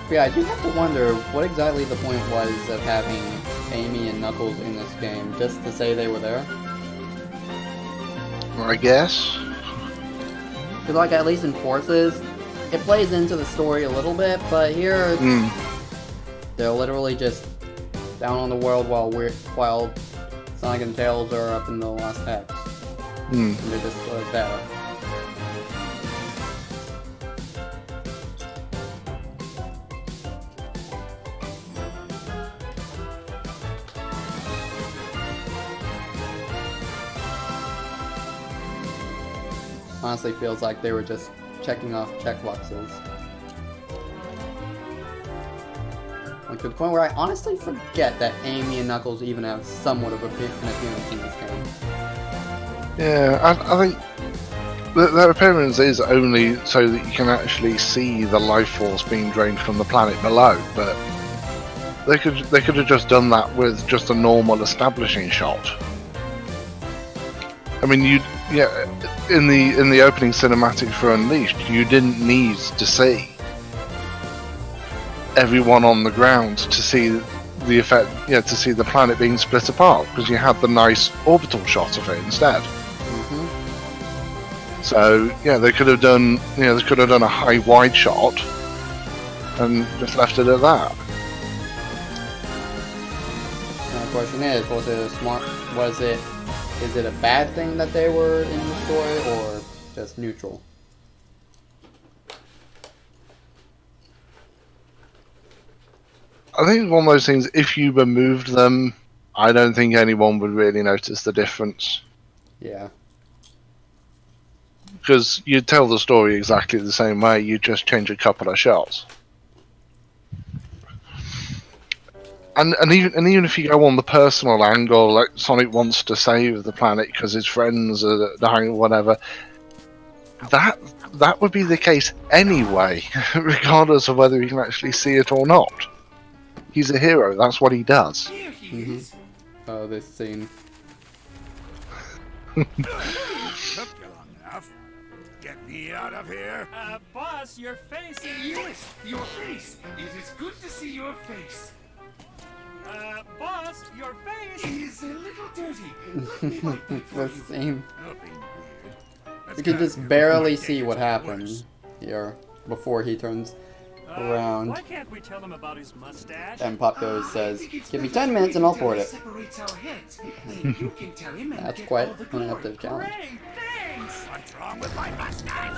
Speaker 4: Yeah, I do have to wonder what exactly the point was of having Amy and Knuckles in this game, just to say they were there?
Speaker 3: Well, I guess.
Speaker 4: Because, like, at least in Forces, it plays into the story a little bit, but here, they're literally just down on the world while Sonic and Tails are up in the Lost Hex. And they're just there. Honestly feels like they were just checking off checkboxes. Like to the point where I honestly forget that Amy and Knuckles even have somewhat of an appearance in this game.
Speaker 3: Yeah, I think their appearance is only so that you can actually see the life force being drained from the planet below, but they could have just done that with just a normal establishing shot. I mean, in the opening cinematic for Unleashed, you didn't need to see everyone on the ground to see the effect, to see the planet being split apart, because you had the nice orbital shot of it instead. So yeah, they could have done, a high wide shot and just left it at that.
Speaker 4: Now the question is, is it a bad thing that they were in the story, or just neutral?
Speaker 3: I think it's one of those things, if you removed them, I don't think anyone would really notice the difference.
Speaker 4: Yeah.
Speaker 3: Because you tell the story exactly the same way, you just change a couple of shots. And even if you go on the personal angle, like Sonic wants to save the planet because his friends are dying or whatever, that would be the case anyway, regardless of whether you can actually see it or not. He's a hero, that's what he does.
Speaker 4: Oh, this scene.
Speaker 9: Took you long enough. Get me out of here.
Speaker 10: Boss, your face is...
Speaker 11: Yes, your face. It is good to see your face.
Speaker 10: Boss, your face
Speaker 11: is a little dirty.
Speaker 4: The scene. You can just barely see what happened here before he turns around.
Speaker 10: Why can't we tell him about his mustache?
Speaker 4: And Popko says, "Give me 10 minutes and I'll port it." That's quite an innovative challenge.
Speaker 9: What's wrong with my mustache?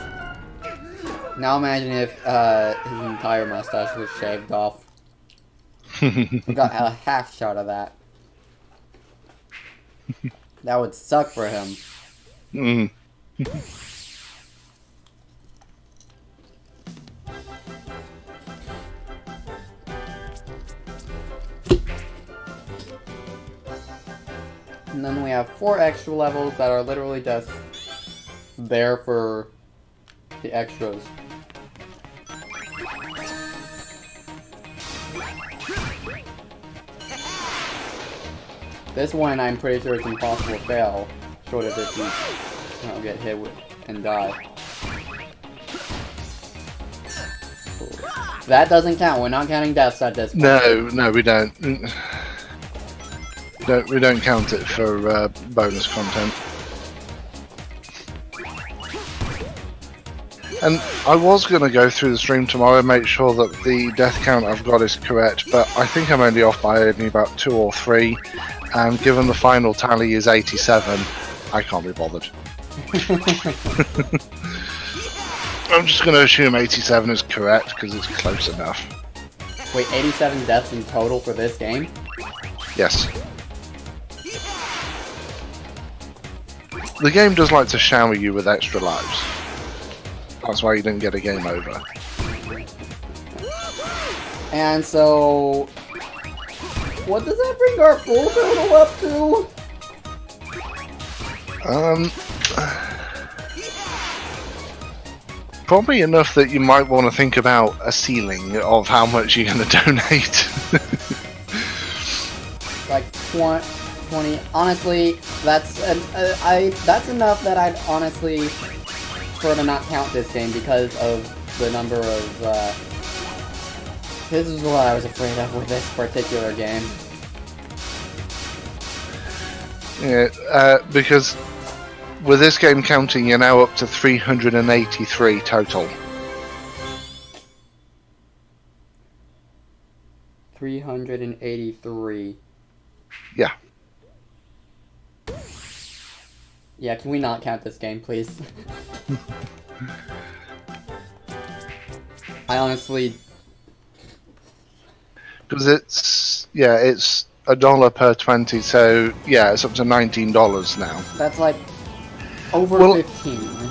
Speaker 4: Now imagine if his entire mustache was shaved off. We got a half shot of that. That would suck for him. And then we have 4 extra levels that are literally just there for the extras. This one, I'm pretty sure it's impossible to fail, short of if you get hit with and die. Cool. That doesn't count. We're not counting deaths at this point.
Speaker 3: No, we don't. We don't count it for bonus content. And I was going to go through the stream tomorrow and make sure that the death count I've got is correct, but I think I'm only off by only about 2 or 3, and given the final tally is 87, I can't be bothered. I'm just going to assume 87 is correct, because it's close enough.
Speaker 4: Wait, 87 deaths in total for this game?
Speaker 3: Yes. The game does like to shower you with extra lives. That's why you didn't get a game over.
Speaker 4: And so... what does that bring our full total up to?
Speaker 3: Probably enough that you might want to think about a ceiling of how much you're going to donate.
Speaker 4: Like 20. Honestly, that's that's enough that I'd honestly prefer to not count this game because of the number of. This is what I was afraid of with this particular game.
Speaker 3: Yeah, because with this game counting, you're now up to 383 total.
Speaker 4: 383.
Speaker 3: Yeah.
Speaker 4: Yeah, can we not count this game, please? I honestly...
Speaker 3: because it's $1 per 20, so yeah, it's up to $19 now.
Speaker 4: That's like over 15,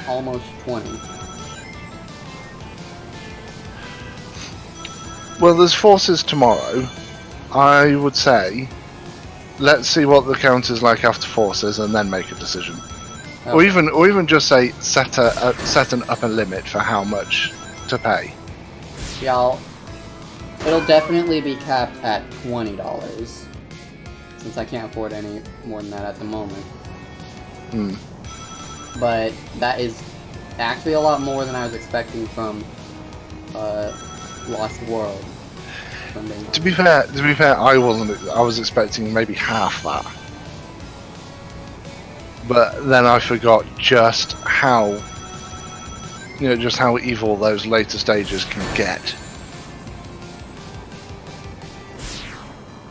Speaker 4: almost 20.
Speaker 3: Well, there's Forces tomorrow. I would say, let's see what the count is like after Forces, and then make a decision. Okay. Or even just say set an upper limit for how much to pay.
Speaker 4: Yeah, it'll definitely be capped at $20, since I can't afford any more than that at the moment. But that is actually a lot more than I was expecting from Lost World.
Speaker 3: To be fair, I was expecting maybe half that. But then I forgot just how evil those later stages can get.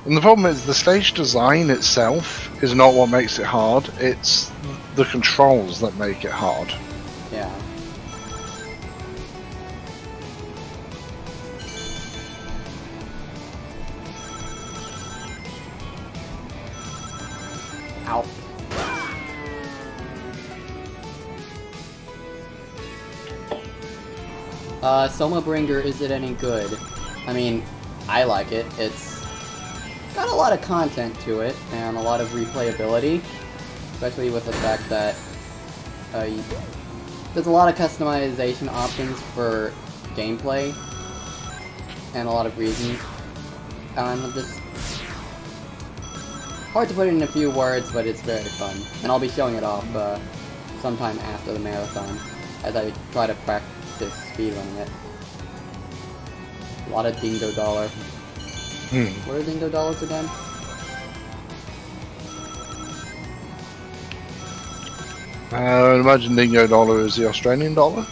Speaker 3: And the problem is the stage design itself is not what makes it hard, it's the controls that make it hard.
Speaker 4: Yeah. Ow. Somabringer, is it any good? I mean, I like it. It's got a lot of content to it, and a lot of replayability. Especially with the fact that there's a lot of customization options for gameplay. And a lot of reasons. Just hard to put it in a few words, but it's very fun. And I'll be showing it off sometime after the marathon, as I try to practice speedrunning it. A lot of Dingo Dollar. What are Dingo Dollars again?
Speaker 3: I imagine Dingo Dollar is the Australian dollar.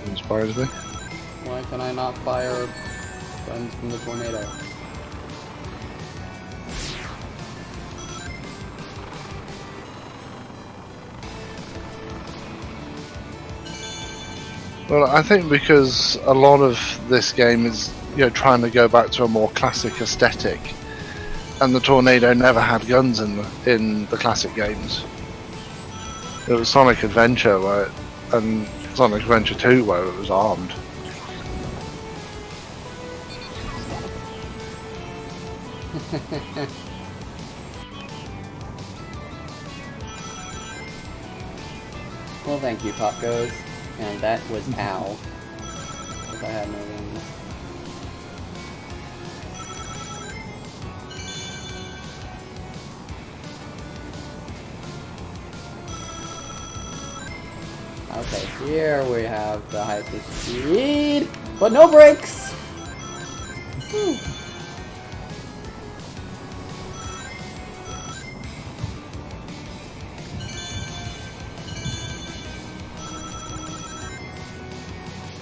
Speaker 3: Inspires me.
Speaker 4: Why can I not fire guns from the tornado?
Speaker 3: Well, I think because a lot of this game is, trying to go back to a more classic aesthetic, and the tornado never had guns in the classic games. It was Sonic Adventure and Sonic Adventure 2 where it was armed.
Speaker 4: Well, thank you, Pop Goes. And that was Al. If I had no wings. Okay, here we have the hyper speed, but no brakes! Whew.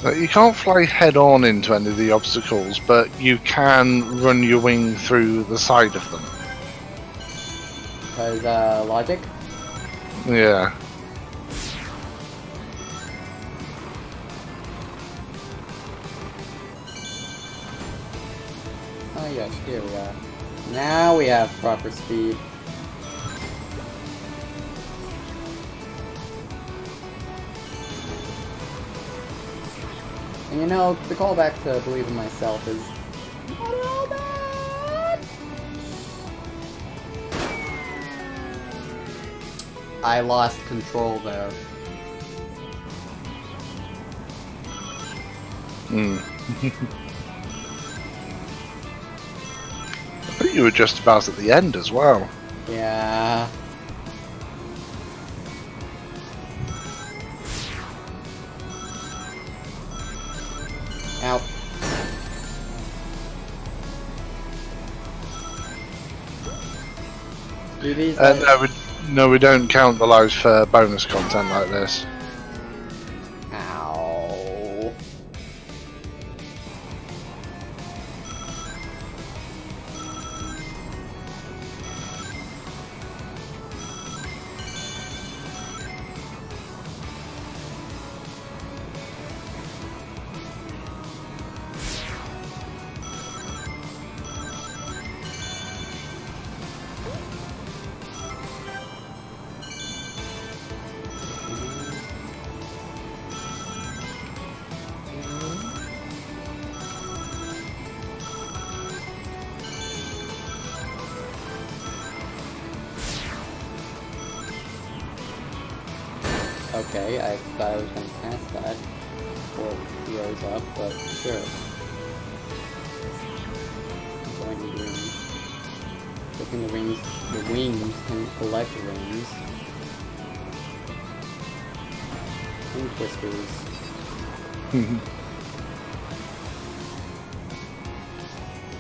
Speaker 3: You can't fly head-on into any of the obstacles, but you can run your wing through the side of them.
Speaker 4: Because, logic?
Speaker 3: Yeah.
Speaker 4: yes, here we are. Now we have proper speed. And you know, the callback to Believe in Myself is not at all bad. I lost control there.
Speaker 3: I think you were just about at the end as well.
Speaker 4: Yeah. Ow. Do these
Speaker 3: no, we don't count the lives for bonus content like this.
Speaker 4: Ow. Okay, I thought I was going to pass that before he rose up, but sure. Going to rings. Clicking the wings can collect rings. And twisters.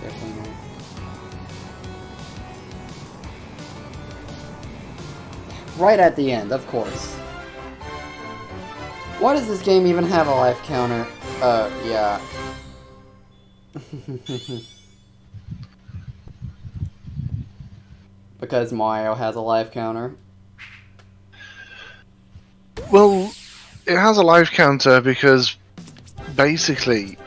Speaker 4: Definitely not. Right at the end, of course. Why does this game even have a life counter? Yeah. Because Mario has a life counter.
Speaker 3: Well, it has a life counter because basically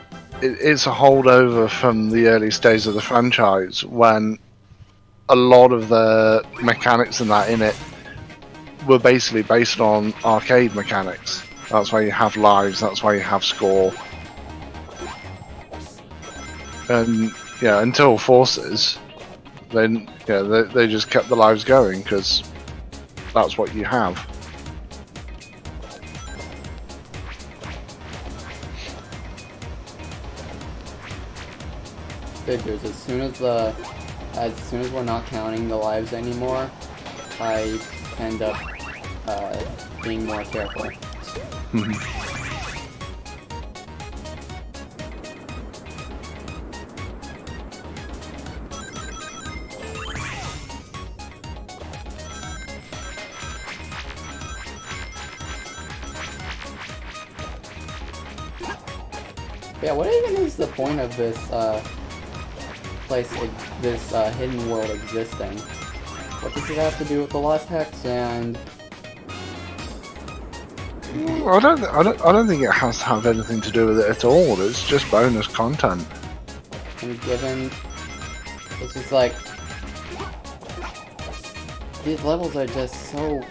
Speaker 3: it's a holdover from the early stages of the franchise when a lot of the mechanics and that in it were basically based on arcade mechanics. That's why you have lives, that's why you have score. And yeah, until Forces, then yeah, they just kept the lives going because that's what you have.
Speaker 4: Figures, as soon as we're not counting the lives anymore, I end up being more careful. Yeah, what even is the point of this place, this hidden world existing? What does it have to do with the Lost Hex and?
Speaker 3: I don't think it has to have anything to do with it at all. It's just bonus content.
Speaker 4: And given, it's just like these levels are just so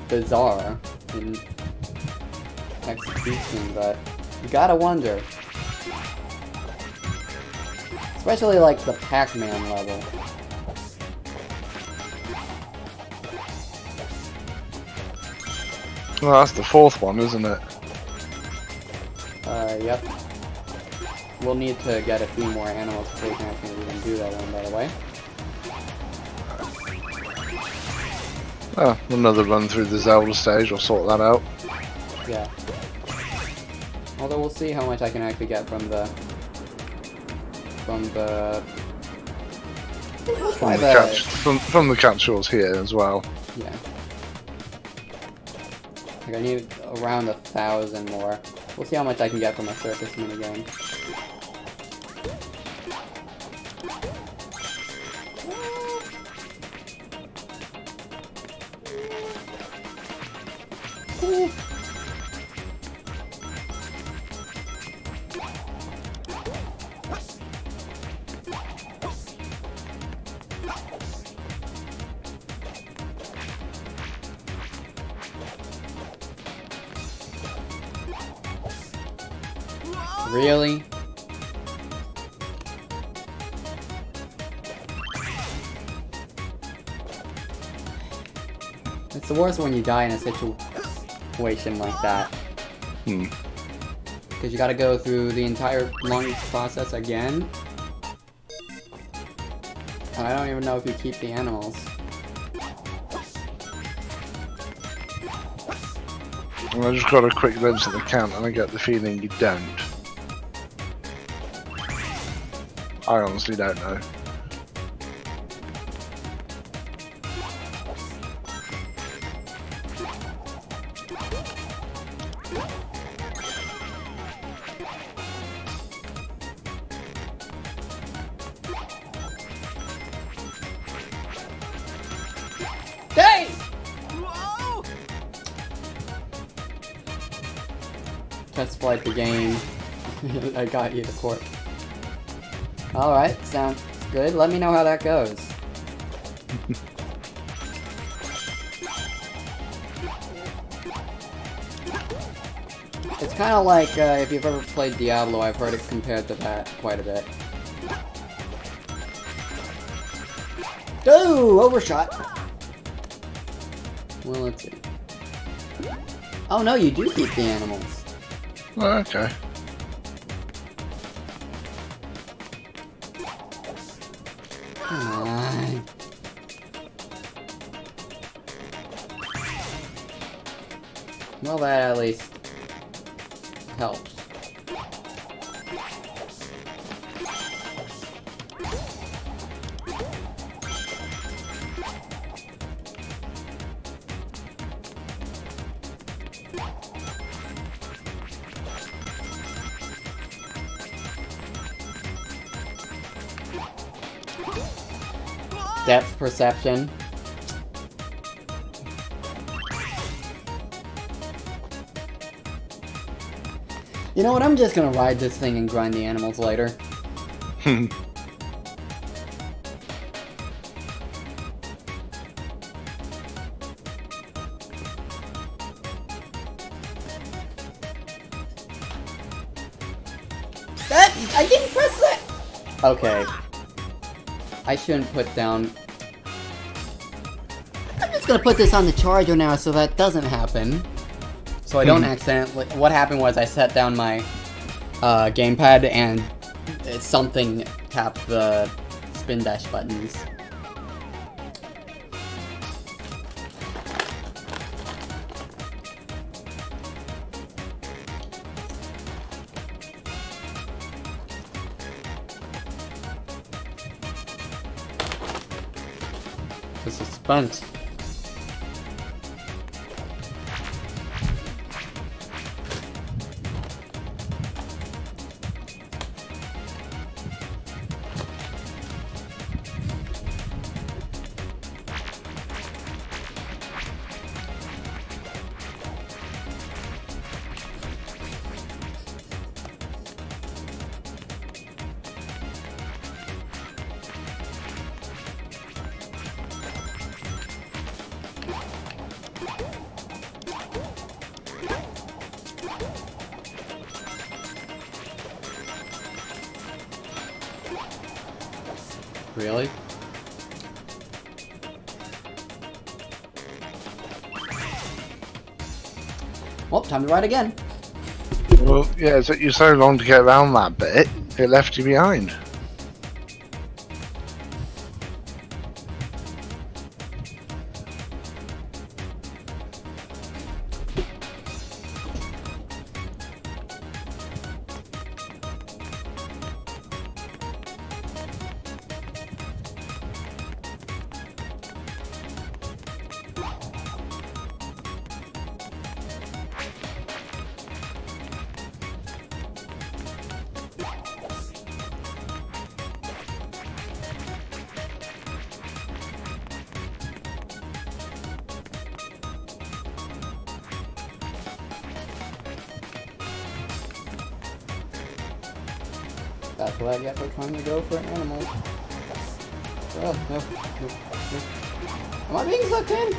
Speaker 4: bizarre in execution that you gotta wonder. Especially like the Pac-Man level.
Speaker 3: Well, that's the fourth one, isn't it?
Speaker 4: Yep. We'll need to get a few more animals before we can actually even do that one, by the way.
Speaker 3: Oh, another run through the Zelda stage, I'll sort that out.
Speaker 4: Yeah. Although we'll see how much I can actually get from the
Speaker 3: capsules here as well.
Speaker 4: Yeah. Like I need around 1,000 more. We'll see how much I can get from a circus minigame. Really? It's the worst when you die in a situation like that. Because you gotta go through the entire long process again. And I don't even know if you keep the animals.
Speaker 3: And I just got a quick glimpse at the count and I get the feeling you don't. I honestly don't know.
Speaker 4: Hey!
Speaker 13: Whoa!
Speaker 4: Test flight the game. I got you the port. Alright, sounds good. Let me know how that goes. It's kind of like if you've ever played Diablo, I've heard it compared to that quite a bit. Oh, overshot! Well, let's see. Oh no, you do keep the animals.
Speaker 3: Oh, okay.
Speaker 4: Come on. Well, that at least helps. Depth perception. You know what, I'm just gonna ride this thing and grind the animals later. I didn't press that! Okay. I shouldn't put down... I'm just gonna put this on the charger now so that doesn't happen. So I don't accidentally... What happened was I set down my gamepad and something tapped the spin dash buttons. The suspense. Really? Well, time to ride again.
Speaker 3: Well, yeah, it took you so long to get around that bit, it left you behind. That's what I get for trying to go for an animal. Oh, no. Am I being sucked in?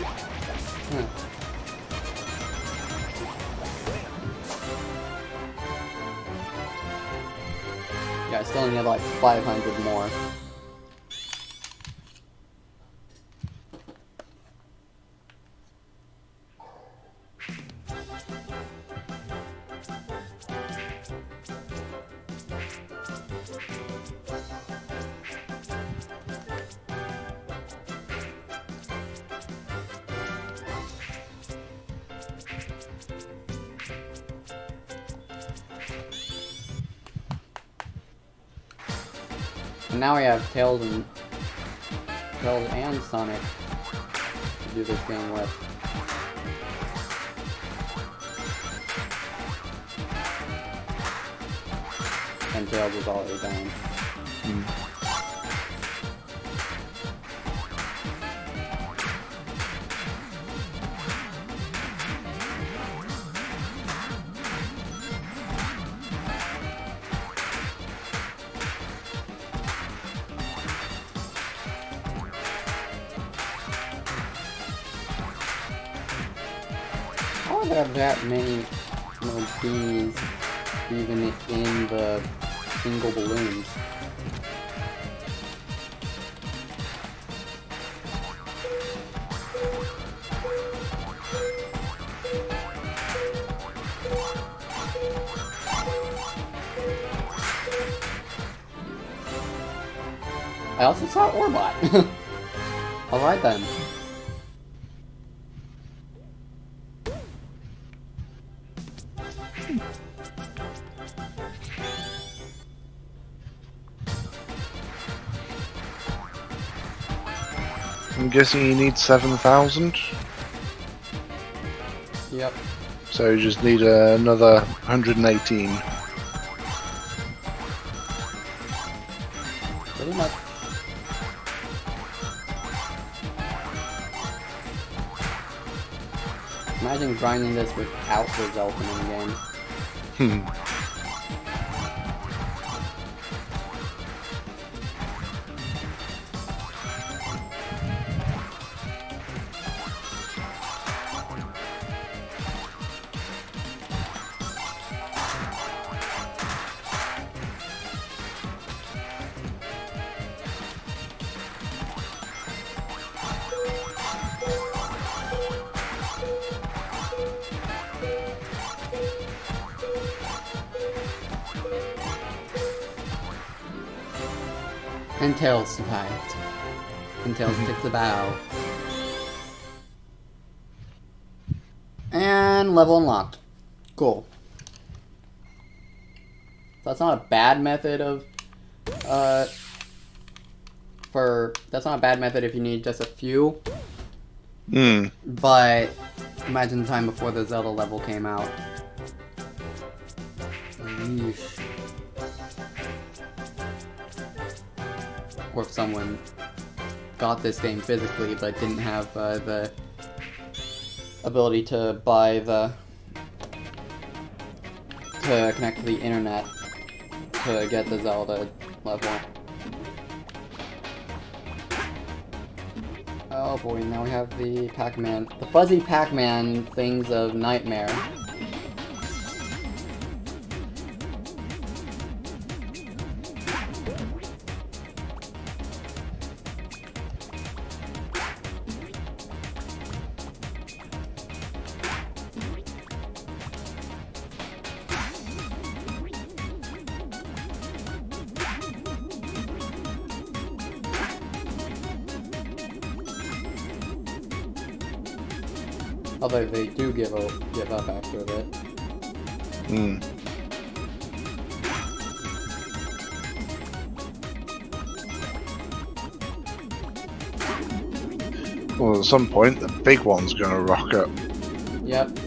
Speaker 4: I still need like 500 more. And now we have Tails and Sonic to do this game with. And Tails is already done. How are there that many bees even in the single balloons? I also saw Orbot. Alright then.
Speaker 3: I'm guessing you need 7,000.
Speaker 4: Yep.
Speaker 3: So you just need another 118.
Speaker 4: Pretty much. Imagine grinding this without the Zelfin in the game. And Tails survived. And Tails took the bow. And level unlocked. Cool. That's not a bad method of, that's not a bad method if you need just a few. But imagine the time before the Zelda level came out. Yeesh. Or if someone got this game physically but didn't have the ability to buy to connect to the internet to get the Zelda level. Oh boy, now we have the Pac-Man, the fuzzy Pac-Man things of Nightmare. Although they do give up after a bit.
Speaker 3: Well, at some point, the big one's gonna rock up.
Speaker 4: Yep.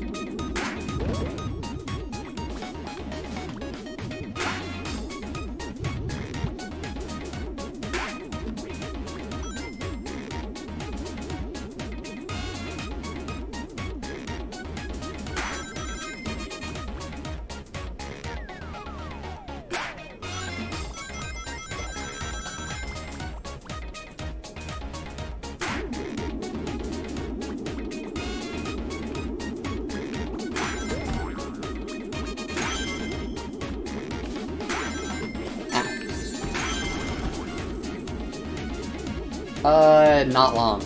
Speaker 4: Not long.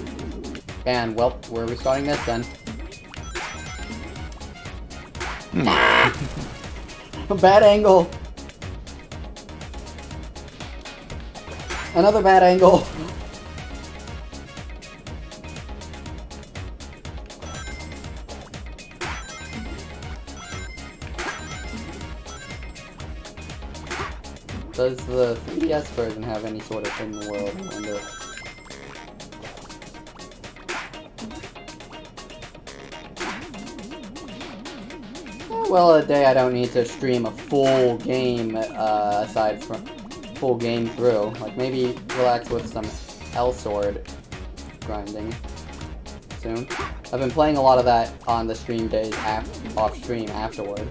Speaker 4: And, well, we're restarting this then. A bad angle! Another bad angle! Does the 3DS version have any sort of hidden world? I wonder. Well, a day I don't need to stream a full game, aside from full game through. Like, maybe relax with some L-Sword grinding soon. I've been playing a lot of that on the stream days off stream afterward.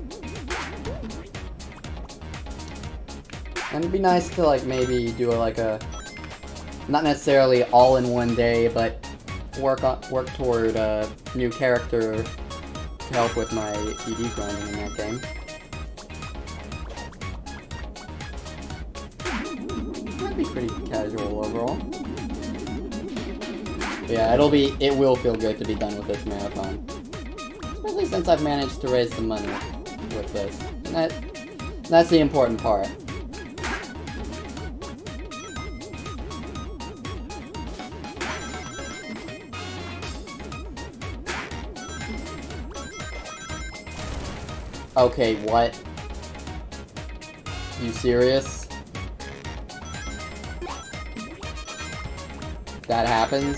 Speaker 4: And it'd be nice to, like, maybe do like a, not necessarily all in one day, but work toward a new character to help with my ED grinding in that game. That'd be pretty casual overall. But yeah, it will feel good to be done with this marathon. Especially since I've managed to raise some money with this. And that's the important part. Okay, what? You serious? That happens?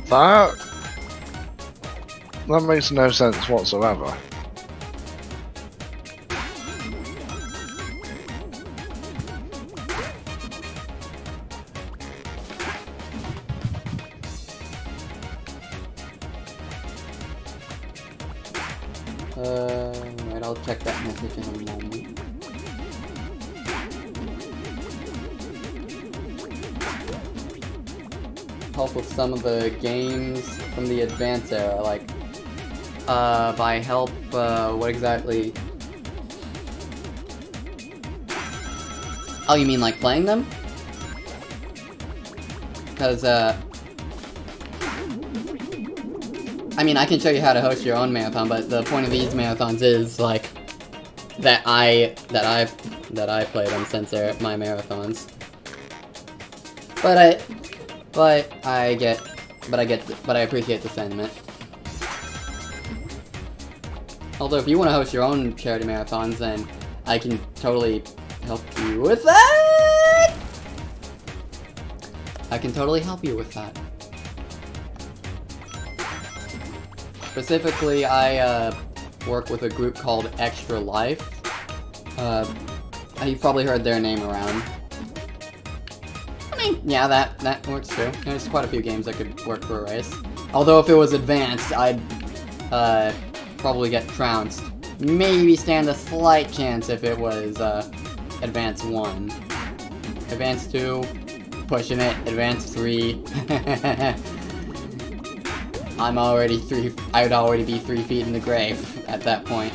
Speaker 3: That makes no sense whatsoever.
Speaker 4: Right, I'll check that message in a moment. Help with some of the games from the Advance era, like, by help, what exactly? Oh, you mean like playing them? Because, I mean, I can show you how to host your own marathon, but the point of these marathons is, like, that I play them since they're my marathons. But I appreciate the sentiment. Although, if you want to host your own charity marathons, then I can totally help you with that! I can totally help you with that. Specifically, I work with a group called Extra Life. You've probably heard their name around. I mean, yeah, that works too. There's quite a few games that could work for a race. Although if it was advanced, I'd probably get trounced. Maybe stand a slight chance if it was Advance 1. Advance 2, pushing it. Advance 3. I would already be 3 feet in the grave at that point.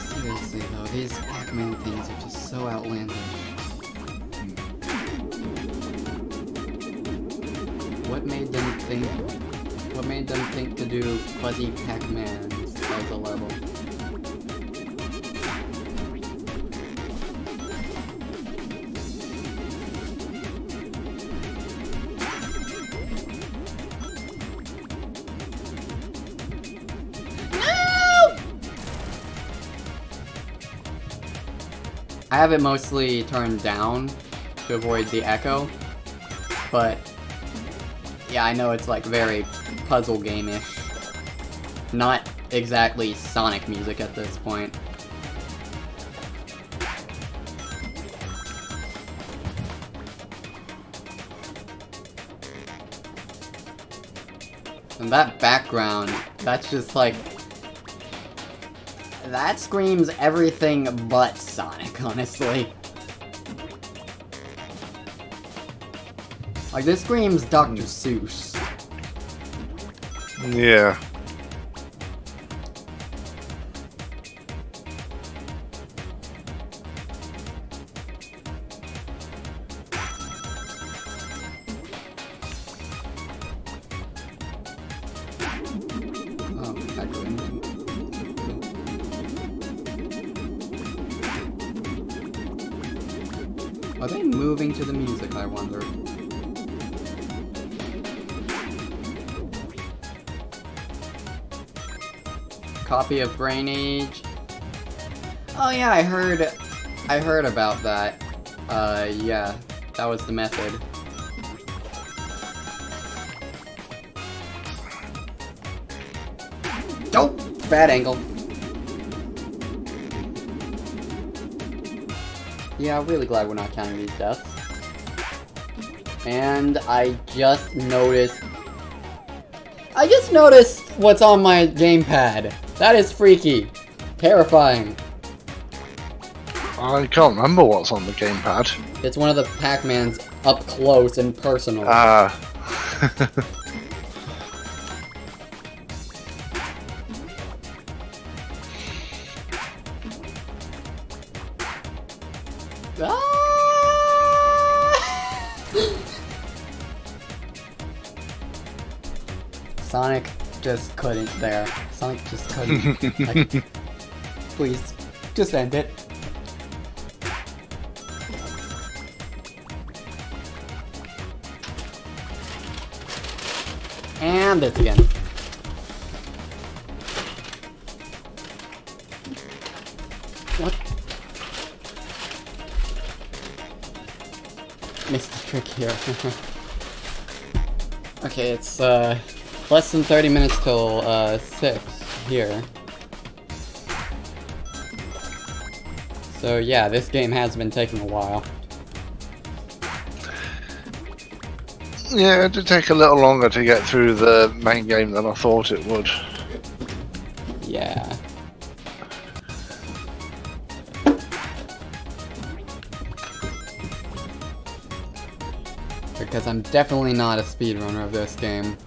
Speaker 4: Seriously though, these Pac-Man things are just so outlandish. What made them think to do fuzzy Pac-Man as a level? I have it mostly turned down to avoid the echo, but yeah, I know it's like very puzzle game-ish. Not exactly Sonic music at this point. And that background, that's just like... that screams everything but Sonic, honestly. Like, this screams Dr. Seuss.
Speaker 3: Yeah.
Speaker 4: Are they moving to the music, I wonder? Copy of Brain Age. Oh yeah, I heard about that. Yeah, that was the method. Oh, bad angle. Yeah, I'm really glad we're not counting these deaths. And I just noticed what's on my gamepad. That is freaky. Terrifying.
Speaker 3: I can't remember what's on the gamepad.
Speaker 4: It's one of the Pac-Mans up close and personal.
Speaker 3: Ah.
Speaker 4: Sonic just couldn't there. Sonic just couldn't. Like, please, just end it. And this again. What? Missed the trick here. Okay, it's less than 30 minutes till 6 here. So yeah, this game has been taking a while.
Speaker 3: Yeah, it did take a little longer to get through the main game than I thought it would.
Speaker 4: Yeah. Because I'm definitely not a speedrunner of this game.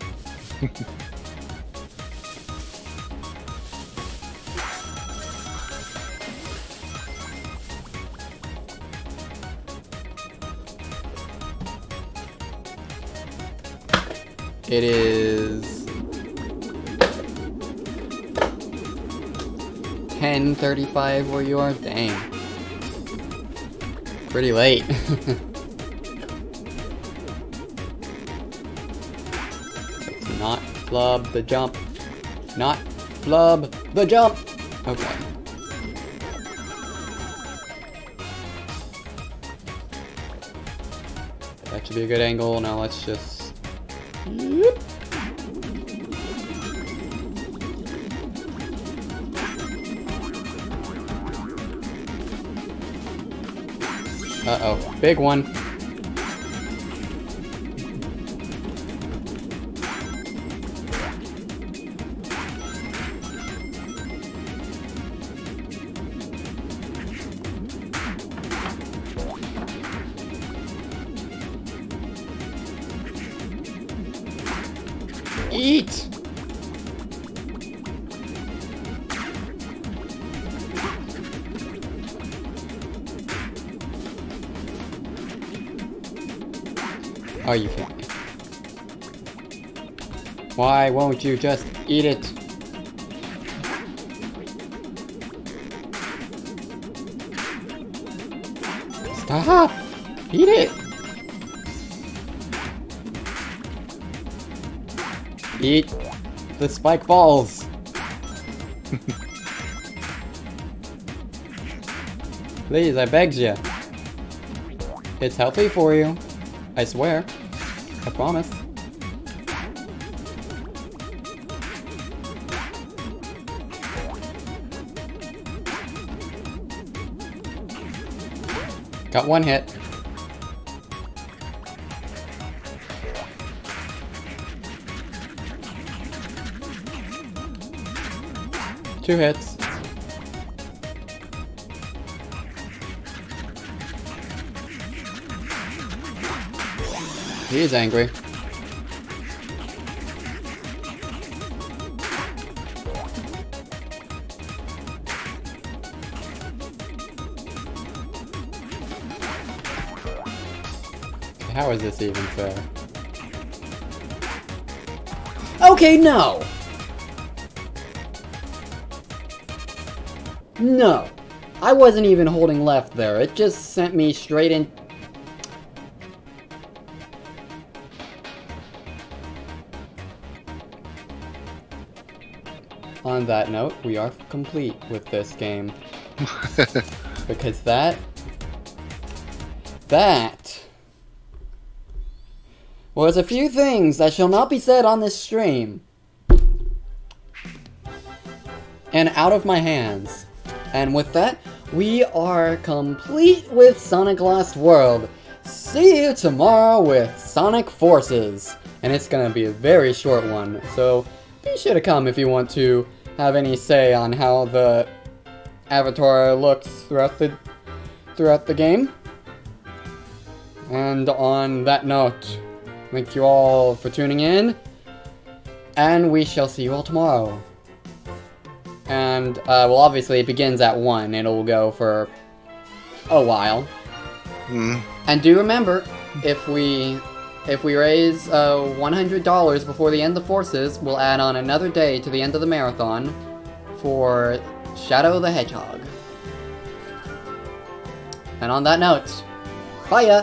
Speaker 4: It is 10:35 where you are? Dang. Pretty late. Let's not flub the jump. Not flub the jump! Okay. That should be a good angle. Now let's just... Yep. Uh-oh, big one. Eat! Oh, you can't. Why won't you just eat it? Stop! Eat it! Eat the spike balls! Please, I begged you. It's healthy for you. I swear. I promise. Got one hit. Two hits. He's angry. How is this even fair? Okay, no! No! I wasn't even holding left there, it just sent me straight in. On that note, we are complete with this game. Because that was a few things that shall not be said on this stream. And out of my hands. And with that, we are complete with Sonic Lost World. See you tomorrow with Sonic Forces. And it's gonna be a very short one, so be sure to come if you want to have any say on how the avatar looks throughout the game. And on that note, thank you all for tuning in, and we shall see you all tomorrow. And, well, obviously it begins at 1, and it'll go for a while. And do remember, if we raise $100 before the end of Forces, we'll add on another day to the end of the marathon for Shadow the Hedgehog. And on that note, bye ya!